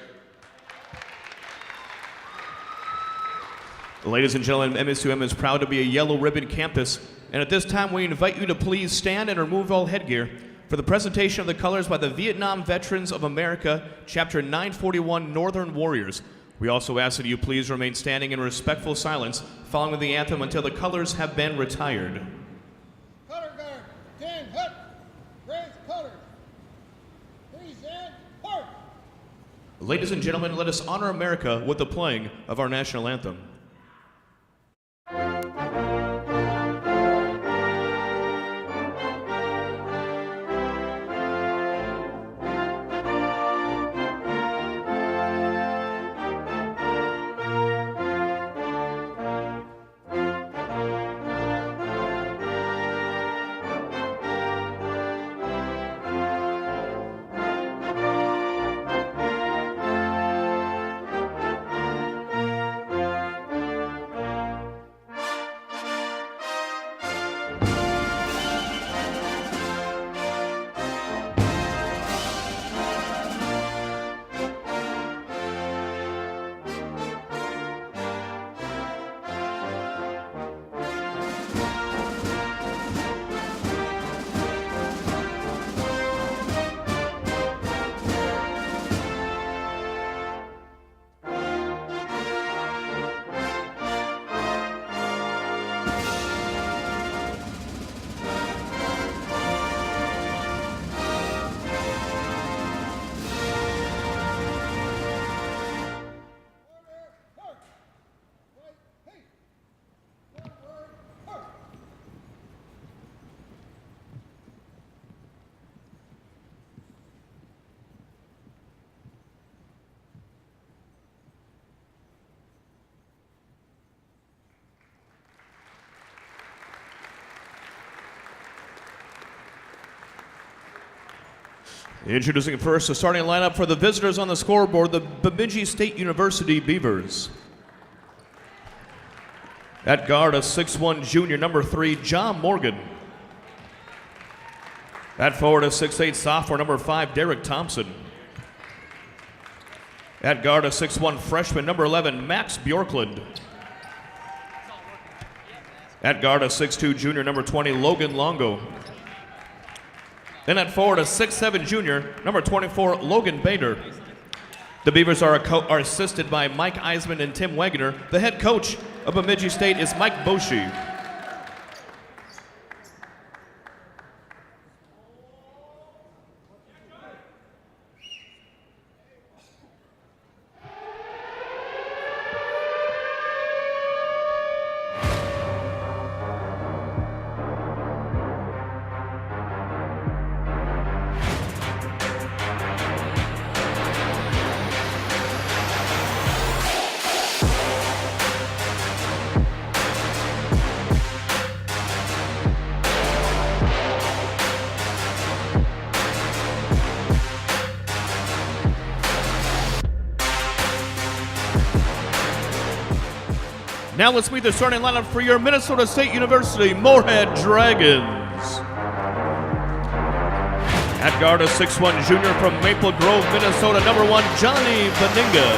Ladies and gentlemen, MSUM is proud to be a yellow ribbon campus, and at this time we invite you to please stand and remove all headgear for the presentation of the colors by the Vietnam Veterans of America, Chapter 941 Northern Warriors. We also ask that you please remain standing in respectful silence following the anthem until the colors have been retired. Color guard, 10, hut, raise colors. Please stand, park. Ladies and gentlemen, let us honor America with the playing of our national anthem. Introducing first the starting lineup for the visitors on the scoreboard, the Bemidji State University Beavers. At guard, a 6'1 junior, number 3, John Morgan. At forward, a 6'8 sophomore, number 5, Derek Thompson. At guard, a 6'1 freshman, number 11, Max Bjorklund. At guard, a 6'2 junior, number 20, Logan Longo. And at forward, a 6'7 junior, number 24, Logan Bader. The Beavers are assisted by Mike Eisman and Tim Wagner. The head coach of Bemidji State is Mike Boshi. Now let's meet the starting lineup for your Minnesota State University Moorhead Dragons. At guard, a 6'1 junior from Maple Grove, Minnesota, number 1, Johnny Beninga.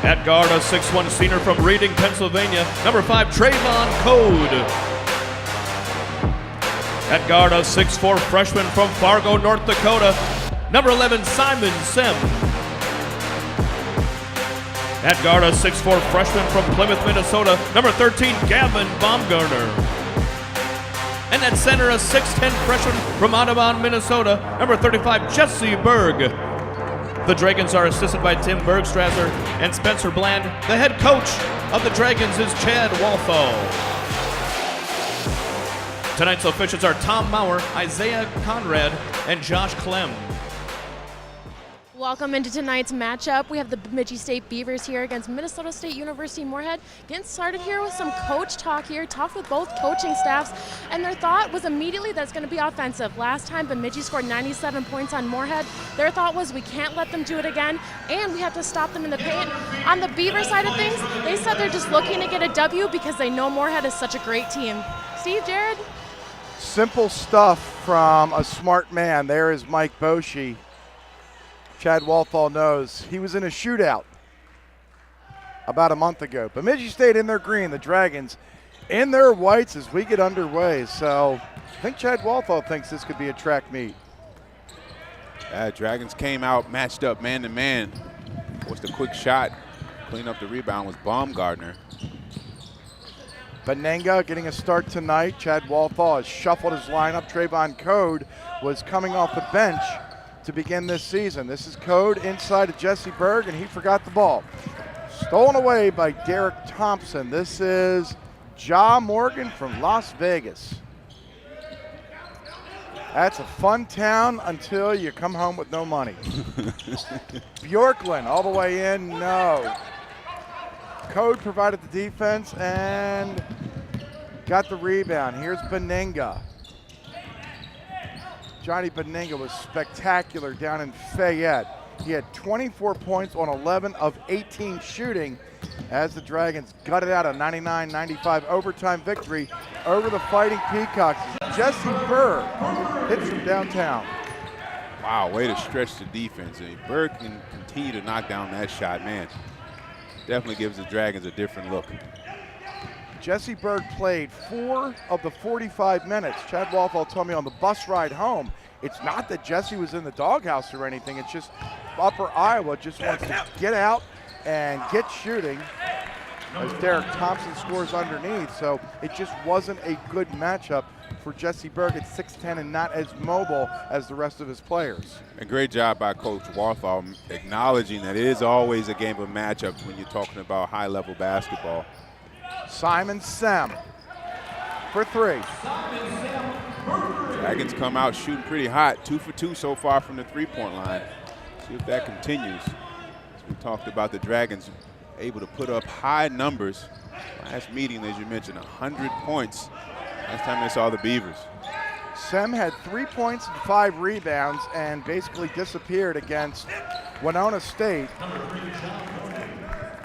At guard, a 6'1 senior from Reading, Pennsylvania, number 5, Trayvon Code. At guard, a 6'4 freshman from Fargo, North Dakota, number 11, Simon Sim. At guard, a 6'4 freshman from Plymouth, Minnesota, number 13, Gavin Baumgartner. And at center, a 6'10 freshman from Audubon, Minnesota, number 35, Jesse Berg. The Dragons are assisted by Tim Bergstrasser and Spencer Bland. The head coach of the Dragons is Chad Walthall. Tonight's officials are Tom Maurer, Isaiah Conrad, and Josh Clem. Welcome into tonight's matchup. We have the Bemidji State Beavers here against Minnesota State University Moorhead. Getting started here with some coach talk here. Talked with both coaching staffs, and their thought was immediately that it's going to be offensive. Last time Bemidji scored 97 points on Moorhead. Their thought was we can't let them do it again, and we have to stop them in the paint. On the Beaver side of things, they said they're just looking to get a W because they know Moorhead is such a great team. Steve, Jared? Simple stuff from a smart man. There is Mike Boschee. Chad Walthall knows he was in a shootout about a month ago. Bemidji State in their green, the Dragons in their whites as we get underway. So I think Chad Walthall thinks this could be a track meet. Dragons came out, matched up man-to-man. What's the quick shot? Clean up the rebound was Baumgartner. Benenga getting a start tonight. Chad Walthall has shuffled his lineup. Trayvon Code was coming off the bench to begin this season. This is Code inside of Jesse Berg, and he forgot the ball. Stolen away by Derek Thompson. This is Ja Morgan from Las Vegas. That's a fun town until you come home with no money. Bjorklund all the way in, no. Code provided the defense and got the rebound. Here's Benenga. Johnny Benenga was spectacular down in Fayette. He had 24 points on 11 of 18 shooting as the Dragons gutted out a 99-95 overtime victory over the Fighting Peacocks. Jesse Berg hits from downtown. Wow, way to stretch the defense. And Berg can continue to knock down that shot, man. Definitely gives the Dragons a different look. Jesse Berg played 4 of the 45 minutes. Chad Walthall told me on the bus ride home, it's not that Jesse was in the doghouse or anything. It's just Upper Iowa just wants to get out and get shooting as Derek Thompson scores underneath. So it just wasn't a good matchup for Jesse Berg at 6'10" and not as mobile as the rest of his players. A great job by Coach Walthall acknowledging that it is always a game of matchups when you're talking about high-level basketball. Simon Sem for 3. Dragons come out shooting pretty hot, 2 for 2 so far from the three-point line. See if that continues. As we talked about the Dragons able to put up high numbers. Last meeting, as you mentioned, 100 points. Last time they saw the Beavers. Sem had 3 points and 5 rebounds and basically disappeared against Winona State.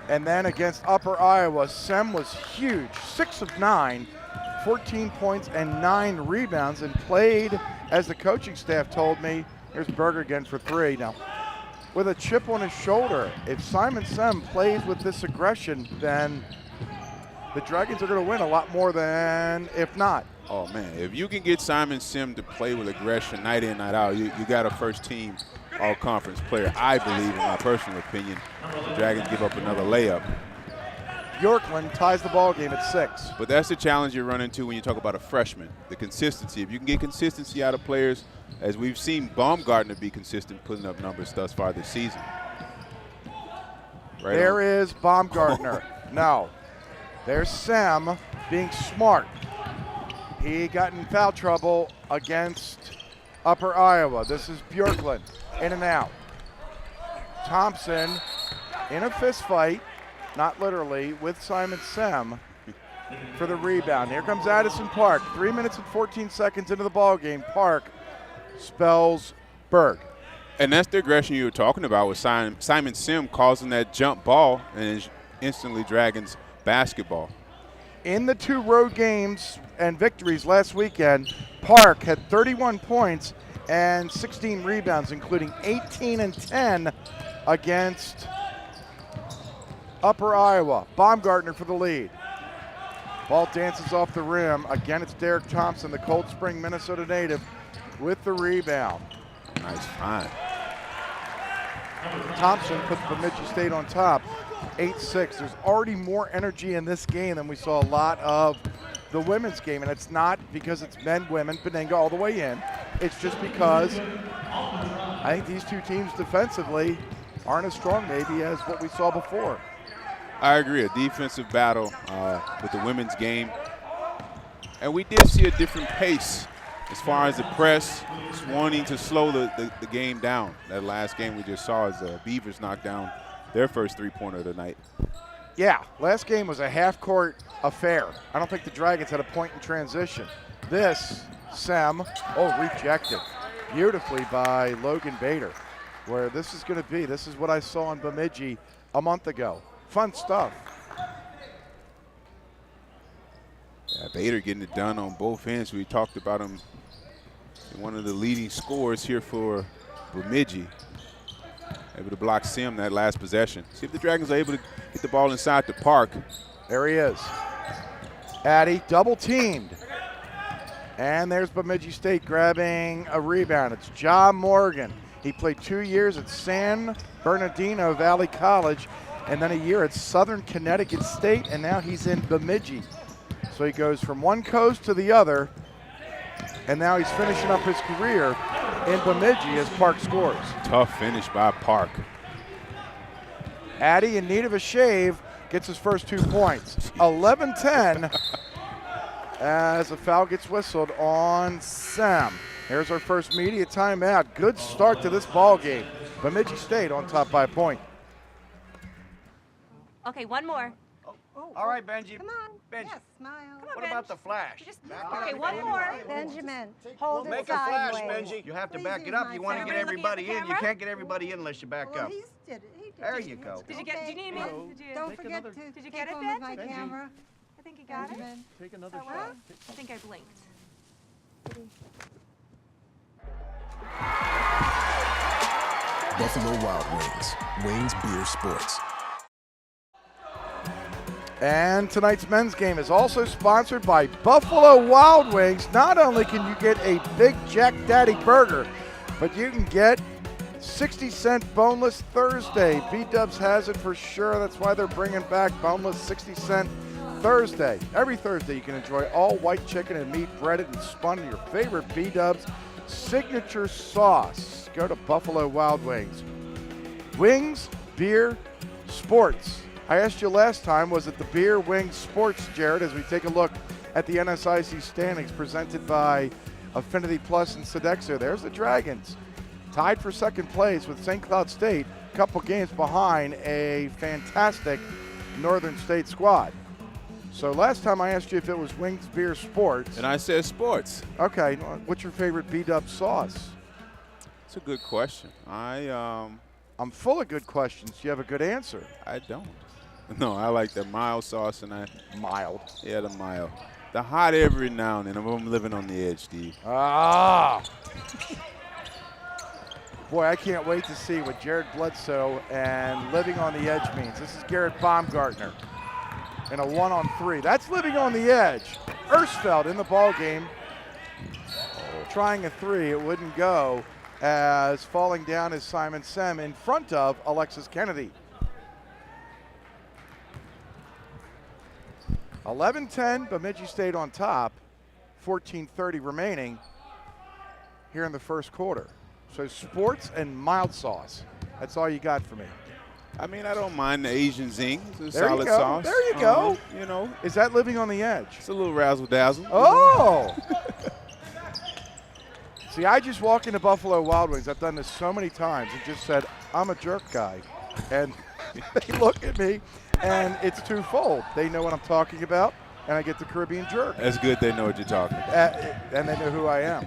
And then against Upper Iowa, Sem was huge, 6 of 9, 14 points and 9 rebounds, and played, as the coaching staff told me, here's Berger again for 3. Now, with a chip on his shoulder, if Simon Sem plays with this aggression, then the Dragons are going to win a lot more than if not. Oh, man, if you can get Simon Sem to play with aggression night in, night out, you got a first-team all-conference player, I believe, in my personal opinion. The Dragons give up another layup. Bjorklund ties the ball game at 6. But that's the challenge you run into when you talk about a freshman, the consistency. If you can get consistency out of players, as we've seen Baumgartner be consistent putting up numbers thus far this season. Right there is Baumgartner. No. There's Sem being smart. He got in foul trouble against Upper Iowa. This is Bjorklund, in and out. Thompson in a fist fight, not literally, with Simon Sem for the rebound. Here comes Addison Park. 3 minutes and 14 seconds into the ball game. Park spells Berg. And that's the aggression you were talking about with Simon Sem causing that jump ball, and instantly Dragons basketball. In the 2 road games and victories last weekend, Park had 31 points and 16 rebounds, including 18 and 10 against Upper Iowa. Baumgartner for the lead. Ball dances off the rim. Again, it's Derek Thompson, the Cold Spring, Minnesota native, with the rebound. Nice find. Thompson puts Bemidji State on top, 8-6. There's already more energy in this game than we saw a lot of the women's game, and it's not because it's men, women, Benenga all the way in. It's just because I think these two teams defensively aren't as strong maybe as what we saw before. I agree, a defensive battle with the women's game. And we did see a different pace as far as the press, just wanting to slow the game down. That last game we just saw as the Beavers knocked down their first three-pointer of the night. Yeah, last game was a half-court affair. I don't think the Dragons had a point in transition. This, Sem, rejected beautifully by Logan Bader, where this is going to be. This is what I saw in Bemidji a month ago. Fun stuff. Yeah, Bader getting it done on both ends. We talked about him, one of the leading scorers here for Bemidji. Able to block Sim that last possession. See if the Dragons are able to get the ball inside the park. There he is. Addy double teamed. And there's Bemidji State grabbing a rebound. It's John Morgan. He played 2 years at San Bernardino Valley College and then a year at Southern Connecticut State, and now he's in Bemidji. So he goes from one coast to the other, and now he's finishing up his career in Bemidji as Park scores. Tough finish by Park. Addy, in need of a shave, gets his first 2 points. 11-10 as a foul gets whistled on Sam. Here's our first media timeout. Good start to this ball game. Bemidji State on top by a point. Okay, one more. All right, Benji. Come on. Benji. Yes, smile. Come on, What about the flash? Okay, one more. Benjamin, hold Make it a flash, sideways. Benji. You have to Please back use it up. my You want to camera. get everybody Looking at in. the You camera? can't get everybody in unless you back Well, up. he did it. He did There it. you go. Did you get? Did you need me? Okay. Did you? Don't forget to Did you take get it, one Ben? with my camera. I think you got it. Benjamin. Take another That shot. work? I think I blinked. Buffalo Wild Wings. Wings Beer Sports. And tonight's men's game is also sponsored by Buffalo Wild Wings. Not only can you get a Big Jack Daddy burger, but you can get 60-cent Boneless Thursday. B-Dubs has it for sure. That's why they're bringing back Boneless 60-cent Thursday. Every Thursday you can enjoy all white chicken and meat breaded and spun in your favorite B-Dubs signature sauce. Go to Buffalo Wild Wings. Wings, beer, sports. I asked you last time, was it the beer, wings, sports, Jared, as we take a look at the NSIC standings presented by Affinity Plus and Sodexo. There's the Dragons, tied for second place with St. Cloud State, a couple games behind a fantastic Northern State squad. So last time I asked you if it was wings, beer, sports. And I said sports. Okay, what's your favorite B-Dub sauce? It's a good question. I'm full of good questions. Do you have a good answer? I don't. No, I like the mild sauce, and mild. Yeah, the mild. The hot every now and then. I'm living on the edge, Steve. Ah. Boy, I can't wait to see what Jared Bledsoe and living on the edge means. This is Garrett Baumgartner in a 1-on-3. That's living on the edge. Ersfeld in the ball game, trying a three. It wouldn't go, as falling down is Simon Sem in front of Alexis Kennedy. 11-10, Bemidji State on top, 14:30 remaining here in the first quarter. So sports and mild sauce. That's all you got for me. I mean, I don't mind the Asian zing. It's a There solid you go. sauce. There you go. You know. Is that living on the edge? It's a little razzle-dazzle. Oh! See, I just walk into Buffalo Wild Wings. I've done this so many times and just said, I'm a jerk guy. And they look at me, and it's twofold. They know what I'm talking about, and I get the Caribbean jerk. That's good they know what you're talking about. And they know who I am.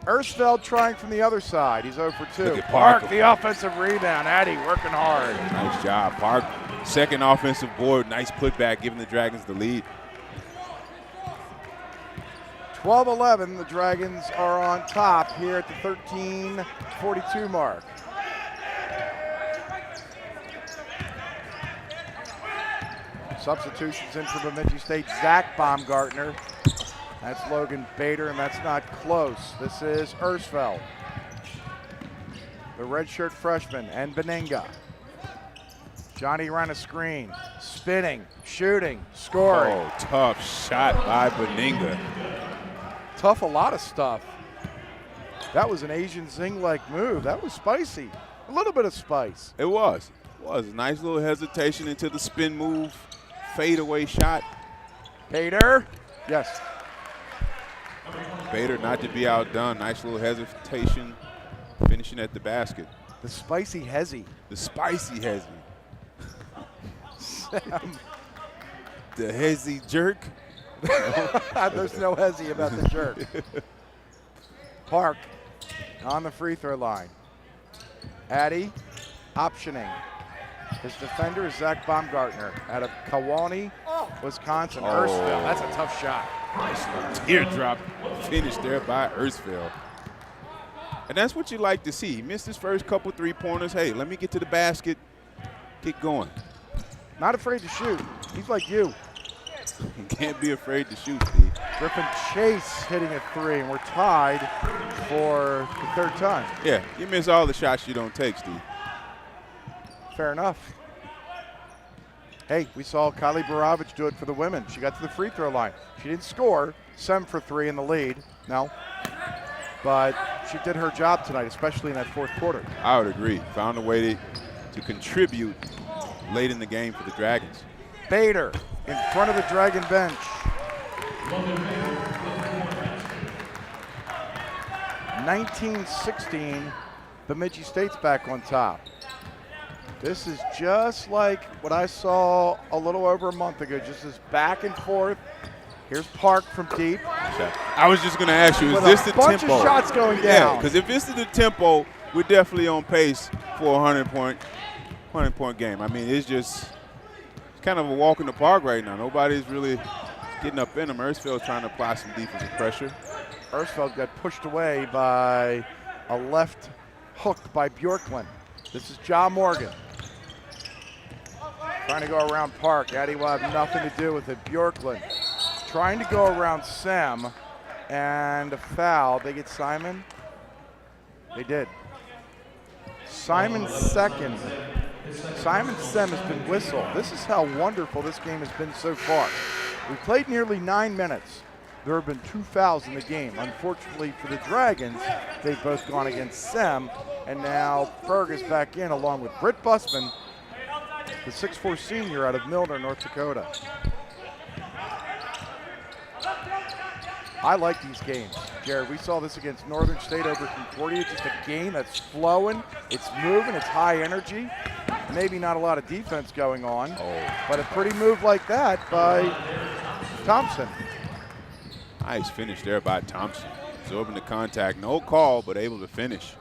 Ersfeld trying from the other side. He's 0 for 2. Look at Park. Park, the offensive rebound. Addy working hard. Nice job, Park. Second offensive board. Nice putback, giving the Dragons the lead. 12-11, the Dragons are on top here at the 13:42 mark. Substitutions in for Bemidji State. Zach Baumgartner. That's Logan Bader, and that's not close. This is Ersfeld, the redshirt freshman, and Beninga. Johnny ran a screen, spinning, shooting, scoring. Oh, tough shot by Beninga. Tough, a lot of stuff. That was an Asian Zing-like move. That was spicy. A little bit of spice. It was. It was. Nice little hesitation into the spin move, fadeaway shot. Bader. Yes. Bader not to be outdone. Nice little hesitation, finishing at the basket. The spicy hezzy. The spicy hezzy. Sam. The hezzy jerk. There's no hezzy about the jerk. Park on the free throw line. Addy optioning. His defender is Zach Baumgartner out of Kewanee, Wisconsin. Erstville. That's a tough shot. Nice little teardrop finish there by Erstville. And that's what you like to see. He missed his first couple three-pointers. Hey, let me get to the basket. Get going. Not afraid to shoot. He's like you. You can't be afraid to shoot, Steve. Griffin Chase hitting a three, and we're tied for the third time. Yeah, you miss all the shots you don't take, Steve. Fair enough. Hey, we saw Kylie Baravich do it for the women. She got to the free throw line. She didn't score. Sem for three in the lead. No. But she did her job tonight, especially in that fourth quarter. I would agree. Found a way to contribute late in the game for the Dragons. Bader in front of the Dragon bench. (19-16), Bemidji State's back on top. This is just like what I saw a little over a month ago, just this back and forth. Here's Park from deep. I was just going to ask you, is this the tempo? With a bunch of shots going down. Yeah, because if this is the tempo, we're definitely on pace for a 100-point game. I mean, it's kind of a walk in the park right now. Nobody's really getting up in them. Erstville's trying to apply some defensive pressure. Erstville got pushed away by a left hook by Bjorklund. This is Ja Morgan. Trying to go around Park. Addy will have nothing to do with it. Bjorklund trying to go around Sem, and a foul. They get Simon? They did. Simon's second. Simon Sem has been whistled. This is how wonderful this game has been so far. We played nearly 9 minutes. There have been 2 fouls in the game. Unfortunately for the Dragons, they've both gone against Sem, and now Berg is back in along with Britt Busman, the 6'4" senior out of Milner, North Dakota. I like these games, Jared. We saw this against Northern State over Concordia. Just a game that's flowing, it's moving, it's high energy. Maybe not a lot of defense going on, but a pretty move like that by Thompson. Nice finish there by Thompson. Absorbing the contact. No call, but able to finish.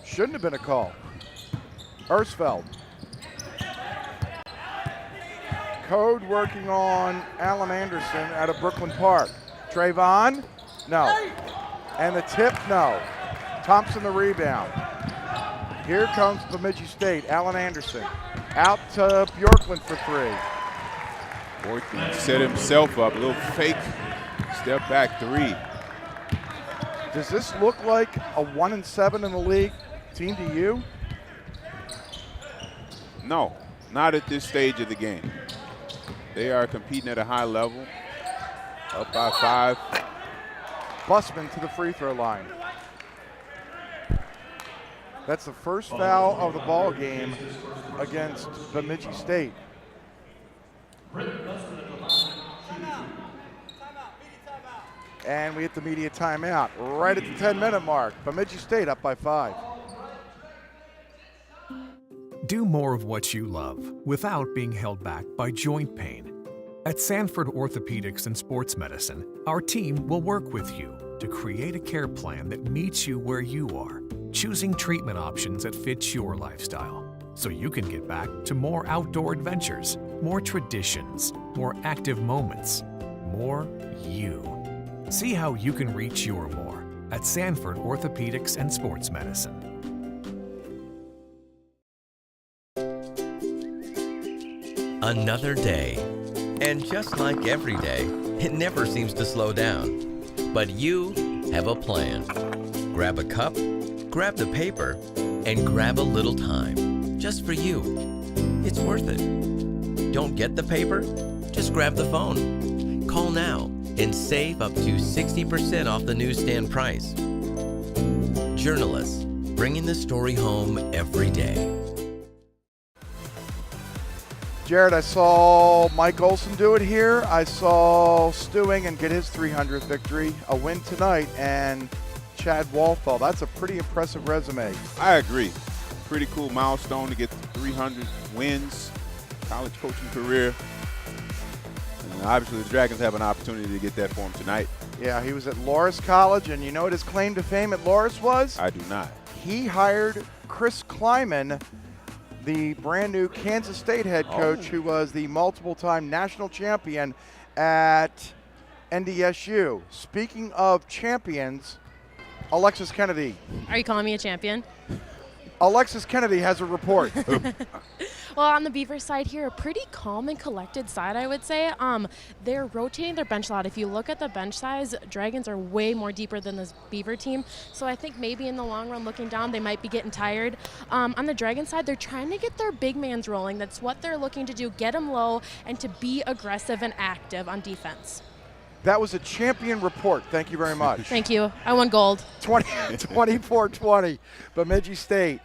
Shouldn't have been a call. Erstveld. Code working on Alan Anderson out of Brooklyn Park. Trayvon, no. And the tip, no. Thompson the rebound. Here comes Bemidji State. Alan Anderson out to Bjorklund for three. Bjorklund set himself up. A little fake step back three. Does this look like a 1-7 in the league team to you? No, not at this stage of the game. They are competing at a high level. Up by 5. Busman to the free throw line. That's the first foul of the ball game against Bemidji State. And we hit the media timeout right at the 10-minute mark. Bemidji State up by 5. Do more of what you love without being held back by joint pain. At Sanford Orthopedics and Sports Medicine, our team will work with you to create a care plan that meets you where you are, choosing treatment options that fit your lifestyle, so you can get back to more outdoor adventures, more traditions, more active moments, more you. See how you can reach your more at Sanford Orthopedics and Sports Medicine. Another day. And just like every day, it never seems to slow down. But you have a plan. Grab a cup, grab the paper, and grab a little time. Just for you. It's worth it. Don't get the paper? Just grab the phone. Call now and save up to 60% off the newsstand price. journalists, bringing the story home every day. Jared, I saw Mike Olson do it here. I saw Stewing and get his 300th victory. A win tonight, and Chad Walthall. That's a pretty impressive resume. I agree. Pretty cool milestone to get 300 wins, college coaching career. And obviously the Dragons have an opportunity to get that for him tonight. Yeah, he was at Loras College, and you know what his claim to fame at Loras was? I do not. He hired Chris Kleiman, the brand new Kansas State head coach, who was the multiple-time national champion at NDSU. Speaking of champions, Alexis Kennedy. Are you calling me a champion? Alexis Kennedy has a report. Well, on the Beaver side here, a pretty calm and collected side, I would say. They're rotating their bench a lot. If you look at the bench size, Dragons are way more deeper than this Beaver team. So I think maybe in the long run, looking down, they might be getting tired. On the Dragon side, they're trying to get their big mans rolling. That's what they're looking to do, get them low and to be aggressive and active on defense. That was a champion report. Thank you very much. Thank you. I won gold. 24-20, Bemidji State.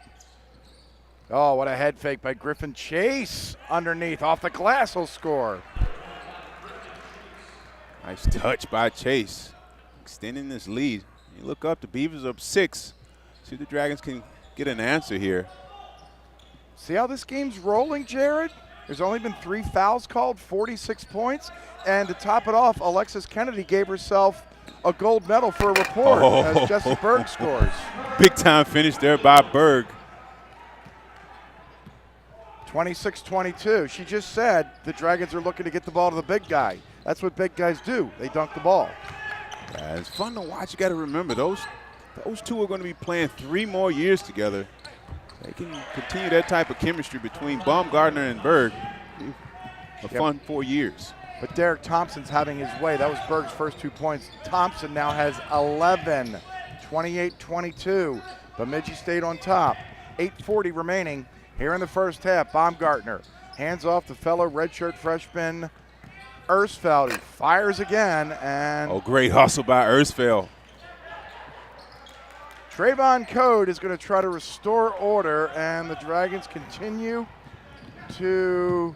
Oh, what a head fake by Griffin Chase underneath. Off the glass, he'll score. Nice touch by Chase, extending this lead. You look up, the Beavers up 6. See if the Dragons can get an answer here. See how this game's rolling, Jared? There's only been 3 fouls called, 46 points. And to top it off, Alexis Kennedy gave herself a gold medal for a report as Jesse Berg scores. Big time finish there by Berg. 26-22. She just said the Dragons are looking to get the ball to the big guy. That's what big guys do. They dunk the ball. Yeah, it's fun to watch. You got to remember, those two are going to be playing 3 more years together. They can continue that type of chemistry between Baumgartner and Berg. A fun 4 years. But Derek Thompson's having his way. That was Berg's first 2 points. Thompson now has 11. 28-22. Bemidji State on top. 8:40 remaining here in the first half. Baumgartner hands off the fellow redshirt freshman Ersfeld. He fires again, and great hustle by Ersfeld. Trayvon Code is going to try to restore order, and the Dragons continue to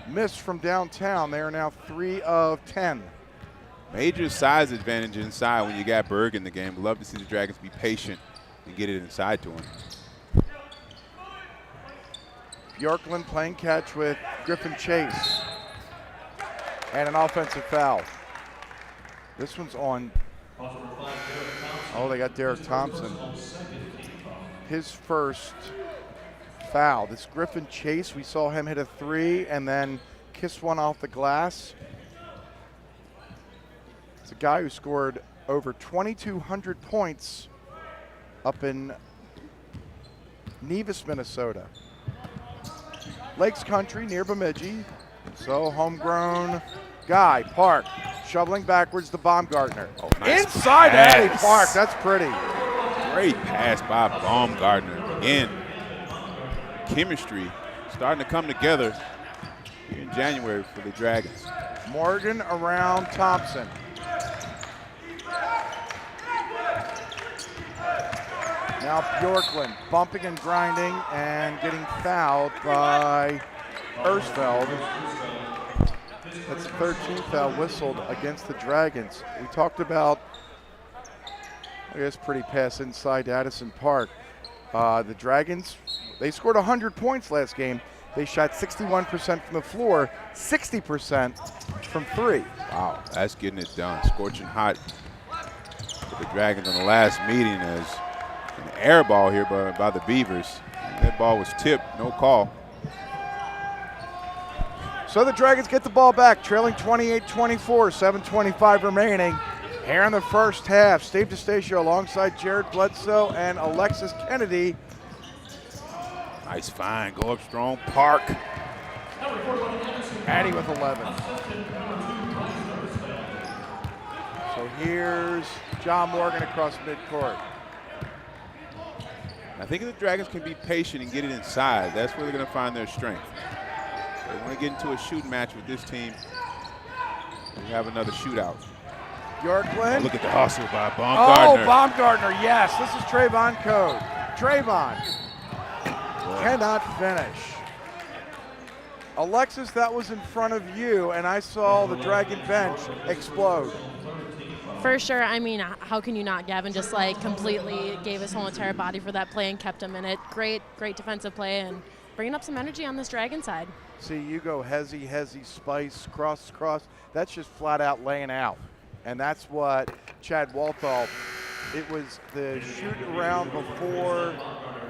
miss from downtown. They are now 3 of 10. Major size advantage inside when you got Berg in the game. We'd love to see the Dragons be patient and get it inside to him. Bjorklund playing catch with Griffin Chase. And an offensive foul. This one's on. Oh, they got Derek Thompson. His first foul. This Griffin Chase, we saw him hit a 3 and then kiss one off the glass. It's a guy who scored over 2,200 points up in Nevis, Minnesota. Lakes Country near Bemidji. So homegrown guy, Park, shoveling backwards to Baumgartner. Nice Inside pass. Eddie Park, that's pretty. Great pass by Baumgartner. Again, chemistry starting to come together here in January for the Dragons. Morgan around Thompson. Now Bjorklund bumping and grinding and getting fouled by Ersfeld. That's the 13th foul whistled against the Dragons. We talked about, I guess, pretty pass inside to Addison Park. The Dragons, they scored 100 points last game. They shot 61% from the floor, 60% from 3. Wow, that's getting it done. Scorching hot for the Dragons in the last meeting as an air ball here by the Beavers. That ball was tipped, no call. So the Dragons get the ball back, trailing 28-24, 7:25 remaining. Here in the first half, Steve DeStacio alongside Jared Bledsoe and Alexis Kennedy. Nice find, go up strong, Park. Addy with 11. So here's John Morgan across midcourt. I think if the Dragons can be patient and get it inside, that's where they're going to find their strength. They want to get into a shooting match with this team. We have another shootout. Bjorklund. Oh, look at the hustle by Baumgartner. Oh, Baumgartner, yes. This is Trayvon Code. Trayvon cannot finish. Alexis, that was in front of you, and I saw the Dragon bench explode. For sure. I mean, how can you not? Gavin just like completely gave his whole entire body for that play and kept him in it. Great defensive play and bringing up some energy on this Dragon side. See, you go hezzy, spice, cross. That's just flat out laying out. And that's what Chad Walthall, it was the shoot around before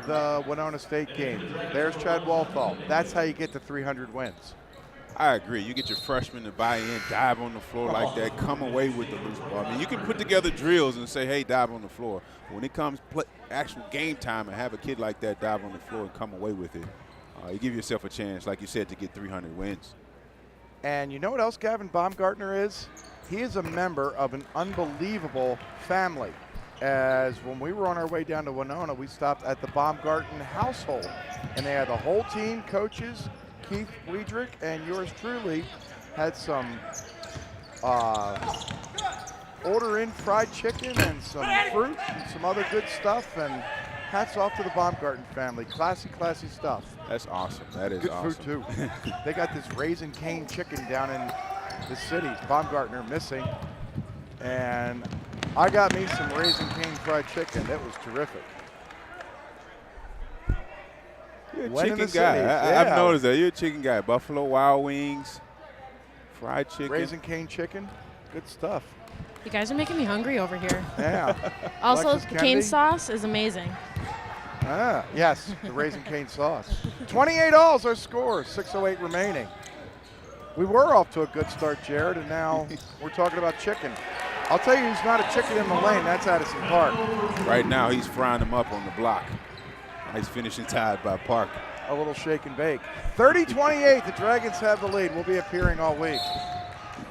the Winona State game. There's Chad Walthall. That's how you get to 300 wins. I agree. You get your freshmen to buy in, dive on the floor like that, come away with the loose ball. I mean, you can put together drills and say, hey, dive on the floor. But when it comes actual game time and have a kid like that dive on the floor and come away with it, you give yourself a chance, like you said, to get 300 wins. And you know what else Gavin Baumgartner is? He is a member of an unbelievable family. As when we were on our way down to Winona, we stopped at the Baumgarten household. And they had the whole team, coaches, Keith Weidrich, and yours truly had some order in fried chicken and some fruit and some other good stuff. And hats off to the Baumgarten family. Classy stuff. That's awesome. That is good awesome. Food, too. They got this Raisin Cane chicken down in the city. Baumgartner missing. And I got me some Raisin Cane fried chicken. That was terrific. You're a When in chicken the guy. city, I've yeah. noticed that. You're a chicken guy. Buffalo Wild Wings, fried chicken. Raisin Cane chicken. Good stuff. You guys are making me hungry over here. Yeah. Also, Alexis the cane Kennedy? sauce is amazing. Ah, yes, the Raisin Cane sauce. 28 alls our score, 6:08 remaining. We were off to a good start, Jared, and now we're talking about chicken. I'll tell you who's not a chicken in the lane, that's Addison Park. Right now, he's frying them up on the block. Nice finishing tied by Park. A little shake and bake. 30-28, the Dragons have the lead. We'll be appearing all week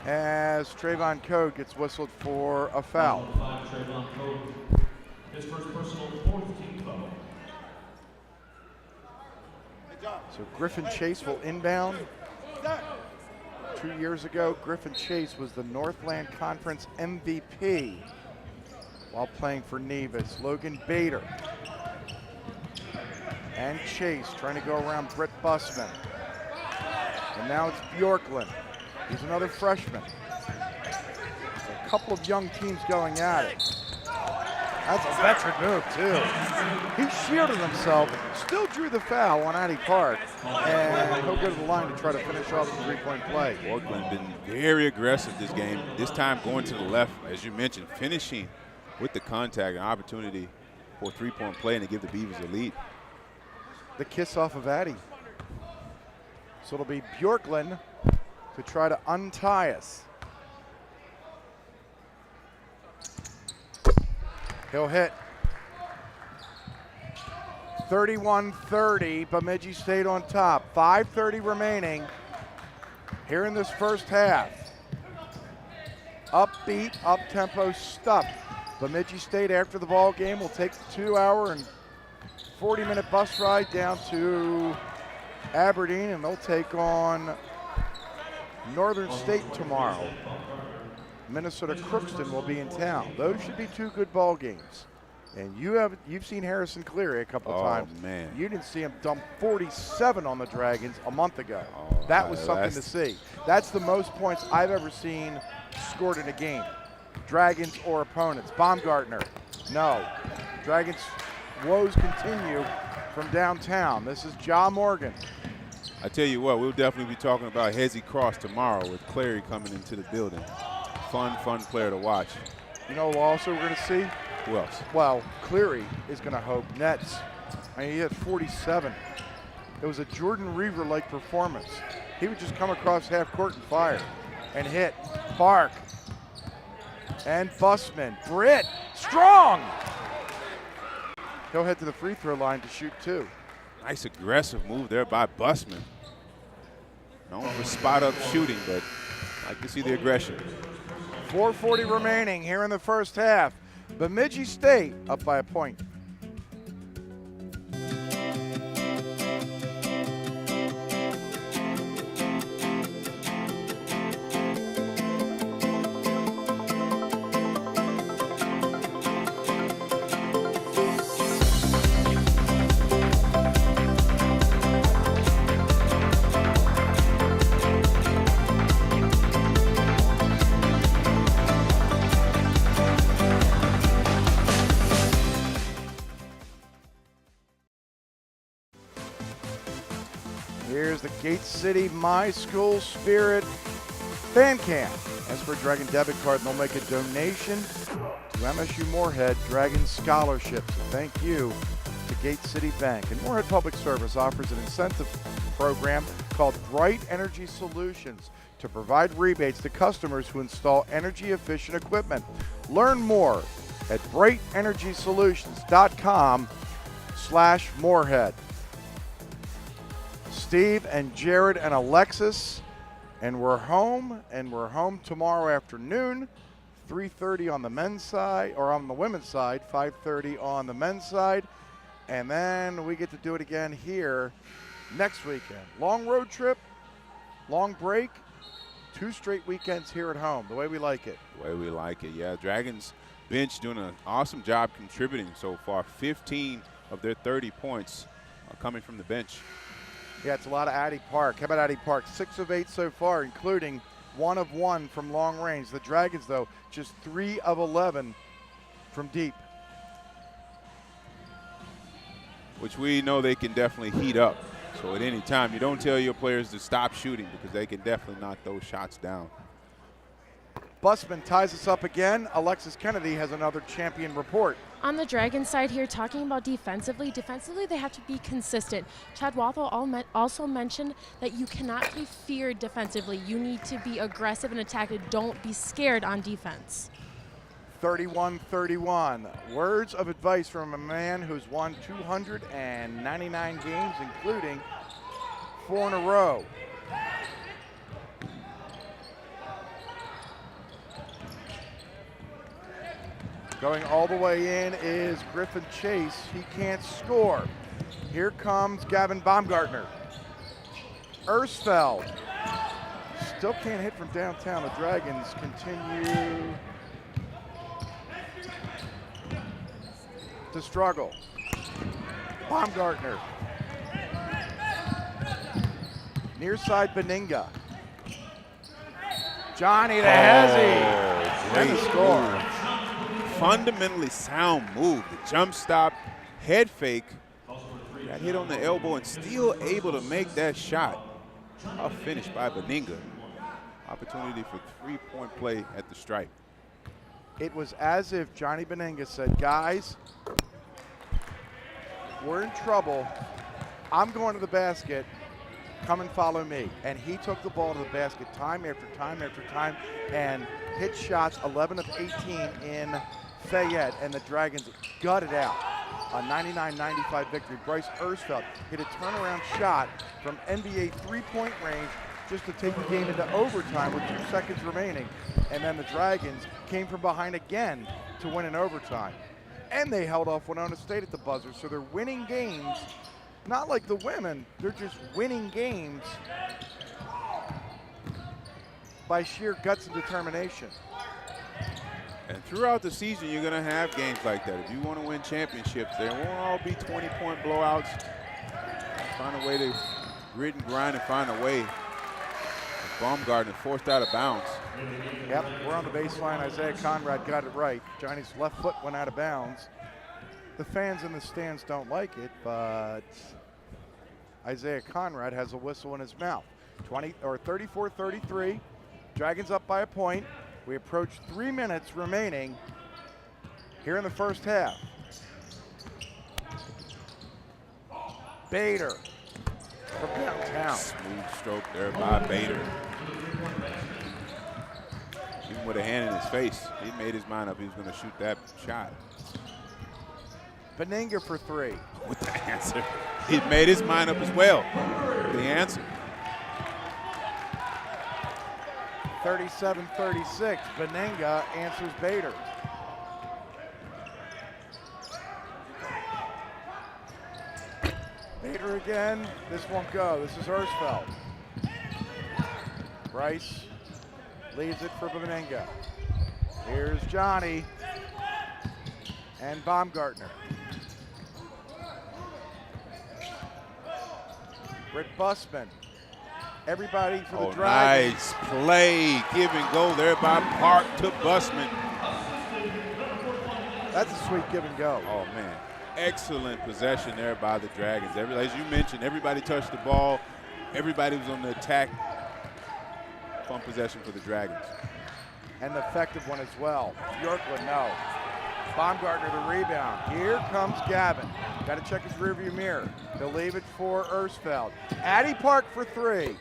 as Trayvon Code gets whistled for a foul. His first personal fourth team foul. So Griffin Chase will inbound. 2 years ago, Griffin Chase was the Northland Conference MVP while playing for Nevis. Logan Bader and Chase trying to go around Britt Bussman. And now it's Bjorklund. He's another freshman. A couple of young teams going at it. That's a veteran move, too. He shielded himself, still drew the foul on Addie Park, and he'll go to the line to try to finish off the three-point play. Bjorklund been very aggressive this game. This time going to the left, as you mentioned, finishing with the contact, an opportunity for a three-point play and to give the Beavers a lead. The kiss off of Addie. So it'll be Bjorklund to try to untie us. He'll hit. 31-30, Bemidji State on top. 5:30 remaining here in this first half. Upbeat, up-tempo stuff. Bemidji State after the ball game will take the 2-hour and 40-minute bus ride down to Aberdeen, and they'll take on Northern State tomorrow. Minnesota Crookston will be in town. Those should be two good ball games. And you've seen Harrison Cleary a couple times. Oh, man. You didn't see him dump 47 on the Dragons a month ago. That was something to see. That's the most points I've ever seen scored in a game. Dragons or opponents. Baumgartner, no. Dragons' woes continue from downtown. This is Ja Morgan. I tell you what, we'll definitely be talking about Hezzy Cross tomorrow with Clary coming into the building. Fun player to watch. You know who also we're going to see? Who else? Well, Cleary is going to hope nets. I mean, he had 47. It was a Jordan Reaver-like performance. He would just come across half court and fire and hit. Park and Bussman. Britt, strong. He'll head to the free throw line to shoot two. Nice aggressive move there by Bussman. Known for spot-up shooting, but I like to see the aggression. 4:40 remaining here in the first half. Bemidji State up by a point. Gate City My School Spirit Fan Camp. As for Dragon debit card, they'll make a donation to MSU Moorhead Dragon Scholarships. So thank you to Gate City Bank. And Moorhead Public Service offers an incentive program called Bright Energy Solutions to provide rebates to customers who install energy-efficient equipment. Learn more at brightenерgysolutions.com/Moorhead. Steve and Jared and Alexis, and we're home tomorrow afternoon, 3:30 on the men's side, or on the women's side, 5:30 on the men's side, and then we get to do it again here next weekend. Long road trip, long break, 2 straight weekends here at home, the way we like it. The way we like it, yeah. Dragons bench doing an awesome job contributing so far. 15 of their 30 points are coming from the bench. Yeah, it's a lot of Addy Park. How about Addy Park? 6 of 8 so far, including 1 of 1 from long range. The Dragons, though, just 3 of 11 from deep. Which we know they can definitely heat up. So at any time, you don't tell your players to stop shooting because they can definitely knock those shots down. Busman ties us up again. Alexis Kennedy has another champion report. On the Dragon side here, talking about defensively they have to be consistent. Chad Wathel also mentioned that you cannot be feared defensively. You need to be aggressive and attack. Don't be scared on defense. 31-31. Words of advice from a man who's won 299 games, including 4 in a row. Going all the way in is Griffin Chase. He can't score. Here comes Gavin Baumgartner. Ersfeld still can't hit from downtown. The Dragons continue to struggle. Baumgartner. Near side Beninga. Johnny the Hezzy. And the score. Fundamentally sound move. The jump stop, head fake, got hit on the elbow and still able to make that shot. A finish by Beninga. Opportunity for 3-point play at the stripe. It was as if Johnny Beninga said, guys, we're in trouble. I'm going to the basket. Come and follow me. And he took the ball to the basket time after time after time and hit shots 11 of 18 in Fayette, and the Dragons gutted out a 99-95 victory. Bryce Ersfeld hit a turnaround shot from NBA three-point range just to take the game into overtime with 2 seconds remaining. And then the Dragons came from behind again to win in overtime. And they held off Winona State at the buzzer, so they're winning games, not like the women, they're just winning games by sheer guts and determination. And throughout the season, you're going to have games like that. If you want to win championships, they won't all be 20-point blowouts. Find a way to grit and grind and find a way. Baumgartner forced out of bounds. Yep, we're on the baseline. Isaiah Conrad got it right. Johnny's left foot went out of bounds. The fans in the stands don't like it, but Isaiah Conrad has a whistle in his mouth. 34-33. Dragons up by a point. We approach 3 minutes remaining here in the first half. Bader from downtown. Smooth stroke there by Bader. Even with a hand in his face, he made his mind up he was going to shoot that shot. Beninga for 3. With the answer. He made his mind up as well. The answer. 37-36. Beninga answers Bader. Bader again. This won't go. This is Ersfeld. Bryce leaves it for Beninga. Here's Johnny and Baumgartner. Britt Busman. Everybody for the Dragons. Nice play. Give and go there by Park to Busman. That's a sweet give and go. Oh, man. Excellent possession there by the Dragons. As you mentioned, everybody touched the ball. everybody was on the attack. Fun possession for the Dragons. An effective one as well. Bjorklund, no. Baumgartner, the rebound. Here comes Gavin. Got to check his rearview mirror. He'll leave it for Ersfeld. Addy Park for 3.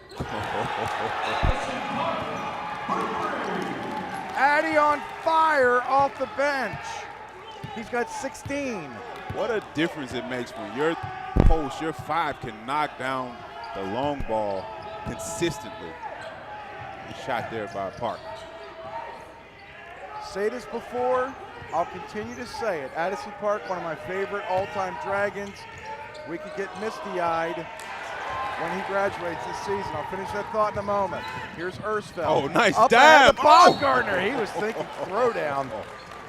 Addy on fire off the bench. He's got 16. What a difference it makes when your post, your 5 can knock down the long ball consistently. A shot there by Park. Say this before, I'll continue to say it. Addison Park, one of my favorite all-time Dragons. We could get misty-eyed when he graduates this season. I'll finish that thought in a moment. Here's Ersfeld. Oh, nice up dab. Up Baumgartner. He was thinking throwdown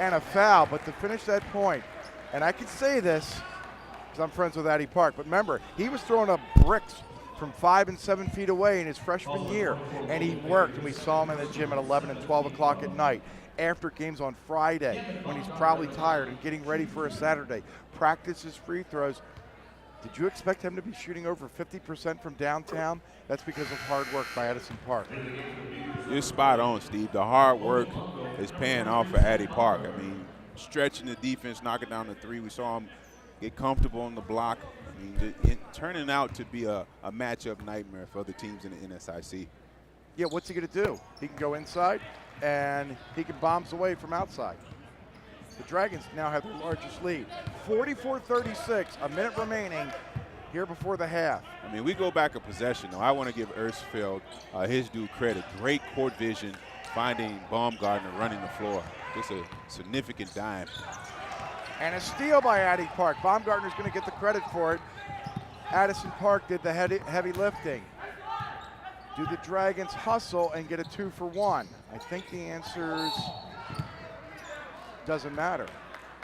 and a foul, but to finish that point, and I can say this because I'm friends with Addy Park, but remember, he was throwing up bricks from 5 and 7 feet away in his freshman year, and he worked, and we saw him in the gym at 11 and 12 o'clock at night. After games on Friday, when he's probably tired and getting ready for a Saturday, practices free throws. Did you expect him to be shooting over 50% from downtown? That's because of hard work by Addison Park. You're spot on, Steve. The hard work is paying off for Addy Park. I mean, stretching the defense, knocking down the 3. We saw him get comfortable on the block. I mean, turning out to be a matchup nightmare for other teams in the NSIC. Yeah, what's he going to do? He can go inside, and he can bombs away from outside. The Dragons now have their largest lead. 44-36, a minute remaining here before the half. I mean, we go back a possession, though. I want to give Ersfeld his due credit. Great court vision, finding Baumgartner running the floor. Just a significant dime. And a steal by Addy Park. Baumgartner's going to get the credit for it. Addison Park did the heavy lifting. Do the Dragons hustle and get a 2-for-1? I think the answer doesn't matter.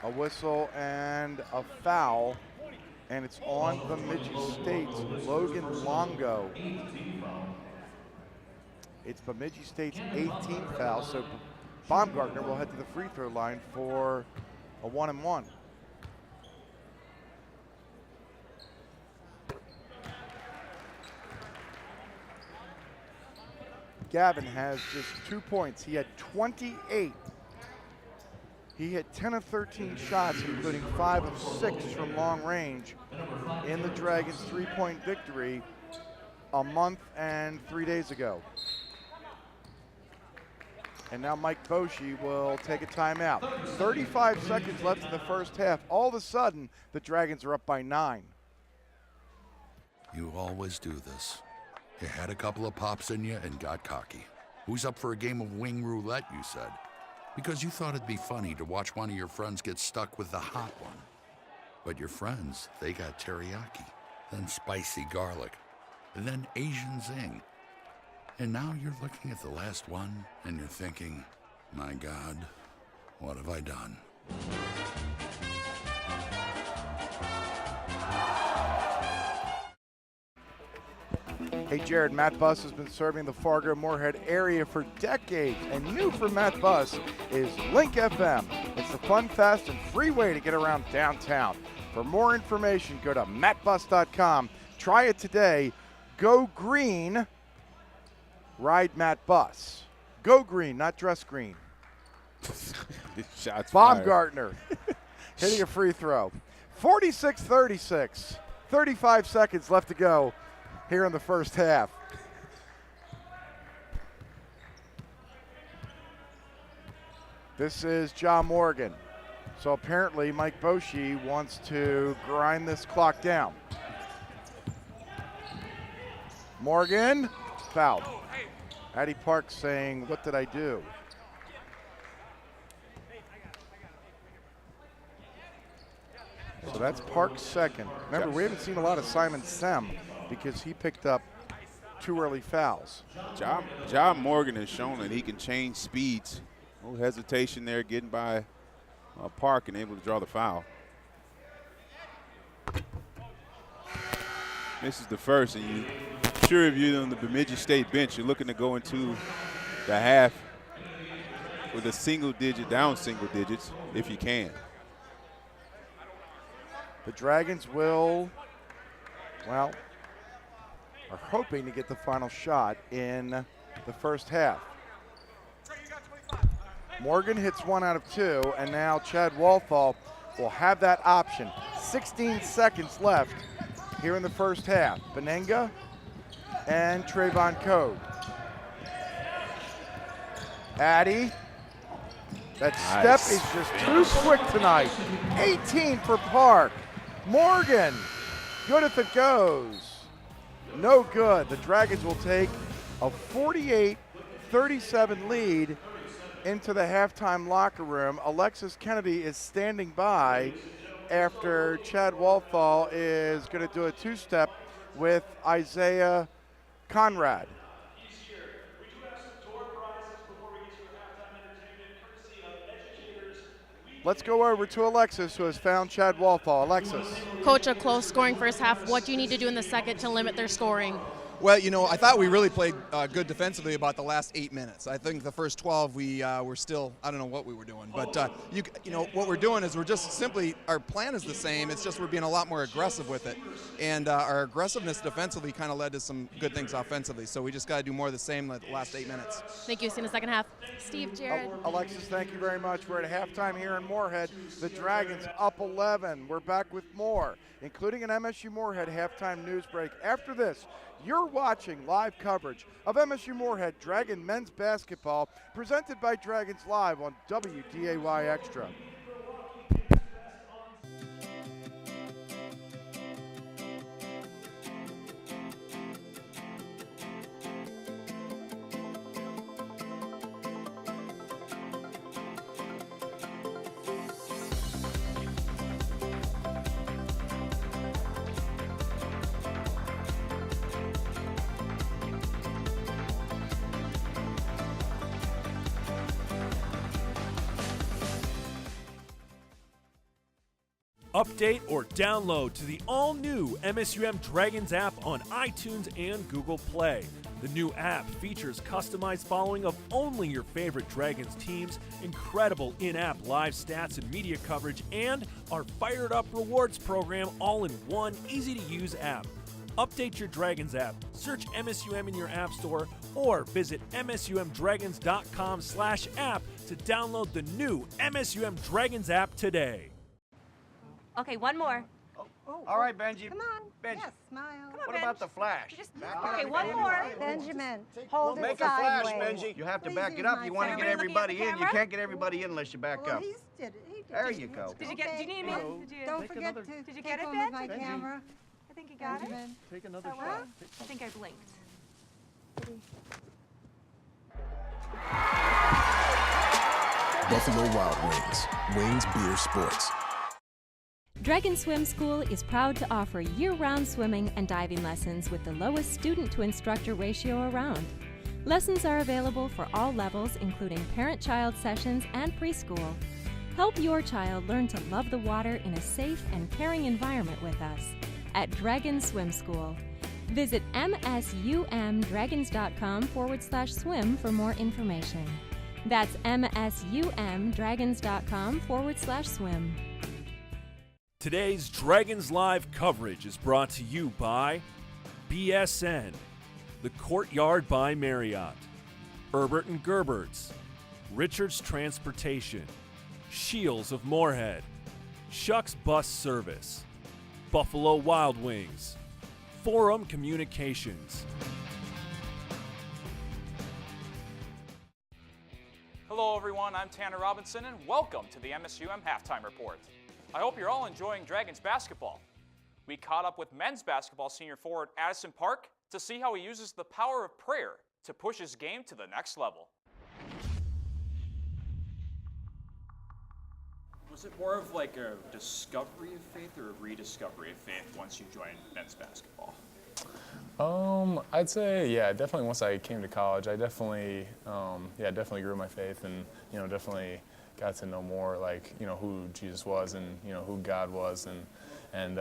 A whistle and a foul, and it's on Bemidji State's Logan Longo. It's Bemidji State's 18th foul, so Baumgartner will head to the free throw line for a 1-and-1. Gavin has just 2 points. He had 28. He hit 10 of 13 shots, including 5 of 6 from long range in the Dragons' 3-point victory a month and 3 days ago. And now Mike Boschee will take a timeout. 35 seconds left in the first half. All of a sudden, the Dragons are up by 9. You always do this. You had a couple of pops in you and got cocky. Who's up for a game of wing roulette, you said? Because you thought it'd be funny to watch one of your friends get stuck with the hot one. But your friends, they got teriyaki, then spicy garlic, and then Asian zing. And now you're looking at the last one and you're thinking, my God, what have I done? Hey Jared, Matt Buss has been serving the Fargo-Moorhead area for decades, and new for Matt Buss is Link FM. It's the fun, fast, and free way to get around downtown. For more information, go to mattbus.com. Try it today. Go green, ride Matt Buss. Go green, not dress green. Shots Baumgartner hitting a free throw. 46-36, 35 seconds left to go here in the first half. This is John Morgan. So apparently Mike Boschee wants to grind this clock down. Morgan, fouled. Addy Park saying, what did I do? So that's Park's second. Remember, we haven't seen a lot of Simon Sem because he picked up 2 early fouls. John Morgan has shown that he can change speeds. No hesitation there, getting by Park and able to draw the foul. This is the first, and you sure if you're on the Bemidji State bench, you're looking to go into the half with a single digits, if you can. The Dragons will, well, are hoping to get the final shot in the first half. Morgan hits 1 out of 2, and now Chad Walthall will have that option. 16 seconds left here in the first half. Benenga and Trayvon Code. Addy. That step is just too quick tonight. 18 for Park. Morgan, good if it goes. No good. The Dragons will take a 48-37 lead into the halftime locker room. Alexis Kennedy is standing by after Chad Walthall is going to do a two-step with Isaiah Conrad. Let's go over to Alexis, who has found Chad Walthall. Alexis. Coach, a close scoring first half. What do you need to do in the second to limit their scoring? Well, you know, I thought we really played good defensively about the last 8 minutes. I think the first 12 we were still, I don't know what we were doing. But, you know, what we're doing is we're just simply, our plan is the same. It's just we're being a lot more aggressive with it. And our aggressiveness defensively kind of led to some good things offensively. So we just got to do more of the same the last 8 minutes. Thank you. See you in the second half. Steve, Jared. Alexis, thank you very much. We're at halftime here in Moorhead. The Dragons up 11. We're back with more, including an MSU Moorhead halftime news break. After this, you're watching live coverage of MSU Moorhead Dragon men's basketball presented by Dragons Live on WDAY Extra. Update or download to the all-new MSUM Dragons app on iTunes and Google Play. The new app features customized following of only your favorite Dragons teams, incredible in-app live stats and media coverage, and our Fired Up Rewards program all in one easy-to-use app. Update your Dragons app, search MSUM in your app store, or visit msumdragons.com/app to download the new MSUM Dragons app today. Okay, one more. All right, Benji. Come on. Benji. Yes, smile. Come on, What Benj. about the flash? Okay, one more. Benjamin, hold Make it a flash, sideways. Benji. You have to Please back it use up. my You want to phone. get everybody Looking at in. the You camera? can't get everybody in unless you back Well, up. he did it. There you go. Did you get? Do you need me? Did you? Don't forget to Did you take get it, one Ben? with my camera. I think you got it. Benjamin. Take another shot. I think I blinked. Buffalo Wild Wings. Wings Beer Sports. Dragon Swim School is proud to offer year-round swimming and diving lessons with the lowest student-to-instructor ratio around. Lessons are available for all levels, including parent-child sessions and preschool. Help your child learn to love the water in a safe and caring environment with us at Dragon Swim School. Visit msumdragons.com/swim for more information. That's msumdragons.com/swim. Today's Dragons Live coverage is brought to you by BSN, The Courtyard by Marriott, Herbert & Gerbert's, Richards Transportation, Shields of Moorhead, Shucks Bus Service, Buffalo Wild Wings, Forum Communications. Hello everyone, I'm Tanner Robinson and welcome to the MSUM Halftime Report. I hope you're all enjoying Dragons basketball. We caught up with men's basketball senior forward Addison Park to see how he uses the power of prayer to push his game to the next level. Was it more of like a discovery of faith or a rediscovery of faith once you joined men's basketball? I'd say, yeah, definitely once I came to college, I definitely grew my faith and, definitely got to know more, like, who Jesus was and, who God was and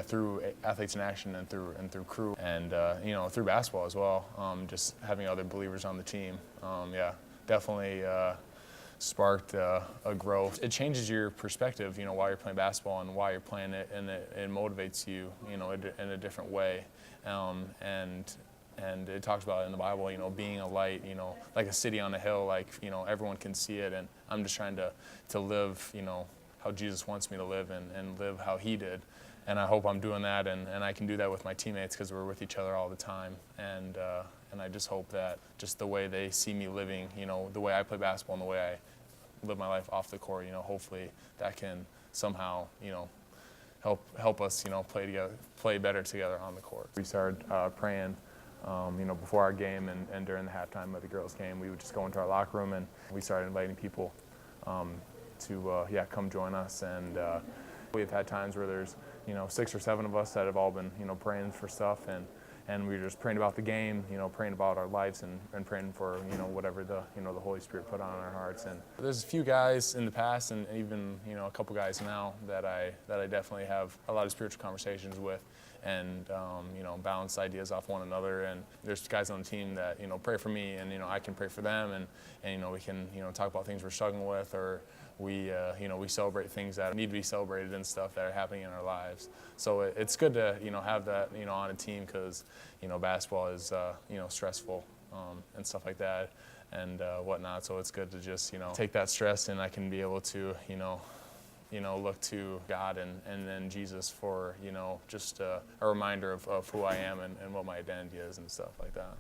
through Athletes in Action and through crew and, through basketball as well, just having other believers on the team. Definitely sparked a growth. It changes your perspective, you know, while you're playing basketball and why you're playing it, and it motivates you, you know, in a different way. And it talks about it in the Bible, you know, being a light, you know, like a city on a hill, like, you know, everyone can see it. And I'm just trying to live, you know, how Jesus wants me to live and live how he did. And I hope I'm doing that, and I can do that with my teammates because we're with each other all the time. And I just hope that just the way they see me living, you know, the way I play basketball and the way I live my life off the court, you know, hopefully that can somehow, you know, help us, you know, play better together on the court. We started praying. You know, before our game and during the halftime of the girls' game, we would just go into our locker room and we started inviting people to come join us. And we've had times where there's, you know, 6 or 7 of us that have all been, you know, praying for stuff, and we were just praying about the game, you know, praying about our lives and praying for, you know, whatever the Holy Spirit put on our hearts. And there's a few guys in the past and even, you know, a couple guys now that I definitely have a lot of spiritual conversations with, and you know, bounce ideas off one another. And there's guys on the team that, you know, pray for me, and, you know, I can pray for them, and you know, we can, you know, talk about things we're struggling with, or we you know, we celebrate things that need to be celebrated and stuff that are happening in our lives. So it's good to, you know, have that, you know, on a team, because, you know, basketball is you know, stressful and stuff like that and whatnot. So it's good to just, you know, take that stress, and I can be able to, you know, look to God and then Jesus for, you know, just a reminder of who I am and what my identity is and stuff like that.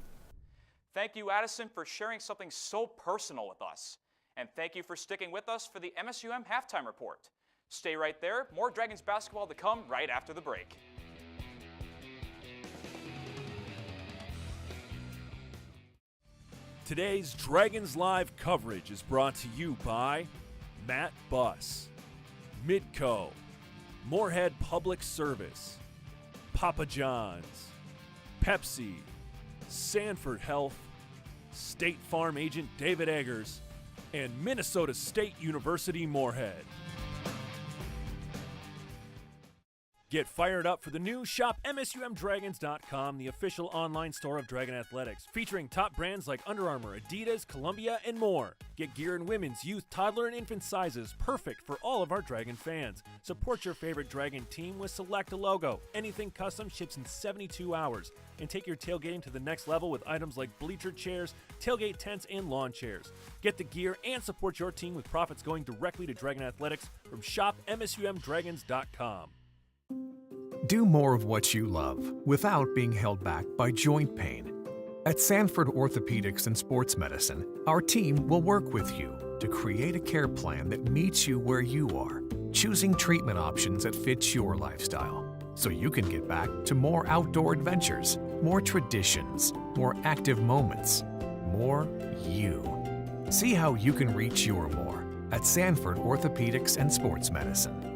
Thank you, Addison, for sharing something so personal with us. And thank you for sticking with us for the MSUM Halftime Report. Stay right there. More Dragons basketball to come right after the break. Today's Dragons Live coverage is brought to you by Matt Buss, Midco, Moorhead Public Service, Papa John's, Pepsi, Sanford Health, State Farm agent David Eggers, and Minnesota State University Moorhead. Get fired up for the new shop MSUMDragons.com, the official online store of Dragon Athletics, featuring top brands like Under Armour, Adidas, Columbia, and more. Get gear in women's, youth, toddler, and infant sizes, perfect for all of our Dragon fans. Support your favorite Dragon team with Select a Logo. Anything custom ships in 72 hours. And take your tailgating to the next level with items like bleacher chairs, tailgate tents, and lawn chairs. Get the gear and support your team with profits going directly to Dragon Athletics from shop MSUMDragons.com. Do more of what you love without being held back by joint pain. At Sanford Orthopedics and Sports Medicine, our team will work with you to create a care plan that meets you where you are, choosing treatment options that fit your lifestyle, so you can get back to more outdoor adventures, more traditions, more active moments, more you. See how you can reach your more at Sanford Orthopedics and Sports Medicine.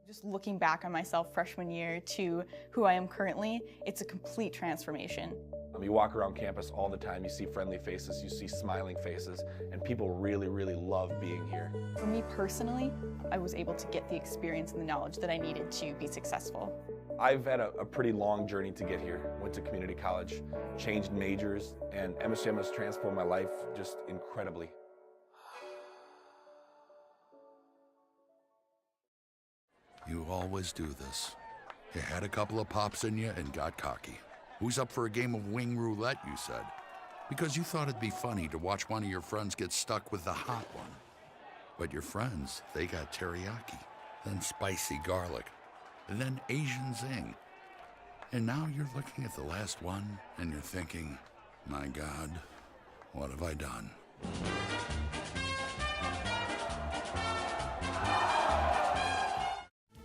Just looking back on myself freshman year to who I am currently, it's a complete transformation. You walk around campus all the time, you see friendly faces, you see smiling faces, and people really, really love being here. For me personally, I was able to get the experience and the knowledge that I needed to be successful. I've had a pretty long journey to get here. Went to community college, changed majors, and MSUM has transformed my life just incredibly. You always do this. You had a couple of pops in you and got cocky. Who's up for a game of wing roulette, you said? Because you thought it'd be funny to watch one of your friends get stuck with the hot one. But your friends, they got teriyaki, then spicy garlic, and then Asian zing. And now you're looking at the last one and you're thinking, my God, what have I done?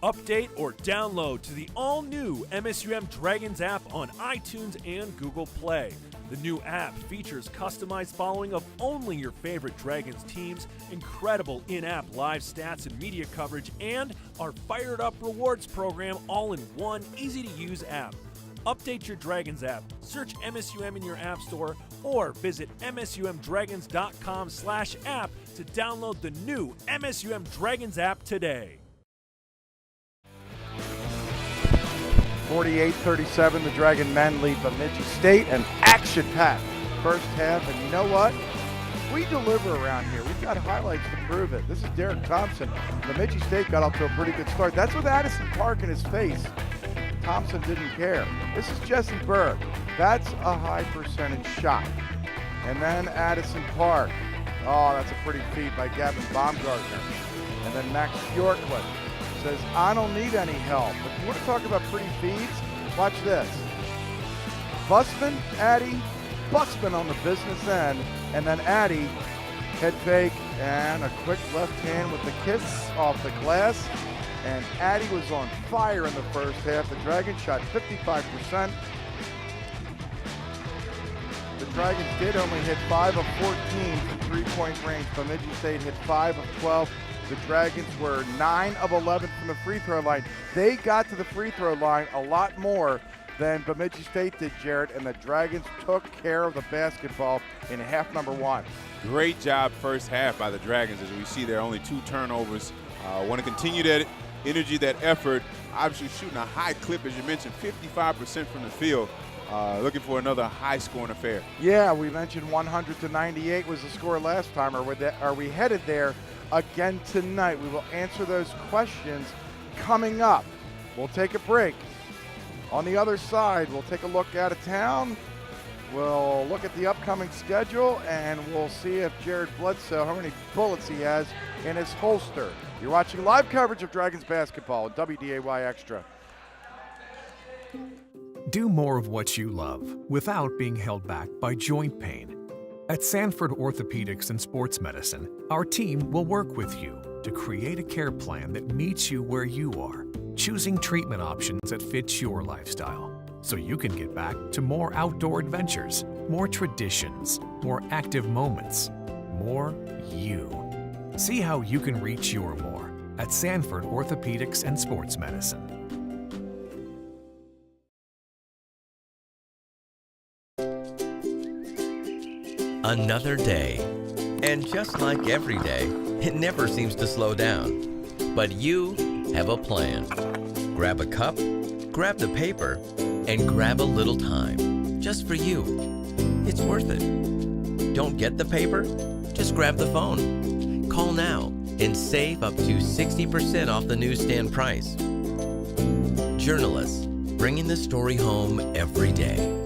Update or download to the all-new MSUM Dragons app on iTunes and Google Play. The new app features customized following of only your favorite Dragons teams, incredible in-app live stats and media coverage, and our Fired Up Rewards program all in one easy-to-use app. Update your Dragons app, search MSUM in your app store, or visit MSUMDragons.com/app to download the new MSUM Dragons app today. 48-37, the Dragon men lead Bemidji State, and action-packed first half. And you know what? We deliver around here. We've got highlights to prove it. This is Derek Thompson. Bemidji State got off to a pretty good start. That's with Addison Park in his face. Thompson didn't care. This is Jesse Berg. That's a high percentage shot. And then Addison Park. Oh, that's a pretty feed by Gavin Baumgartner. And then Max Bjorklund says, I don't need any help. But if you want to talk about pretty feeds, watch this. Busman, Addy, Busman on the business end, and then Addy, head fake, and a quick left hand with the kiss off the glass. And Addy was on fire in the first half. The Dragons shot 55%. The Dragons did only hit 5 of 14 from three-point range. Bemidji State hit 5 of 12. The Dragons were 9 of 11 from the free throw line. They got to the free throw line a lot more than Bemidji State did, Jarrett, and the Dragons took care of the basketball in half number 1. Great job first half by the Dragons, as we see there only 2 turnovers. Want to continue that energy, that effort. Obviously shooting a high clip, as you mentioned, 55% from the field. Looking for another high-scoring affair. Yeah, we mentioned 100-98 was the score last time. Are we headed there again tonight? We will answer those questions coming up. We'll take a break. On the other side, we'll take a look out of town. We'll look at the upcoming schedule, and we'll see if Jared Bledsoe, how many bullets he has in his holster. You're watching live coverage of Dragons basketball on WDAY Extra. Do more of what you love without being held back by joint pain. At Sanford Orthopedics and Sports Medicine, our team will work with you to create a care plan that meets you where you are, choosing treatment options that fit your lifestyle, so you can get back to more outdoor adventures, more traditions, more active moments, more you. See how you can reach your more at Sanford Orthopedics and Sports Medicine. Another day. And just like every day, it never seems to slow down. But you have a plan. Grab a cup, grab the paper, and grab a little time. Just for you. It's worth it. Don't get the paper? Just grab the phone. Call now and save up to 60% off the newsstand price. Journalists, bringing the story home every day.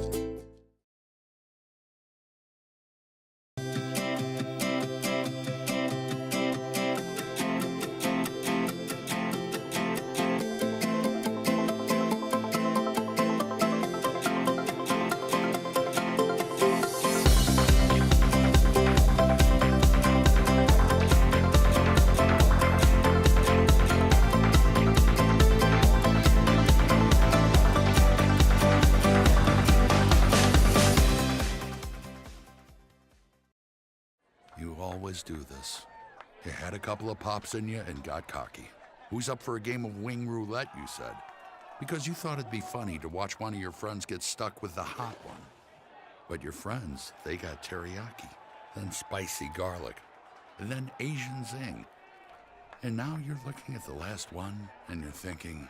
Do this. You had a couple of pops in you and got cocky. Who's up for a game of wing roulette, you said? Because you thought it'd be funny to watch one of your friends get stuck with the hot one. But your friends, they got teriyaki, then spicy garlic, and then Asian zing. And now you're looking at the last one and you're thinking,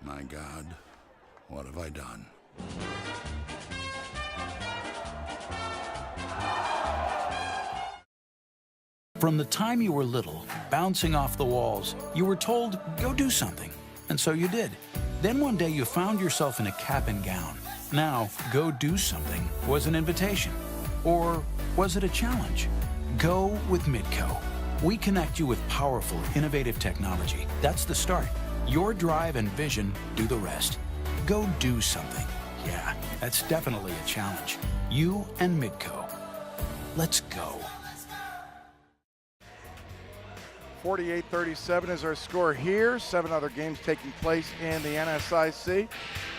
my God, what have I done? From the time you were little, bouncing off the walls, you were told, go do something. And so you did. Then one day you found yourself in a cap and gown. Now, go do something was an invitation. Or was it a challenge? Go with Midco. We connect you with powerful, innovative technology. That's the start. Your drive and vision do the rest. Go do something. Yeah, that's definitely a challenge. You and Midco. Let's go. 48-37 is our score here. 7 other games taking place in the NSIC.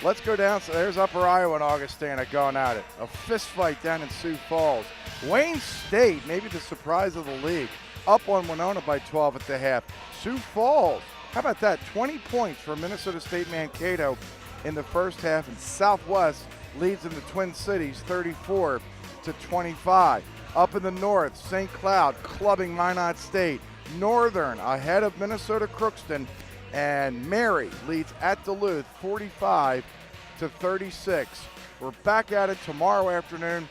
Let's go down. So there's Upper Iowa and Augustana going at it. A fist fight down in Sioux Falls. Wayne State, maybe the surprise of the league, up on Winona by 12 at the half. Sioux Falls, how about that? 20 points for Minnesota State Mankato in the first half, and Southwest leads in the Twin Cities 34-25. Up in the north, St. Cloud clubbing Minot State. Northern ahead of Minnesota Crookston, and Mary leads at Duluth 45-36. We're back at it tomorrow afternoon,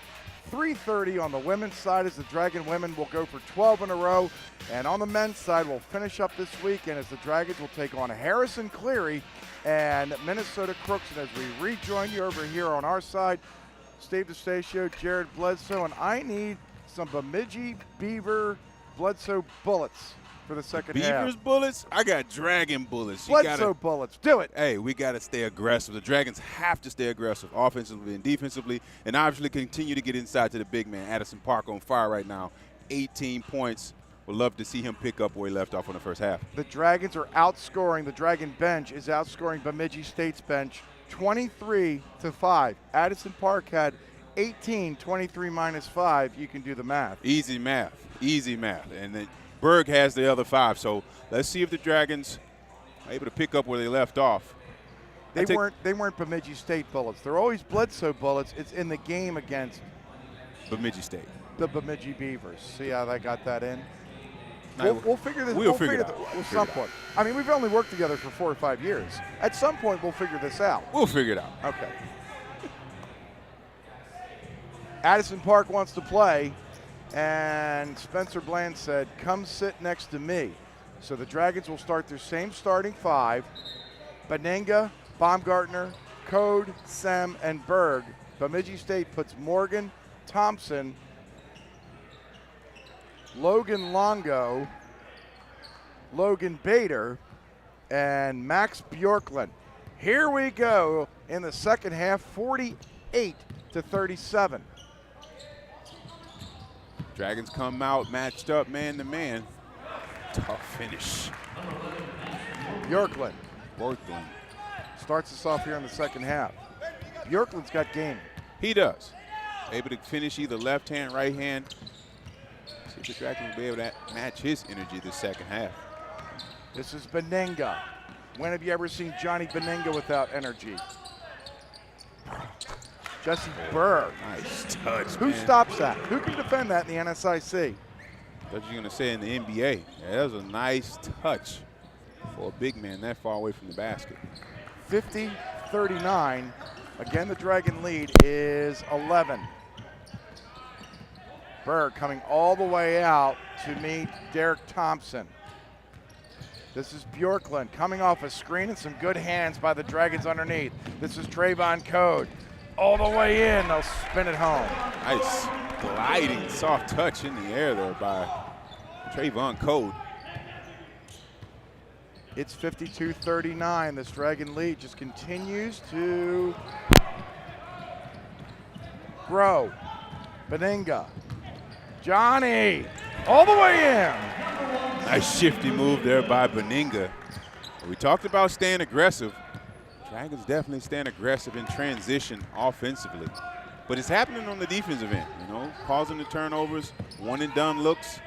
3:30 on the women's side as the Dragon women will go for 12 in a row. And on the men's side, we'll finish up this weekend as the Dragons will take on Harrison Cleary and Minnesota Crooks. And as we rejoin you over here on our side, Steve DeStacio, Jared Bledsoe, and I need some Bemidji Beaver Bledsoe bullets for the second half. Beavers bullets? I got Dragon bullets. Bledsoe bullets. Do it. Hey, we got to stay aggressive. The Dragons have to stay aggressive offensively and defensively, and obviously continue to get inside to the big man. Addison Park on fire right now. 18 points. Would love to see him pick up where he left off in the first half. The Dragons are outscoring. The Dragon bench is outscoring Bemidji State's bench 23-5. Addison Park had 18, 23 minus 5. You can do the math. Easy math. Easy math. And then Berg has the other 5. So let's see if the Dragons are able to pick up where they left off. They weren't Bemidji State bullets. They're always Bledsoe bullets. It's in the game against Bemidji State. The Bemidji Beavers. See how they got that in? Now, We'll figure this. We'll figure it out. At some point. I mean, we've only worked together for 4 or 5 years. At some point, we'll figure this out. We'll figure it out. Okay. Addison Park wants to play, and Spencer Bland said, "Come sit next to me." So the Dragons will start their same starting 5: Benenga, Baumgartner, Code, Sem, and Berg. Bemidji State puts Morgan, Thompson, Logan Longo, Logan Bader, and Max Bjorklund. Here we go in the second half, 48-37. Dragons come out matched up man to man. Tough finish. Bjorklund Bjorklund starts us off here in the second half. Bjorklund's got game. He does. Able to finish either left hand, right hand. See if the Dragons will be able to match his energy this second half. This is Benenga. When have you ever seen Johnny Benenga without energy? Jesse Berg. Nice touch, Who man. stops that? Who can defend that in the NSIC? Thought you were going to say in the NBA. Yeah, that was a nice touch for a big man that far away from the basket. 50-39. Again, the Dragon lead is 11. Berg coming all the way out to meet Derek Thompson. This is Bjorklund coming off a screen and some good hands by the Dragons underneath. This is Trayvon Code. All the way in, they'll spin it home. Nice gliding, soft touch in the air there by Trayvon Code. It's 52-39. This Dragon lead just continues to grow. Benenga. Johnny, all the way in. Nice shifty move there by Benenga. We talked about staying aggressive. Dragons definitely staying aggressive in transition offensively. But it's happening on the defensive end, you know, causing the turnovers, one and done looks.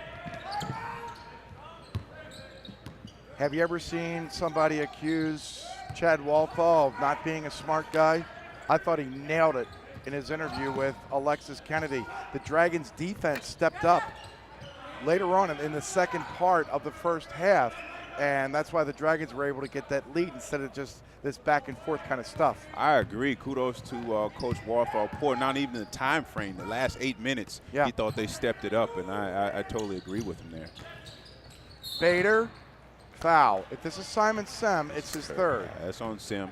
Have you ever seen somebody accuse Chad Walthall of not being a smart guy? I thought he nailed it in his interview with Alexis Kennedy. The Dragons defense stepped up later on in the second part of the first half, and that's why the Dragons were able to get that lead instead of just this back and forth kind of stuff. I agree. Kudos to Coach Walthall. Poor, not even the time frame, the last 8 minutes, yeah. He thought they stepped it up, and I totally agree with him there. Bader, foul. If this is Simon Sem, it's his third. That's on Sem.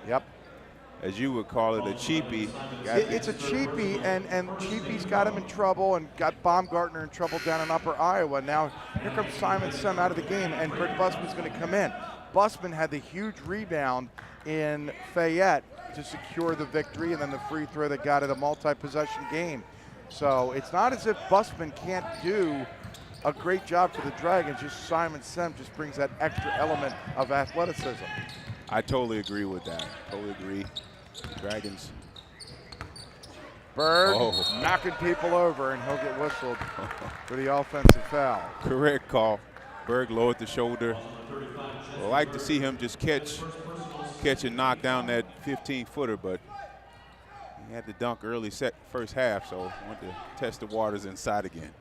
Yep. As you would call it, a cheapie. It's a cheapie, and cheapie's got him in trouble and got Baumgartner in trouble down in Upper Iowa. Now here comes Simon Sem out of the game, and Britt Busman's going to come in. Busman had the huge rebound in Fayette to secure the victory, and then the free throw that got it a multi-possession game. So it's not as if Busman can't do a great job for the Dragons. Just Simon Sem just brings that extra element of athleticism. I totally agree with that. Totally agree. The Dragons. Berg knocking people over, and he'll get whistled for the offensive foul. Correct call. Berg lowered the shoulder. I'd like to see him just catch and knock down that 15-footer, but he had to dunk early first half, so I wanted to test the waters inside again.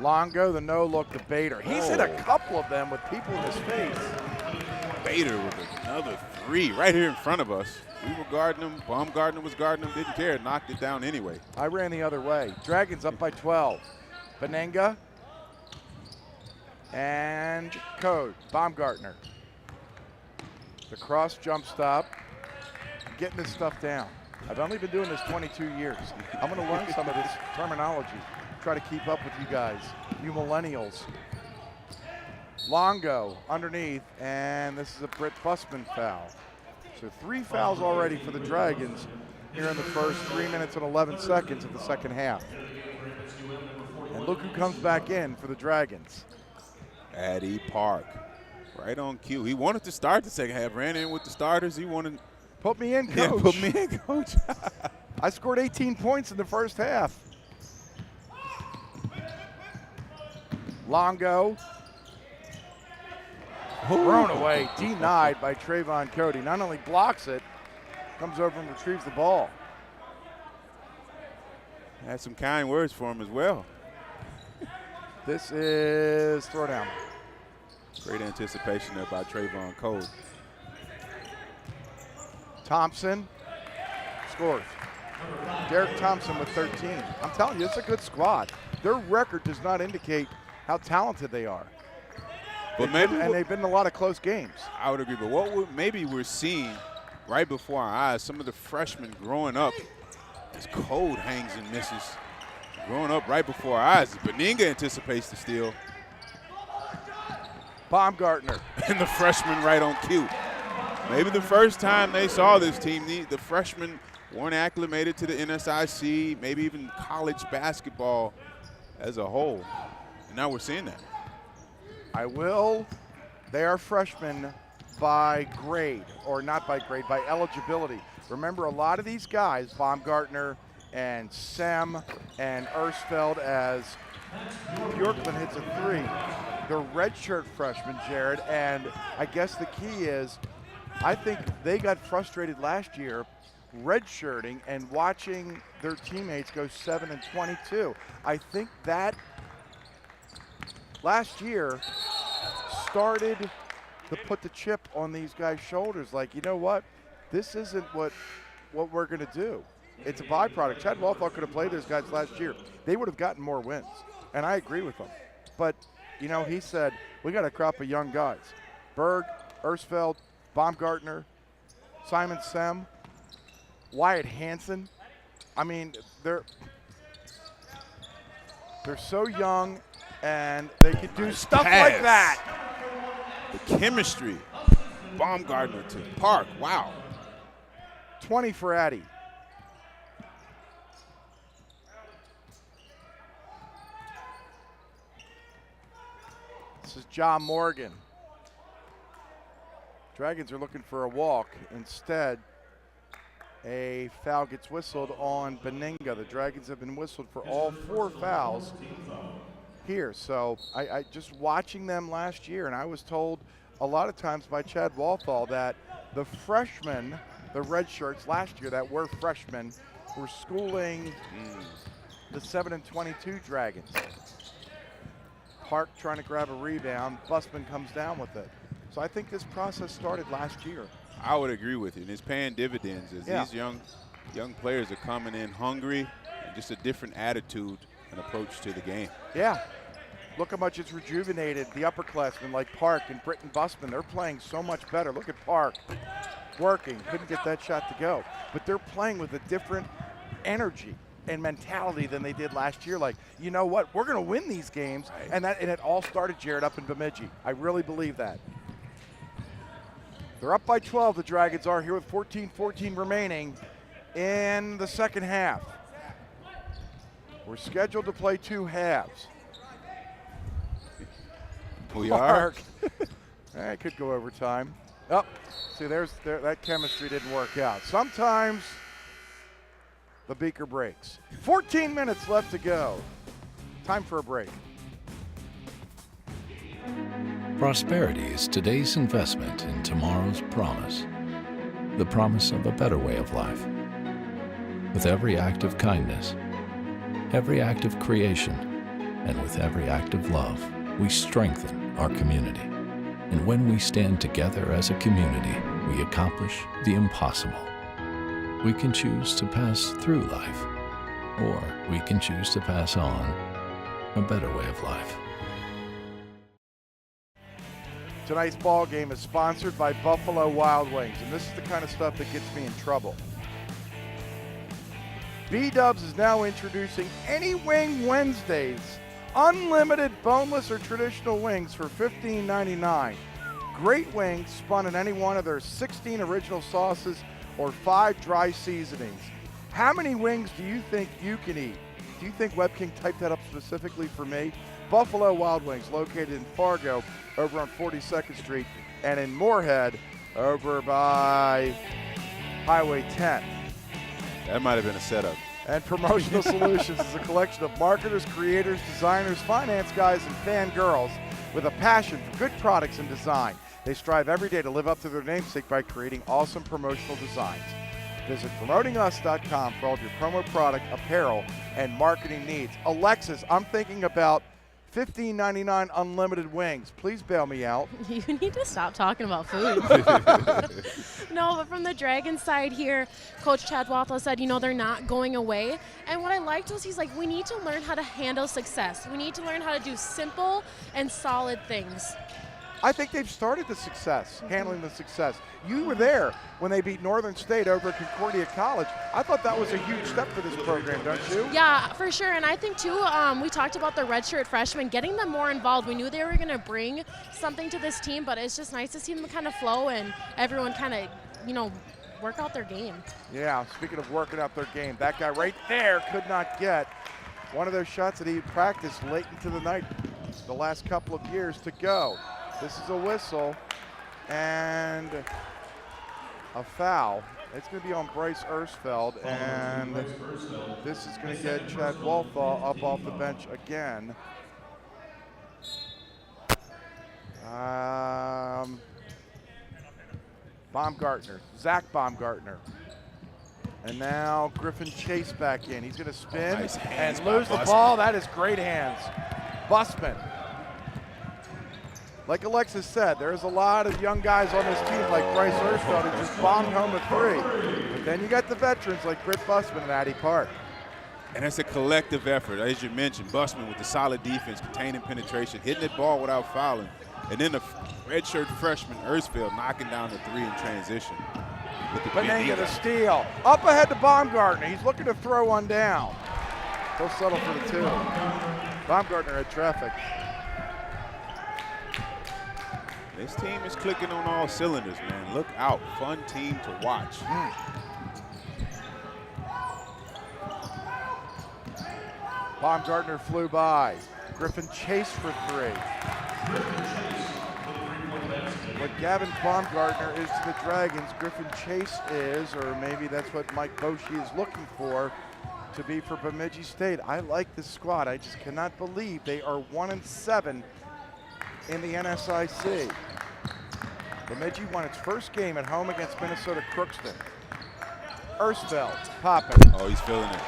Longo, the no look to Bader. He's hit a couple of them with people in his face. Bader with Another three right here in front of us. We were guarding them. Baumgartner was guarding them. Didn't care. Knocked it down anyway. I ran the other way. Dragons up by 12. Benenga and Code. Baumgartner. The cross jump stop. Getting this stuff down. I've only been doing this 22 years. I'm going to learn some of this terminology. Try to keep up with you guys, you millennials. Longo underneath, and this is a Britt Busman foul. So 3 fouls already for the Dragons here in the first 3 minutes and 11 seconds of the second half. And look who comes back in for the Dragons. Addy Park, right on cue. He wanted to start the second half, ran in with the starters. He wanted put me in, coach. Yeah, put me in, coach. I scored 18 points in the first half. Longo. Thrown away, denied by Trayvon Cody. Not only blocks it, comes over and retrieves the ball. Had some kind words for him as well. This is throwdown. Great anticipation there by Trayvon Cody. Thompson scores. Derek Thompson with 13. I'm telling you, it's a good squad. Their record does not indicate how talented they are. But they've been in a lot of close games. I would agree. But what maybe we're seeing right before our eyes, some of the freshmen growing up, as Code hangs and misses, growing up right before our eyes. Benenga anticipates the steal. Baumgartner. And the freshman right on cue. Maybe the first time they saw this team, the freshmen weren't acclimated to the NSIC, maybe even college basketball as a whole. And now we're seeing that. They are freshmen by grade, or not by grade, by eligibility. Remember, a lot of these guys, Baumgartner and Sem and Ersfeld, as Bjorklund hits a 3, they're redshirt freshmen, Jared, and I guess the key is, I think they got frustrated last year redshirting and watching their teammates go 7-22. I think that last year started to put the chip on these guys' shoulders, like, you know what? This isn't what we're going to do. It's a byproduct. Chad Walthall could have played those guys last year. They would have gotten more wins, and I agree with him. But, you know, he said, we got a crop of young guys. Berg, Ersfeld, Baumgartner, Simon Sem, Wyatt Hansen. I mean, they're so young, and they can do stuff like that. The chemistry. Baumgartner to Park. Wow. 20 for Addy. This is John Morgan. Dragons are looking for a walk. Instead, a foul gets whistled on Benenga. The Dragons have been whistled for all 4 fouls here. So I just watching them last year, and I was told a lot of times by Chad Walthall that the freshmen, the red shirts last year that were freshmen, were schooling the 7-22 Dragons. Park trying to grab a rebound. Busman comes down with it. So I think this process started last year. I would agree with you, and it's paying dividends as these young players are coming in hungry, and just a different attitude and approach to the game. Yeah. Look how much it's rejuvenated the upperclassmen like Park and Britton Busman. They're playing so much better. Look at Park working. Couldn't get that shot to go. But they're playing with a different energy and mentality than they did last year. Like, you know what? We're going to win these games. Right. And it all started, Jared, up in Bemidji. I really believe that. They're up by 12, the Dragons are, here with 14-14 remaining in the second half. We're scheduled to play 2 halves. We are. I could go overtime. Oh, see, that chemistry didn't work out. Sometimes the beaker breaks. 14 minutes left to go. Time for a break. Prosperity is today's investment in tomorrow's promise. The promise of a better way of life. With every act of kindness, every act of creation, and with every act of love, we strengthen our community. And when we stand together as a community, we accomplish the impossible. We can choose to pass through life, or we can choose to pass on a better way of life. Tonight's ball game is sponsored by Buffalo Wild Wings, and this is the kind of stuff that gets me in trouble. B-Dubs is now introducing Any Wing Wednesdays, unlimited boneless or traditional wings for $15.99. Great wings spun in any one of their 16 original sauces or 5 dry seasonings. How many wings do you think you can eat? Do you think Web King typed that up specifically for me? Buffalo Wild Wings, located in Fargo over on 42nd Street, and in Moorhead over by Highway 10. That might have been a setup. And Promotional Solutions is a collection of marketers, creators, designers, finance guys, and fangirls with a passion for good products and design. They strive every day to live up to their namesake by creating awesome promotional designs. Visit promotingus.com for all of your promo product, apparel, and marketing needs. Alexis, I'm thinking about $15.99 unlimited wings. Please bail me out. You need to stop talking about food. No, but from the Dragons side here, Coach Chad Wathel said, you know, they're not going away. And what I liked was he's like, we need to learn how to handle success. We need to learn how to do simple and solid things. I think they've started the success, handling the success. You were there when they beat Northern State over at Concordia College. I thought that was a huge step for this program, don't you? Yeah, for sure. And I think, too, we talked about the redshirt freshmen, getting them more involved. We knew they were going to bring something to this team, but it's just nice to see them kind of flow and everyone kind of, you know, work out their game. Yeah, speaking of working out their game, that guy right there could not get one of those shots that he practiced late into the night the last couple of years to go. This is a whistle and a foul. It's going to be on Bryce Ersfeld, and this is going to get Chad Walthall up off the bench again. Baumgartner, Zach Baumgartner. And now Griffin Chase back in. He's going to spin and lose the ball. That is great hands. Busman. Like Alexis said, there's a lot of young guys on this team like Bryce Ersfeld who just bombed home a 3. But then you got the veterans like Britt Busman and Addie Park. And it's a collective effort. As you mentioned, Busman with the solid defense, containing penetration, hitting the ball without fouling. And then the redshirt freshman, Ersfeld, knocking down the 3 in transition. Benega the steal. Up ahead to Baumgartner. He's looking to throw one down. He'll settle for the 2. Baumgartner had traffic. This team is clicking on all cylinders, man. Look out. Fun team to watch. Baumgartner flew by. Griffin Chase for 3. What Gavin Baumgartner is to the Dragons, Griffin Chase is, or maybe that's what Mike Boschee is looking for to be for Bemidji State. I like this squad. I just cannot believe they are 1-7 in the NSIC. Bemidji won its first game at home against Minnesota Crookston. Ersfeld, popping. Oh, he's feeling it.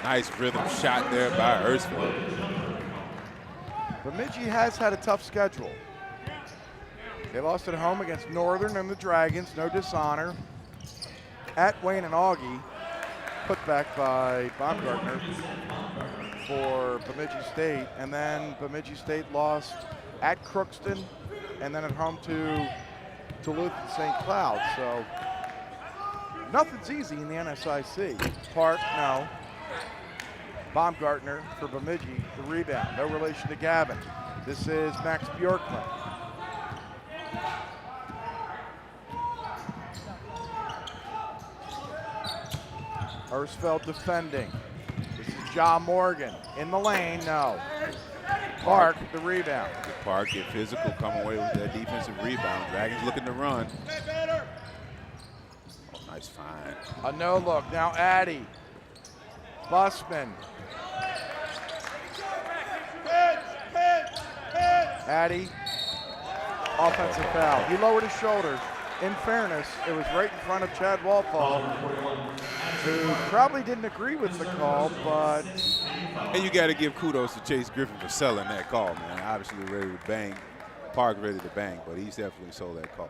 Nice rhythm shot there by Ersfeld. Bemidji has had a tough schedule. They lost at home against Northern and the Dragons, no dishonor. At Wayne and Augie, put back by Baumgartner for Bemidji State, and then Bemidji State lost at Crookston and then at home to Duluth and St. Cloud. So nothing's easy in the NSIC. Park, no. Baumgartner for Bemidji, the rebound. No relation to Gavin. This is Max Bjorkman. Ersfeld defending. This is Ja Morgan in the lane, no. Park, the rebound. Park get physical, come away with that defensive rebound. Dragons looking to run. Oh, nice find. A no look, now Addy. Busman. Addy, offensive foul. He lowered his shoulders. In fairness, it was right in front of Chad Walthall, who probably didn't agree with the call, but... And you got to give kudos to Chase Griffin for selling that call, man. Obviously ready to bang. Park ready to bang, but he's definitely sold that call.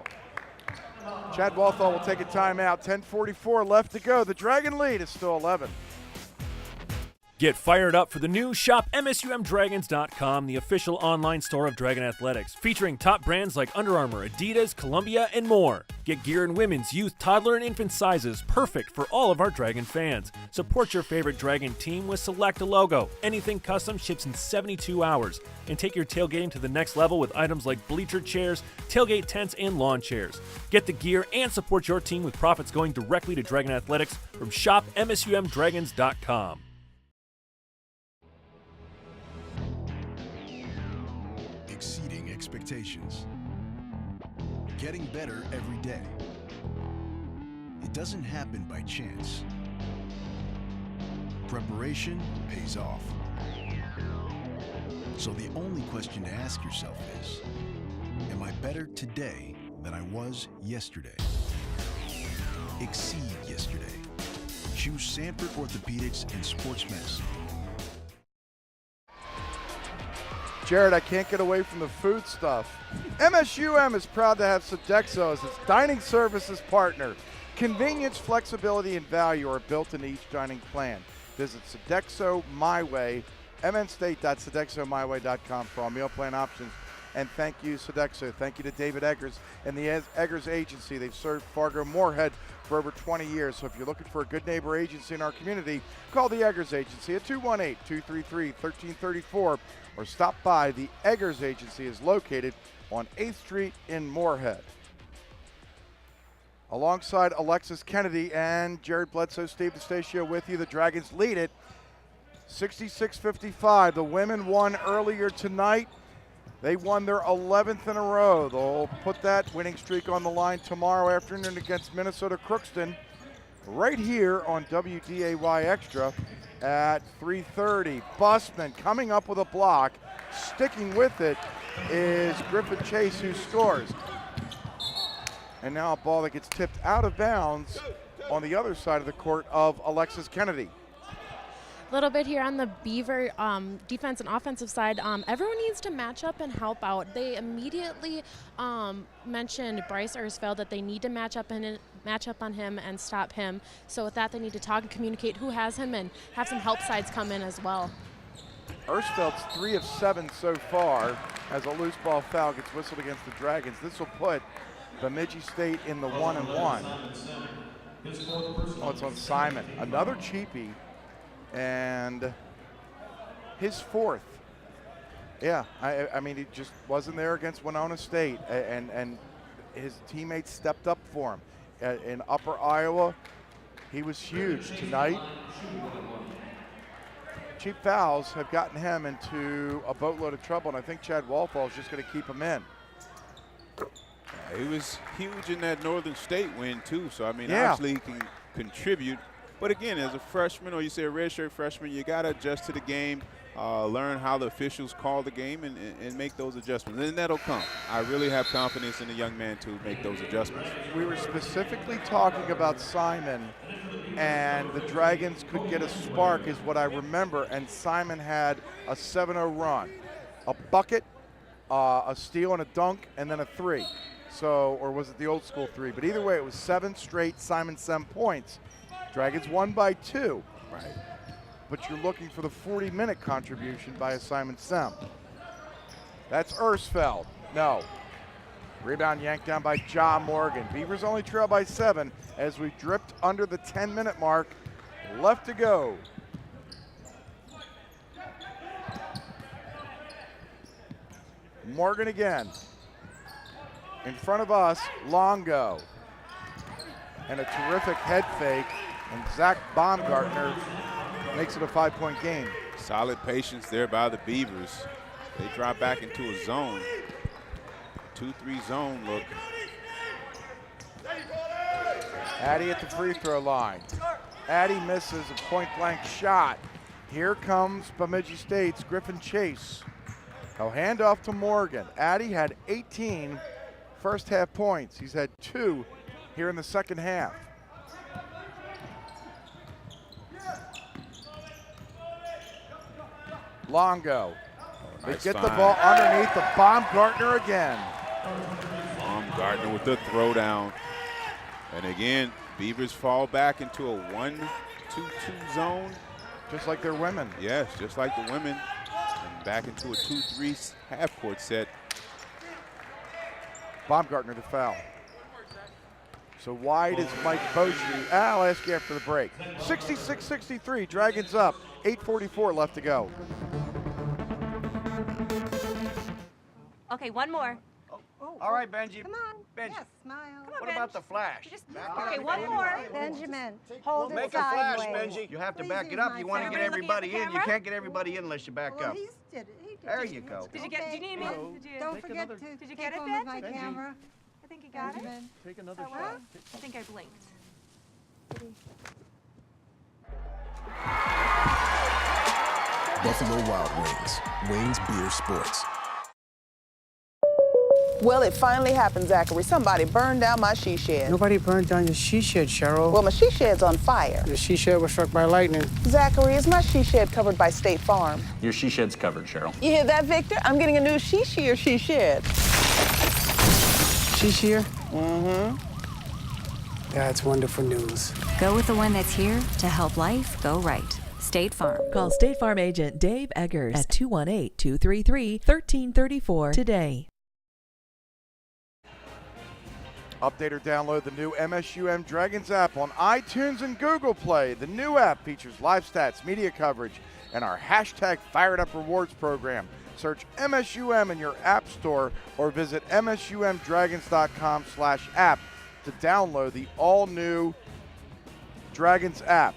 Chad Walthall will take a timeout. 10:44 left to go. The Dragon lead is still 11. Get fired up for the new Shop MSUMDragons.com, the official online store of Dragon Athletics, featuring top brands like Under Armour, Adidas, Columbia, and more. Get gear in women's, youth, toddler, and infant sizes, perfect for all of our Dragon fans. Support your favorite Dragon team with Select a Logo. Anything custom ships in 72 hours. And take your tailgating to the next level with items like bleacher chairs, tailgate tents, and lawn chairs. Get the gear and support your team with profits going directly to Dragon Athletics from Shop MSUMDragons.com. Exceeding expectations. Getting better every day. It doesn't happen by chance. Preparation pays off. So the only question to ask yourself is, am I better today than I was yesterday? Exceed yesterday. Choose Sanford Orthopedics and Sports Medicine. Jared, I can't get away from the food stuff. MSUM is proud to have Sodexo as its dining services partner. Convenience, flexibility, and value are built into each dining plan. Visit Sodexo My Way, mnstate.sodexomyway.com for all meal plan options. And thank you, Sodexo. Thank you to David Eggers and the Eggers Agency. They've served Fargo Moorhead for over 20 years. So if you're looking for a good neighbor agency in our community, call the Eggers Agency at 218-233-1334 or stop by. The Eggers Agency is located on 8th Street in Moorhead. Alongside Alexis Kennedy and Jared Bledsoe, Steve DeStatio with you. The Dragons lead it 66-55. The women won earlier tonight. They won their 11th in a row. They'll put that winning streak on the line tomorrow afternoon against Minnesota Crookston right here on WDAY Extra at 3:30. Busman coming up with a block. Sticking with it is Griffin Chase, who scores. And now a ball that gets tipped out of bounds on the other side of the court of Alexis Kennedy. A little bit here on the Beaver defense and offensive side. Everyone needs to match up and help out. They immediately mentioned Bryce Ersfeld that they need to match up on him and stop him. So with that, they need to talk and communicate who has him and have some help sides come in as well. Ersfeld's 3 of 7 so far as a loose ball foul gets whistled against the Dragons. This will put Bemidji State in the 1-1. Oh, it's on Simon. Another cheapie. And his 4th. Yeah, I mean, he just wasn't there against Winona State, and his teammates stepped up for him. In Upper Iowa, he was huge. Tonight, cheap fouls have gotten him into a boatload of trouble, and I think Chad Walthall is just going to keep him in. He was huge in that Northern State win, too, so, I mean, Yeah. obviously he can contribute. But again, as a freshman, or you say a redshirt freshman, you got to adjust to the game, learn how the officials call the game, and make those adjustments. And that'll come. I really have confidence in the young man to make those adjustments. We were specifically talking about Simon, and the Dragons could get a spark is what I remember, and Simon had a 7-0 run. A bucket, a steal and a dunk, and then a 3. So, or was it the old school 3? But either way, it was 7 straight Simon Sem points. Dragons won by 2. Right. But you're looking for the 40-minute contribution by a Simon Sem. That's Ersfeld. No. Rebound yanked down by Ja Morgan. Beavers only trail by 7 as we dripped under the 10-minute mark. Left to go. Morgan again. In front of us, Longo. And a terrific head fake. And Zach Baumgartner makes it a 5-point game. Solid patience there by the Beavers. They drop back into a zone. 2-3 zone look. Addy at the free throw line. Addy misses a point-blank shot. Here comes Bemidji State's Griffin Chase. He'll hand off to Morgan. Addy had 18 first half points. He's had 2 here in the second half. Longo. They Nice get the find. ball underneath the Baumgartner again. Baumgartner with the throwdown. And again, Beavers fall back into a 1-2-2 zone. Just like their women. Yes, just like the women. And back into a 2-3 half-court set. Baumgartner to foul. So wide is Mike Boschy. I'll ask you after the break. 66-63, Dragons up. 8:44 left to go. Okay, one more. All right, Benji. Come on. Benji. Yes, smile. Come on, What about the flash? Okay, one more. Benjamin, hold Make it a flash, sideways. Benji. You have to Please back it use up. my You want to phone. get everybody in. You camera? can't get everybody in unless you back Well, up. he did it. He did There it. you go. Did you get? Do you need me? Did you? Don't forget to Did you take get it, one with my Ben? camera. I think you got it. Benjamin. Take another Oh, shot. I think I blinked. Buffalo Wild Wings. Wings Beer Sports. Well, it finally happened, Zachary. Somebody burned down my she shed. Nobody burned down your she shed, Cheryl. Well, my she shed's on fire. The she shed was struck by lightning. Zachary, is my she shed covered by State Farm? Your she shed's covered, Cheryl. You hear that, Victor? I'm getting a new she shed. She shear? Mm-hmm. That's wonderful news. Go with the one that's here to help life go right. State Farm. Call State Farm agent Dave Eggers at 218-233-1334 today. Update or download the new MSUM Dragons app on iTunes and Google Play. The new app features live stats, media coverage, and our hashtag Fired Up Rewards program. Search MSUM in your app store or visit msumdragons.com/app to download the all-new Dragons app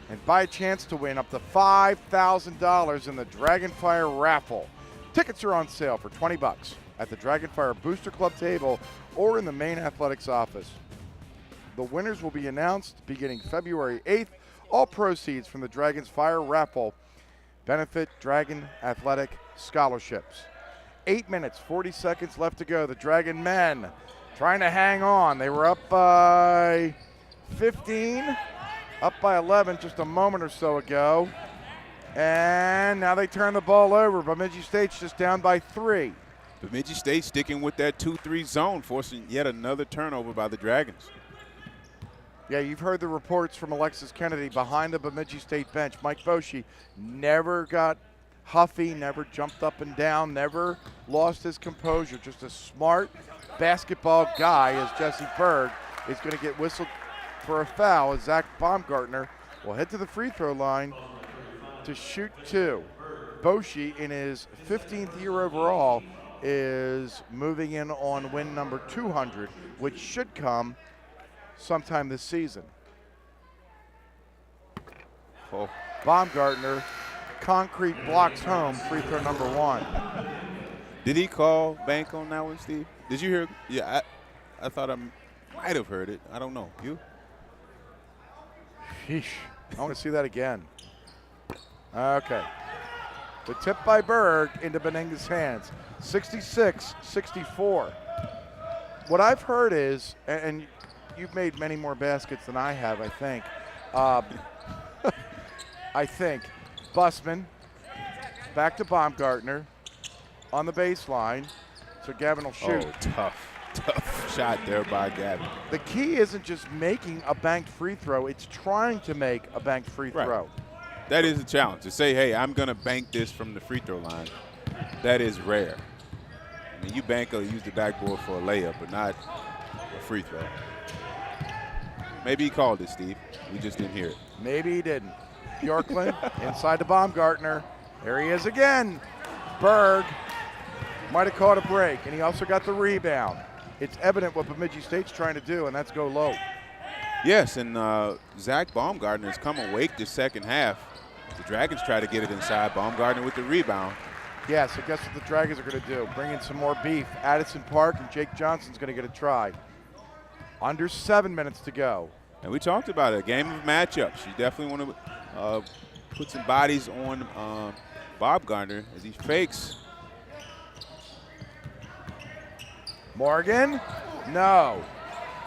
and buy a chance to win up to $5,000 in the Dragonfire raffle. Tickets are on sale for $20 at the Dragonfire Booster Club table or in the main athletics office. The winners will be announced beginning February 8th. All proceeds from the Dragons Fire raffle benefit Dragon Athletic scholarships. 8 minutes, 40 seconds left to go. The Dragon men trying to hang on. They were up by 15, up by 11 just a moment or so ago. And now they turn the ball over. Bemidji State's just down by 3. Bemidji State sticking with that 2-3 zone, forcing yet another turnover by the Dragons. Yeah, you've heard the reports from Alexis Kennedy behind the Bemidji State bench. Mike Boschy never got huffy, never jumped up and down, never lost his composure. Just a smart basketball guy, as Jesse Berg is going to get whistled for a foul as Zach Baumgartner will head to the free throw line to shoot 2. Boschy, in his 15th year overall, is moving in on win number 200, which should come sometime this season. Oh. Baumgartner, concrete blocks home, free throw number 1. Did he call bank on that one, Steve? Did you hear? Yeah, I thought I might have heard it. I don't know. You? Sheesh. I want to see that again. Okay. The tip by Berg into Benenga's hands. 66-64. What I've heard is, and you've made many more baskets than I have, I think. I think. Busman, back to Baumgartner on the baseline. So Gavin will shoot. Oh, tough shot there by Gavin. The key isn't just making a banked free throw, it's trying to make a banked free throw. That is a challenge. To say, hey, I'm going to bank this from the free throw line, that is rare. I mean, you bank or use the backboard for a layup, but not a free throw. Maybe he called it, Steve. We just didn't hear it. Maybe he didn't. Bjorklund inside to Baumgartner. There he is again. Berg might have caught a break, and he also got the rebound. It's evident what Bemidji State's trying to do, and that's go low. Yes, and Zach Baumgartner has come awake this second half. The Dragons try to get it inside. Baumgartner with the rebound. Yeah, so guess what the Dragons are going to do? Bring in some more beef. Addison Park and Jake Johnson's going to get a try. Under 7 minutes to go. And we talked about it, a game of matchups. You definitely want to put some bodies on Baumgartner as he fakes. Morgan? No.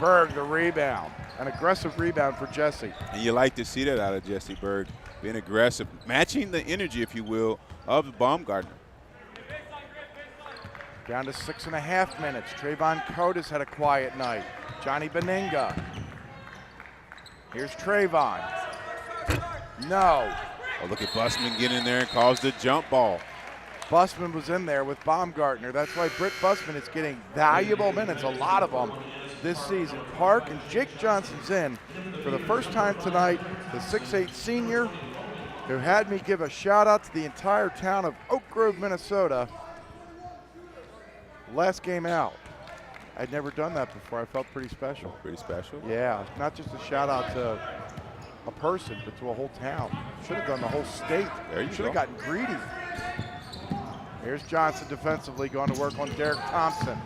Berg, the rebound. An aggressive rebound for Jesse. And you like to see that out of Jesse Berg, being aggressive, matching the energy, if you will, of Baumgartner. Down to 6.5 minutes. Trayvon Cotis had a quiet night. Johnny Benenga Here's Trayvon. No. Oh, look at Busman get in there and calls the jump ball. Busman was in there with Baumgartner. That's why Britt Busman is getting valuable minutes, a lot of them this season. Park and Jake Johnson's in for the first time tonight, the 6'8 senior who had me give a shout out to the entire town of Oak Grove, Minnesota. Last game out. I'd never done that before. I felt pretty special. Pretty special? Yeah, not just a shout out to a person, but to a whole town. Should have done the whole state. There you Should have gotten greedy. Here's Johnson defensively going to work on Derek Thompson.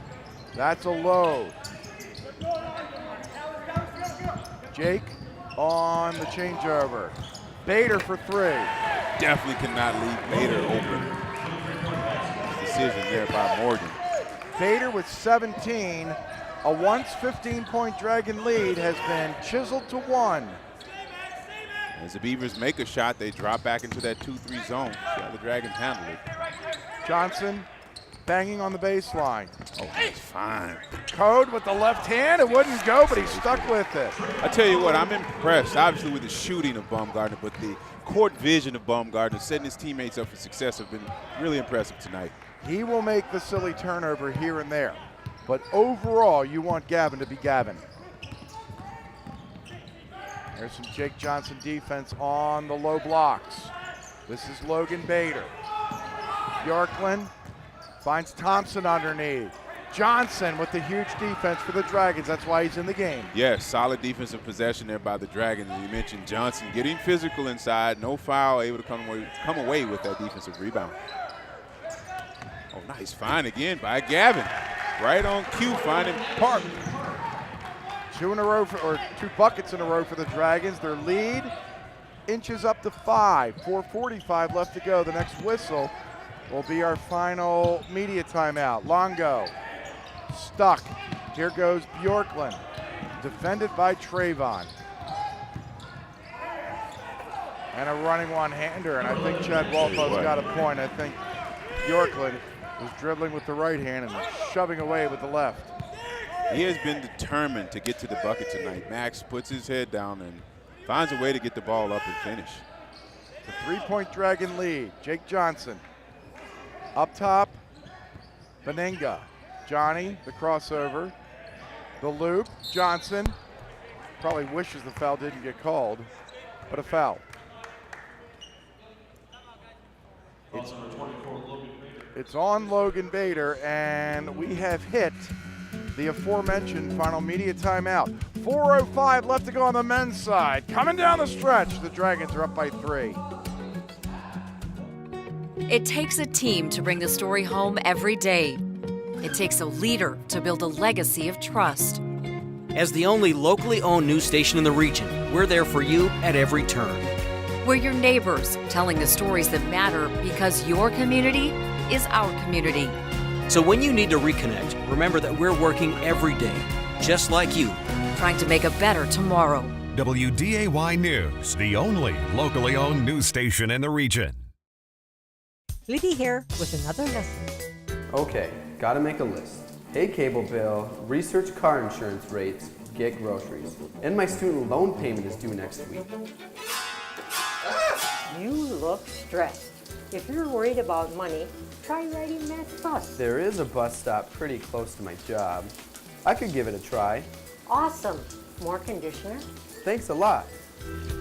That's a load. Jake on the changeover. Bader for three. Definitely cannot leave Bader open. Decision there by Morgan. Bader with 17. A once 15-point Dragon lead has been chiseled to 1. As the Beavers make a shot, they drop back into that 2-3 zone. See how the Dragons handle it. Johnson banging on the baseline. Oh, that's fine. Code with the left hand. It wouldn't go, but he stuck with it. I tell you what, I'm impressed, obviously, with the shooting of Baumgartner, but the court vision of Baumgartner, setting his teammates up for success, have been really impressive tonight. He will make the silly turnover here and there, but overall, you want Gavin to be Gavin. There's some Jake Johnson defense on the low blocks. This is Logan Bader. Bjorklund finds Thompson underneath. Johnson with the huge defense for the Dragons. That's why he's in the game. Yes, solid defensive possession there by the Dragons. You mentioned Johnson getting physical inside, no foul, able to come away with that defensive rebound. Oh, nice find again by Gavin. Right on cue, finding Park. Two buckets in a row for the Dragons. Their lead inches up to 5. 4:45 left to go. The next whistle will be our final media timeout. Longo stuck. Here goes Bjorklund, defended by Trayvon. And a running one-hander, and I think Chad Walpo's got a point. I think Bjorklund was dribbling with the right hand and shoving away with the left. He has been determined to get to the bucket tonight. Max puts his head down and finds a way to get the ball up and finish. The 3-point Dragon lead. Jake Johnson. Up top, Benenga. Johnny, the crossover. The loop, Johnson. Probably wishes the foul didn't get called, but a foul. It's on Logan Bader, and we have hit the aforementioned final media timeout. 4:05 left to go on the men's side. Coming down the stretch, the Dragons are up by 3. It takes a team to bring the story home every day. It takes a leader to build a legacy of trust. As the only locally owned news station in the region, we're there for you at every turn. We're your neighbors, telling the stories that matter because your community is our community. So when you need to reconnect, remember that we're working every day, just like you. Trying to make a better tomorrow. WDAY News, the only locally owned news station in the region. Liddy here with another lesson. Okay, gotta make a list. Pay cable bill, research car insurance rates, get groceries. And my student loan payment is due next week. You look stressed. If you're worried about money, try riding that bus. There is a bus stop pretty close to my job. I could give it a try. Awesome. More conditioner? Thanks a lot.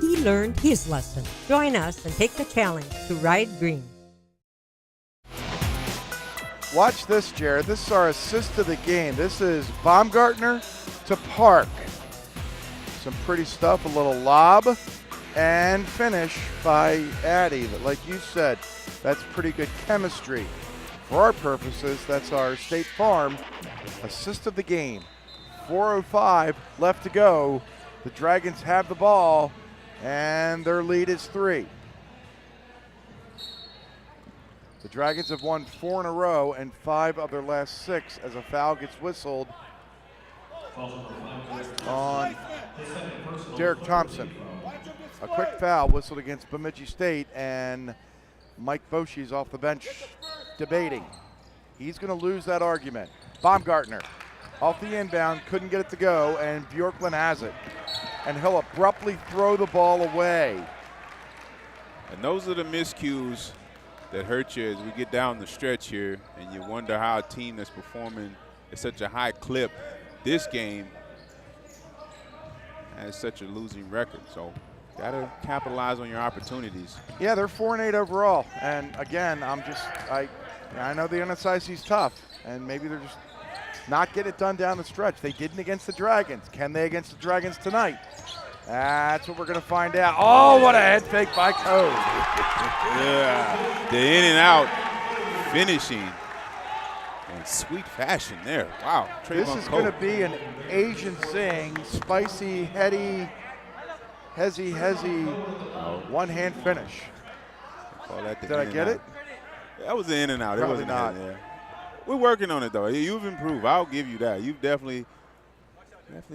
He learned his lesson. Join us and take the challenge to ride green. Watch this, Jared. This is our assist of the game. This is Baumgartner to Park. Some pretty stuff, a little lob, and finish by Addy. Like you said, that's pretty good chemistry. For our purposes, that's our State Farm assist of the game. 4:05 left to go. The Dragons have the ball, and their lead is 3. The Dragons have won 4 in a row and 5 of their last 6 as a foul gets whistled on Derek Thompson. A quick foul whistled against Bemidji State, and Mike Boshi's off the bench debating. He's going to lose that argument. Baumgartner off the inbound, couldn't get it to go, and Bjorklund has it. and he'll abruptly throw the ball away. And those are the miscues that hurt you as we get down the stretch here, and you wonder how a team that's performing at such a high clip this game has such a losing record. So gotta capitalize on your opportunities. Yeah, they're 4-8 overall, and again, I know the NSIC's tough, and maybe they're just not getting it done down the stretch. They didn't against the Dragons. Can they against the Dragons tonight? That's what we're going to find out. Oh, what a head fake by Code. Yeah, the in and out finishing in sweet fashion there. Wow. This is going to be an Asian Sing, spicy, heady, hezzy, one-hand finish. Did I get it? That was the in and out. Probably it wasn't not. There. We're working on it, though. You've improved. I'll give you that. You've definitely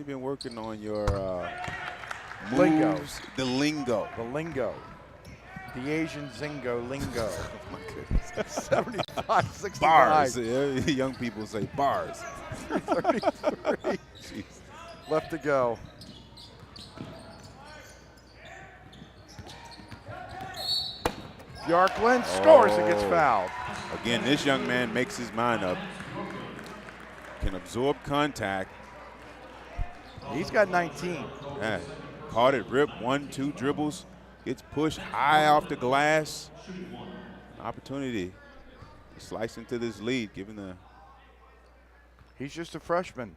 been working on your moves, lingo. The lingo. The lingo. The Asian Zingo lingo. Oh, my goodness. 75-69. Bars. Yeah, young people say bars. 33. Left to go. Bjarklund scores and gets fouled. Again, this young man makes his mind up. Can absorb contact. He's got 19. Yeah. Caught it, rip, 1-2 dribbles. Gets pushed high off the glass. Opportunity to slice into this lead, given the. He's just a freshman.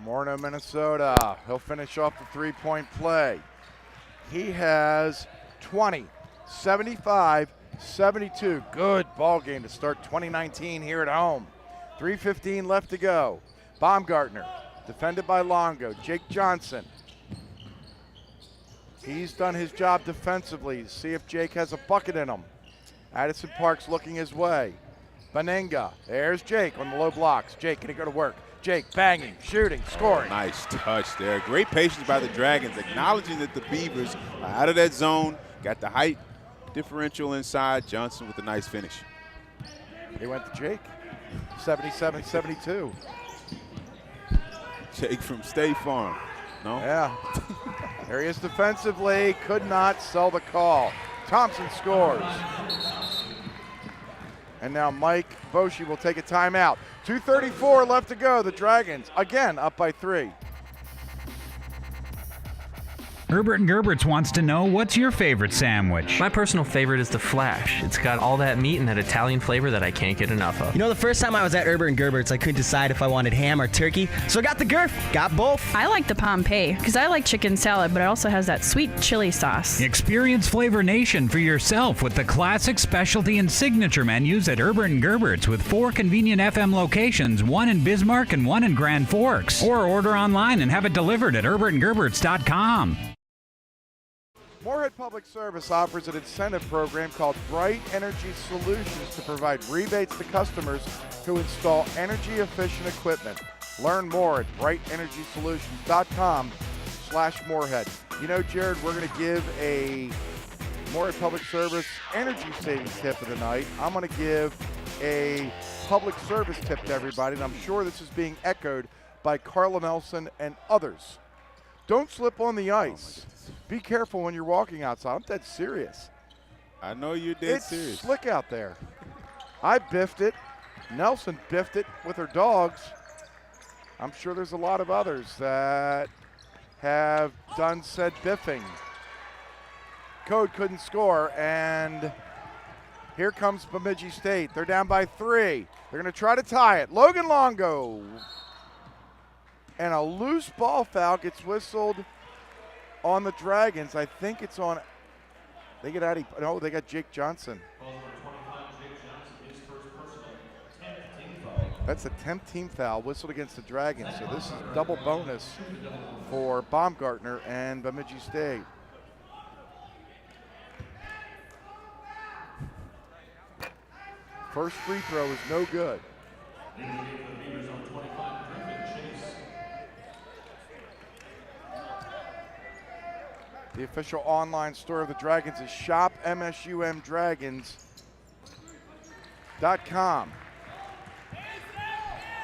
Morno, Minnesota. He'll finish off the three-point play. He has 20, 75, 72. Good ball game to start 2019 here at home. 3:15 left to go. Baumgartner, defended by Longo. Jake Johnson. He's done his job defensively. See if Jake has a bucket in him. Addison Park's looking his way. Benenga, there's Jake on the low blocks. Jake gonna go to work. Jake banging, shooting, scoring. Oh, nice touch there. Great patience by the Dragons, acknowledging that the Beavers are out of that zone. Got the height differential inside. Johnson with a nice finish. He went to Jake. 77-72. Jake from State Farm. No? Yeah. There he is defensively. Could not sell the call. Thompson scores. And now Mike Boshi will take a timeout. 2:34 left to go. The Dragons, again, up by 3. Herbert and Gerberts wants to know, what's your favorite sandwich? My personal favorite is the Flash. It's got all that meat and that Italian flavor that I can't get enough of. You know, the first time I was at Herbert and Gerberts, I couldn't decide if I wanted ham or turkey, so I got the Gerf. Got both. I like the Pompeii because I like chicken salad, but it also has that sweet chili sauce. Experience Flavor Nation for yourself with the classic, specialty, and signature menus at Herbert and Gerberts with 4 convenient FM locations, 1 in Bismarck and 1 in Grand Forks. Or order online and have it delivered at herbertandgerberts.com. Moorhead Public Service offers an incentive program called Bright Energy Solutions to provide rebates to customers who install energy-efficient equipment. Learn more at brightenерgysolutions.com/Moorhead. You know, Jared, we're going to give a Moorhead Public Service energy savings tip of the night. I'm going to give a public service tip to everybody, and I'm sure this is being echoed by Carla Nelson and others. Don't slip on the ice. Be careful when you're walking outside. I'm dead serious. I know you're dead serious. It's slick out there. I biffed it. Nelson biffed it with her dogs. I'm sure there's a lot of others that have done said biffing. Code couldn't score, and here comes Bemidji State. They're down by 3. They're going to try to tie it. Logan Longo. And a loose ball foul gets whistled on the Dragons. I think it's on. They get out. No, they got Jake Johnson. That's the 10th team foul whistled against the Dragons. So this is double bonus for Baumgartner and Bemidji State. First free throw is no good. The official online store of the Dragons is shopmsumdragons.com.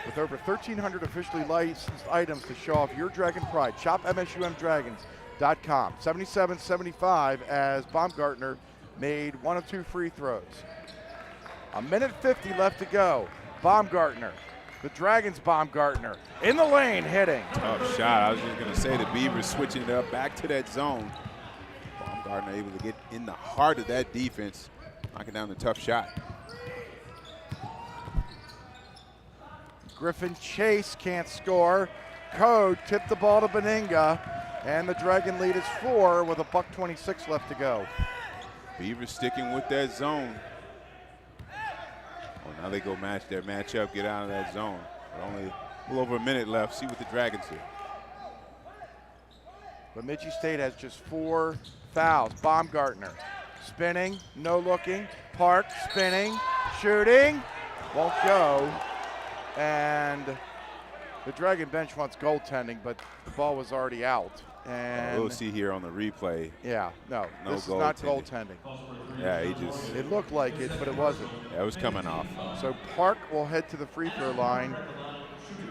With With over 1,300 officially licensed items to show off your Dragon pride, shop MSUMDragons.com. 77-75 as Baumgartner made 1 of 2 free throws. 1:50 left to go. Baumgartner, the Dragons Baumgartner, in the lane hitting. Tough shot. I was just going to say the Beavers switching it up back to that zone. Baumgartner able to get in the heart of that defense, knocking down the tough shot. Griffin Chase can't score. Code tipped the ball to Beninga, and the Dragon lead is 4 with $1:26 left to go. Beavers sticking with that zone. Well, now they go match their matchup, get out of that zone. But only a little over a minute left. See what the Dragons do. Bemidji State has just 4 fouls. Baumgartner spinning, no looking. Park spinning, shooting, won't go. And the Dragon bench wants goaltending, but the ball was already out. And we'll see here on the replay. Yeah, no this is not goaltending. Yeah, he just. It looked like it, but it wasn't. Yeah, it was coming off. So Park will head to the free throw line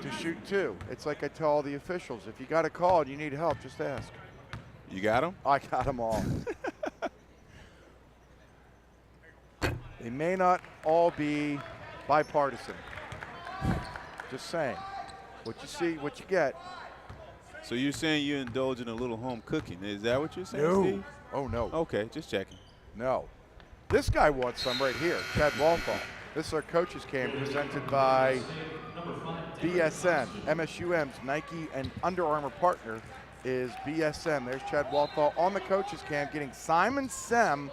to shoot 2. It's like I tell all the officials, if you got a call and you need help, just ask. You got them? I got them all. They may not all be bipartisan. Just saying. What you see, what you get. So you're saying you're indulging a little home cooking. Is that what you're saying, No. Steve? Oh, no. Okay, just checking. No. This guy wants some right here, Chad Walthall. This is our coaches camp presented by BSN. MSUM's Nike and Under Armour partner is BSN. There's Chad Walthall on the coaches camp getting Simon Sem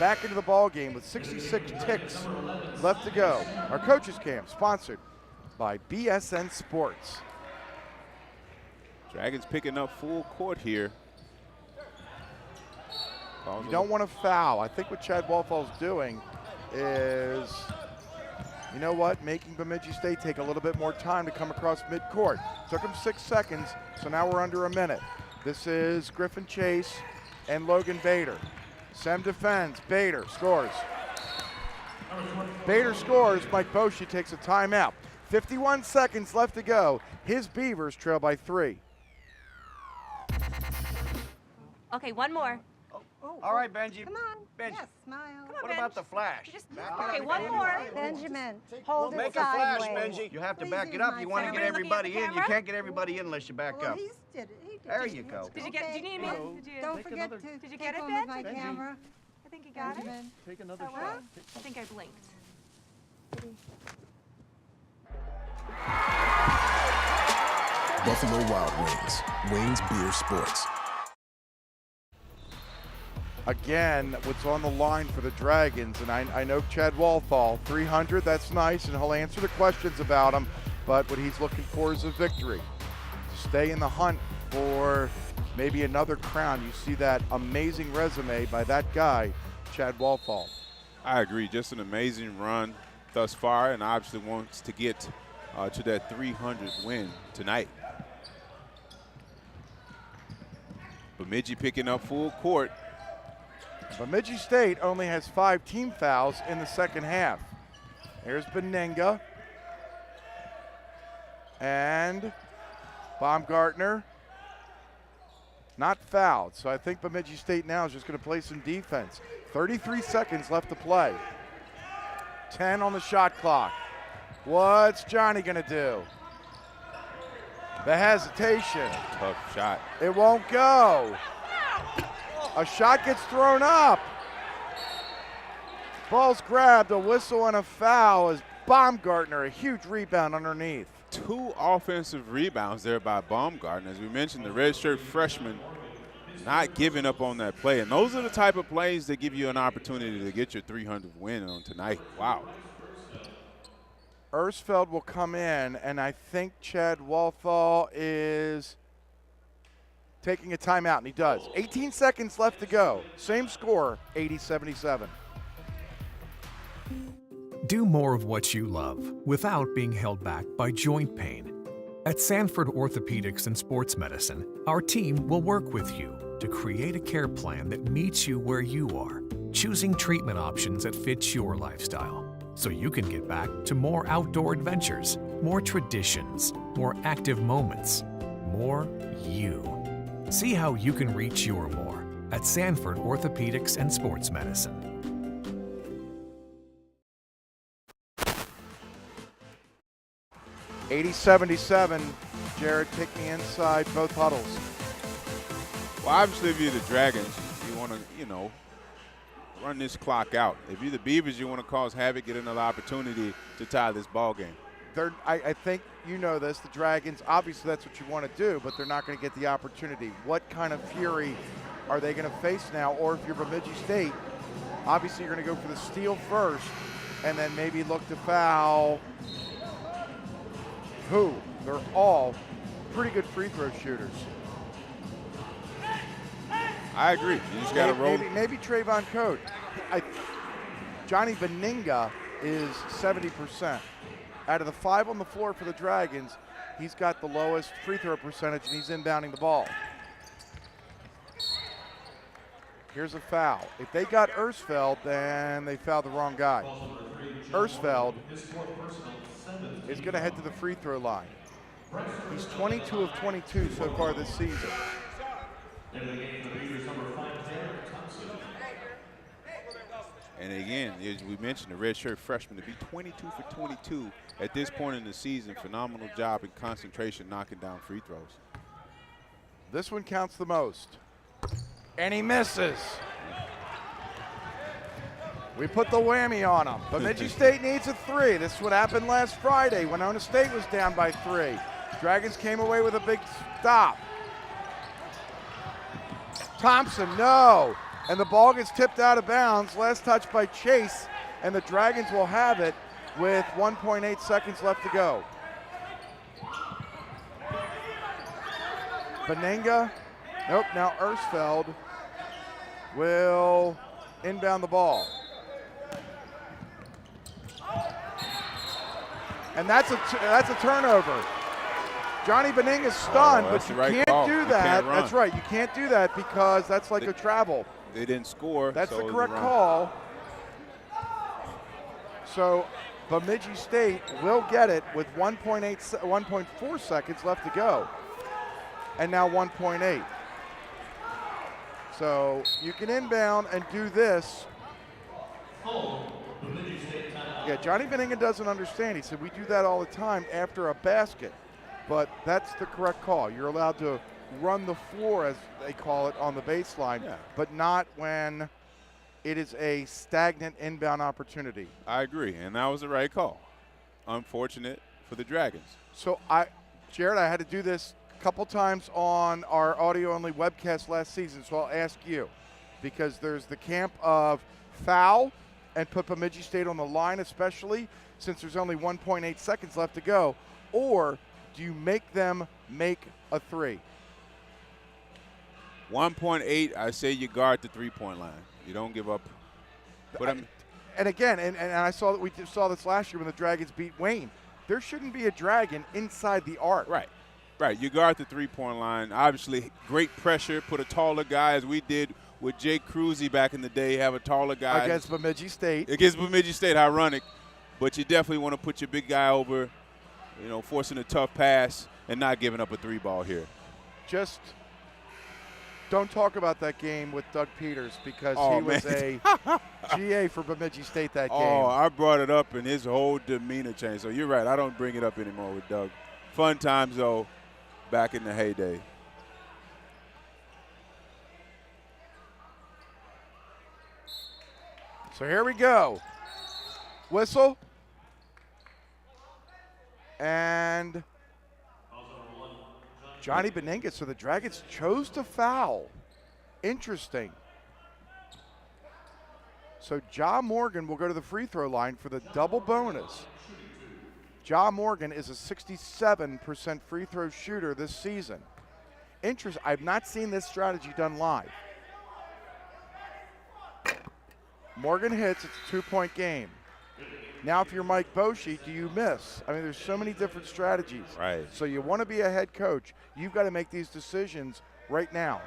back into the ball game with 66 ticks left to go. Our coaches camp sponsored by BSN Sports. Dragons picking up full court here. You don't want to foul. I think what Chad Walthall's doing is, you know what, making Bemidji State take a little bit more time to come across midcourt. Took him 6 seconds, so now we're under a minute. This is Griffin Chase and Logan Bader. Sem defends, Bader scores. Bader scores, Mike Boschie takes a timeout. 51 seconds left to go. His Beavers trail by 3. Okay, one more. All right, Benji. Come on. Benji. Yes, smile. Come on, What about the flash? Okay, one more. Benjamin, hold Make it a flash, sideways. Benji. You have to Please back it use up. my You want to phone. get everybody Looking at in. the You camera? can't get everybody in unless you back Well, up. he did it. He did There it. you go. Did you get? Did you need me? Did you? Don't forget to Did you take get it, home with my Ben? camera. I think you got it. Benjamin. Take another Oh, shot. I think I blinked. Buffalo Wild Wings. Wings Beer Sports. Again, what's on the line for the Dragons, and I know Chad Walthall, 300, that's nice, and he'll answer the questions about him, but what he's looking for is a victory. To stay in the hunt for maybe another crown. You see that amazing resume by that guy, Chad Walthall. I agree. Just an amazing run thus far, and obviously wants to get to that 300th win tonight. Bemidji picking up full court. Bemidji State only has 5 team fouls in the second half. Here's Beninga. And Baumgartner. Not fouled, so I think Bemidji State now is just going to play some defense. 33 seconds left to play. 10 on the shot clock. What's Johnny going to do? The hesitation. Tough shot. It won't go. A shot gets thrown up. Ball's grabbed, a whistle and a foul as Baumgartner, a huge rebound underneath. 2 offensive rebounds there by Baumgartner. As we mentioned, the redshirt freshman not giving up on that play. And those are the type of plays that give you an opportunity to get your 300th win on tonight. Wow. Ersfeld will come in, and I think Chad Walthall is taking a timeout, and he does. 18 seconds left to go. Same score, 80-77. Do more of what you love without being held back by joint pain. At Sanford Orthopedics and Sports Medicine, our team will work with you to create a care plan that meets you where you are, choosing treatment options that fit your lifestyle, so you can get back to more outdoor adventures more traditions, more active moments, more you. See how you can reach your more at Sanford Orthopedics and Sports Medicine. $80-77. Jared, take me inside both huddles. Well, obviously, if you're the Dragons, you want to, run this clock out. If you're the Beavers, you want to cause havoc, get another opportunity to tie this ball game. I think you know this. The Dragons, obviously that's what you want to do, but they're not going to get the opportunity. What kind of fury are they going to face now? Or if you're Bemidji State, obviously you're going to go for the steal first and then maybe look to foul. Who? They're all pretty good free throw shooters. I agree. You just got to roll. Maybe Trayvon Coate. Johnny Beninga is 70%. Out of the 5 on the floor for the Dragons, he's got the lowest free throw percentage, and he's inbounding the ball. Here's a foul. If they got Ersfeld, then they fouled the wrong guy. Ersfeld is going to head to the free throw line. He's 22 of 22 so far this season. And again, as we mentioned, the redshirt freshman to be 22 for 22 at this point in the season. Phenomenal job in concentration, knocking down free throws. This one counts the most. And he misses. We put the whammy on him. Bemidji State needs a 3. This is what happened last Friday when Winona State was down by 3. Dragons came away with a big stop. Thompson, no. And the ball gets tipped out of bounds. Last touch by Chase, and the Dragons will have it with 1.8 seconds left to go. Beninga, nope, now Ersfeld will inbound the ball. And that's a turnover. Johnny Beninga's stunned, but you can't do that. That's right, you can't do that because that's like a travel. They didn't score. That's the correct call. So Bemidji State will get it with 1.4 seconds left to go. And now 1.8. So you can inbound and do this. Yeah, Johnny Beninga doesn't understand. He said, we do that all the time after a basket. But that's the correct call. You're allowed to run the floor, as they call it, on the baseline, but not when it is a stagnant inbound opportunity. I agree, and that was the right call. Unfortunate for the Dragons. So, Jared, I had to do this a couple times on our audio-only webcast last season, so I'll ask you, because there's the camp of foul and put Bemidji State on the line, especially since there's only 1.8 seconds left to go, or do you make them make a 3? 1.8, I say you guard the three-point line. You don't give up. And again, and I saw that we saw this last year when the Dragons beat Wayne. There shouldn't be a Dragon inside the arc. Right. You guard the three-point line. Obviously, great pressure. Put a taller guy, as we did with Jake Cruzy back in the day. Have a taller guy against Bemidji State. Against Bemidji State, ironic. But you definitely want to put your big guy over. Forcing a tough pass and not giving up a 3-ball here. Just don't talk about that game with Doug Peters because he was a GA for Bemidji State that game. Oh, I brought it up and his whole demeanor changed. So you're right. I don't bring it up anymore with Doug. Fun times, though, back in the heyday. So here we go. Whistle. And Johnny Beninga, so the Dragons chose to foul. Interesting. So Ja Morgan will go to the free throw line for the double bonus. Ja Morgan is a 67% free throw shooter this season. I've not seen this strategy done live. Morgan hits, it's a 2-point game. Now, if you're Mike Boschee, do you miss? I mean, there's so many different strategies. Right. So you want to be a head coach. You've got to make these decisions right now.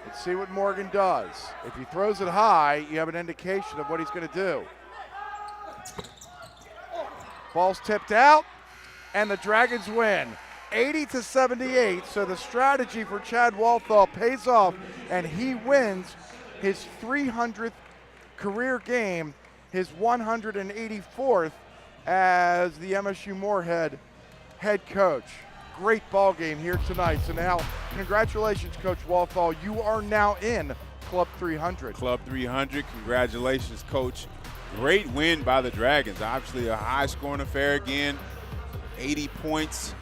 Let's see what Morgan does. If he throws it high, you have an indication of what he's going to do. Ball's tipped out, and the Dragons win. 80-78, so the strategy for Chad Walthall pays off, and he wins his 300th career game, his 184th as the MSU Moorhead head coach. Great ball game here tonight. So now, congratulations, Coach Walthall. You are now in Club 300. Club 300, congratulations, Coach. Great win by the Dragons. Obviously a high-scoring affair again, 80 points.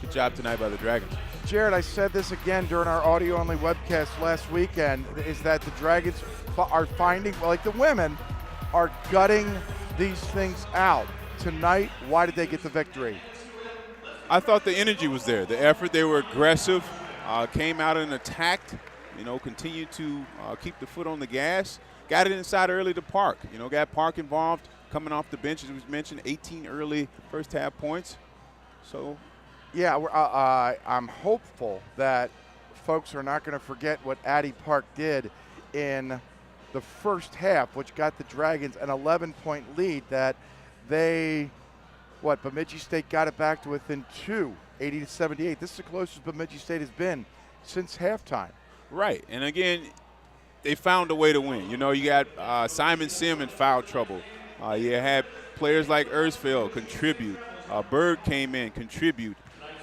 Good job tonight by the Dragons. Jared, I said this again during our audio-only webcast last weekend, is that the Dragons are finding, like the women, are gutting these things out. Tonight, why did they get the victory? I thought the energy was there. The effort, they were aggressive, came out and attacked, continued to keep the foot on the gas. Got it inside early to Park. Got Park involved, coming off the bench, as was mentioned, 18 early first half points. So, yeah, I'm hopeful that folks are not going to forget what Addie Park did in the first half, which got the Dragons an 11-point lead that they, Bemidji State got it back to within 2, 80-78. This is the closest Bemidji State has been since halftime. Right, and again, they found a way to win. You got Simon Sim in foul trouble. You had players like Ersfeld contribute. Berg came in, contribute.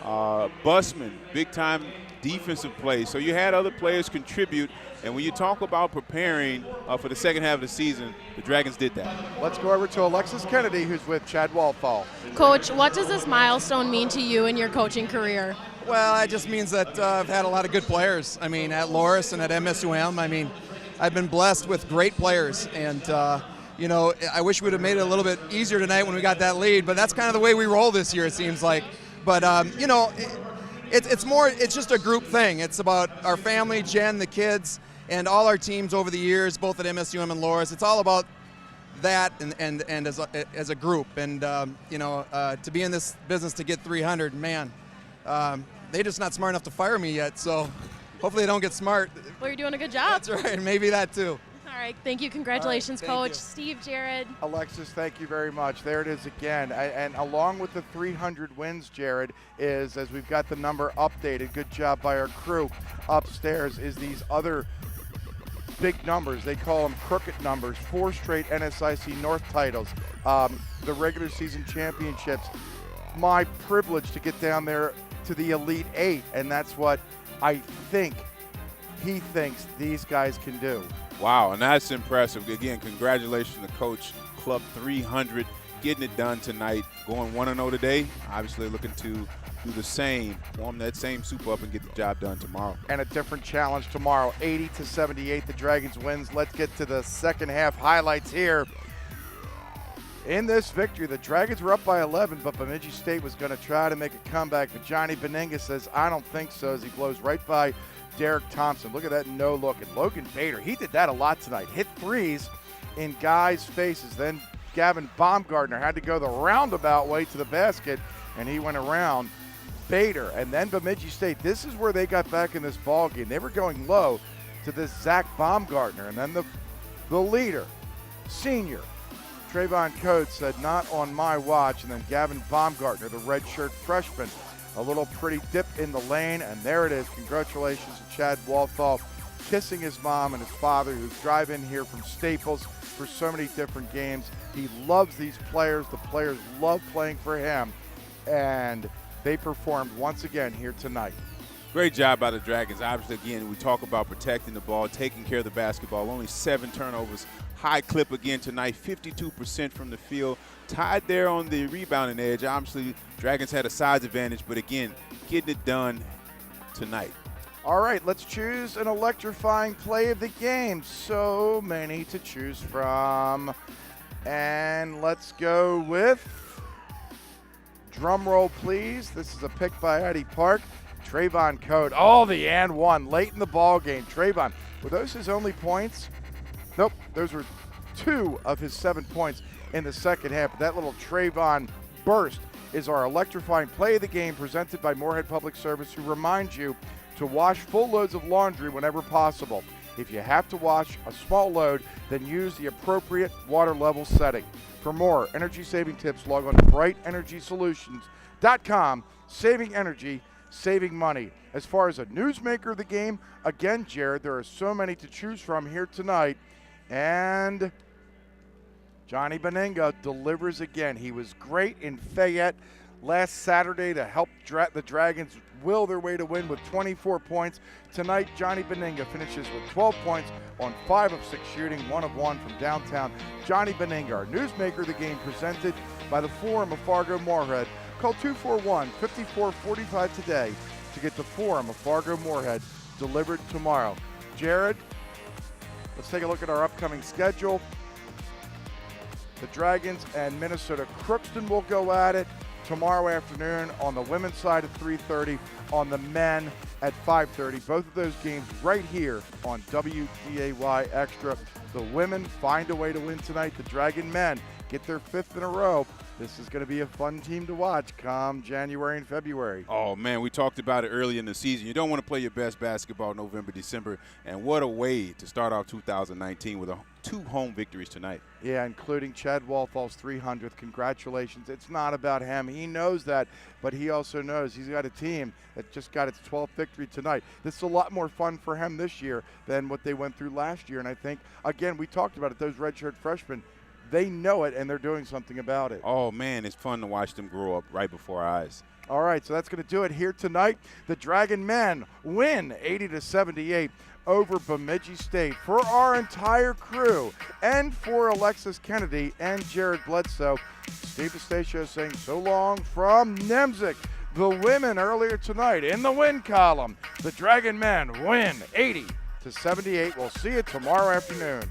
Busman, big-time defensive play. So you had other players contribute. And when you talk about preparing for the second half of the season, the Dragons did that. Let's go over to Alexis Kennedy, who's with Chad Walthall. Coach, what does this milestone mean to you in your coaching career? Well, it just means that I've had a lot of good players. At Loras and at MSUM, I've been blessed with great players. And, I wish we would have made it a little bit easier tonight when we got that lead, but that's kind of the way we roll this year, it seems like. But, it's just a group thing. It's about our family, Jen, the kids, and all our teams over the years, both at MSUM and Loras. It's all about that and as a group. And, to be in this business to get 300, man, they're just not smart enough to fire me yet. So hopefully they don't get smart. Well, you're doing a good job. That's right. Maybe that too. All right. Thank you. Congratulations, thank Coach. you. Steve, Jared. Alexis, thank you very much. There it is again. And along with the 300 wins, Jared, is as we've got the number updated, good job by our crew upstairs, is these other big numbers. They call them crooked numbers. 4 straight NSIC North titles, the regular season championships. My privilege to get down there to the Elite 8, and that's what I think he thinks these guys can do. Wow, and that's impressive. Again, congratulations to Coach. Club 300 getting it done tonight, going 1-0 today. Obviously looking to do the same, warm that same soup up and get the job done tomorrow. And a different challenge tomorrow, 80-78, the Dragons wins. Let's get to the second half highlights here. In this victory, the Dragons were up by 11, but Bemidji State was going to try to make a comeback. But Johnny Beninga says, I don't think so, as he blows right by Derek Thompson. Look at that no look. And Logan Bader, he did that a lot tonight. Hit threes in guys' faces. Then Gavin Baumgartner had to go the roundabout way to the basket, and he went around Bader. And then Bemidji State, this is where they got back in this ball game. They were going low to this Zach Baumgartner. And then the leader, senior, Trayvon Coates said, not on my watch. And then Gavin Baumgartner, the redshirt freshman, a little pretty dip in the lane, and there it is. Congratulations to Chad Walthall, kissing his mom and his father, who drive in here from Staples for so many different games. He loves these players. The players love playing for him, and they performed once again here tonight. Great job by the Dragons. Obviously, again, we talk about protecting the ball, taking care of the basketball. Only 7 turnovers. High clip again tonight, 52% from the field. Tied there on the rebounding edge. Obviously, Dragons had a size advantage, but again, getting it done tonight. All right, let's choose an electrifying play of the game. So many to choose from. And let's go with, drum roll please. This is a pick by Addie Park. Trayvon Coates. Oh, the and one late in the ball game. Trayvon, were those his only points? Nope, those were 2 of his 7 points in the second half. But that little Trayvon burst is our electrifying play of the game, presented by Moorhead Public Service, who reminds you to wash full loads of laundry whenever possible. If you have to wash a small load, then use the appropriate water level setting. For more energy-saving tips, log on to brightenergysolutions.com. Saving energy, saving money. As far as a newsmaker of the game, again, Jared, there are so many to choose from here tonight. And Johnny Benninga delivers again. He was great in Fayette last Saturday to help the Dragons will their way to win with 24 points. Tonight, Johnny Benninga finishes with 12 points on 5 of 6 shooting, 1 of 1 from downtown. Johnny Benninga, our newsmaker of the game, presented by the Forum of Fargo-Moorhead. Call 241-5445 today to get the Forum of Fargo-Moorhead delivered tomorrow. Jared, let's take a look at our upcoming schedule. The Dragons and Minnesota Crookston will go at it tomorrow afternoon on the women's side at 3:30, on the men at 5:30. Both of those games right here on WDAY Extra. The women find a way to win tonight. The Dragon men get their 5th in a row. This is going to be a fun team to watch come January and February. Oh, man, we talked about it early in the season. You don't want to play your best basketball November, December, and what a way to start off 2019 with 2 home victories tonight. Yeah, including Chad Walthall's 300th. Congratulations. It's not about him. He knows that, but he also knows he's got a team that just got its 12th victory tonight. This is a lot more fun for him this year than what they went through last year, and I think, again, we talked about it, those redshirt freshmen, they know it, and they're doing something about it. Oh, man, it's fun to watch them grow up right before our eyes. All right, so that's going to do it here tonight. The Dragon men win 80-78 over Bemidji State. For our entire crew and for Alexis Kennedy and Jared Bledsoe, Steve DeStacio saying so long from Nemzik. The women earlier tonight in the win column. The Dragon men win 80-78. We'll see you tomorrow afternoon.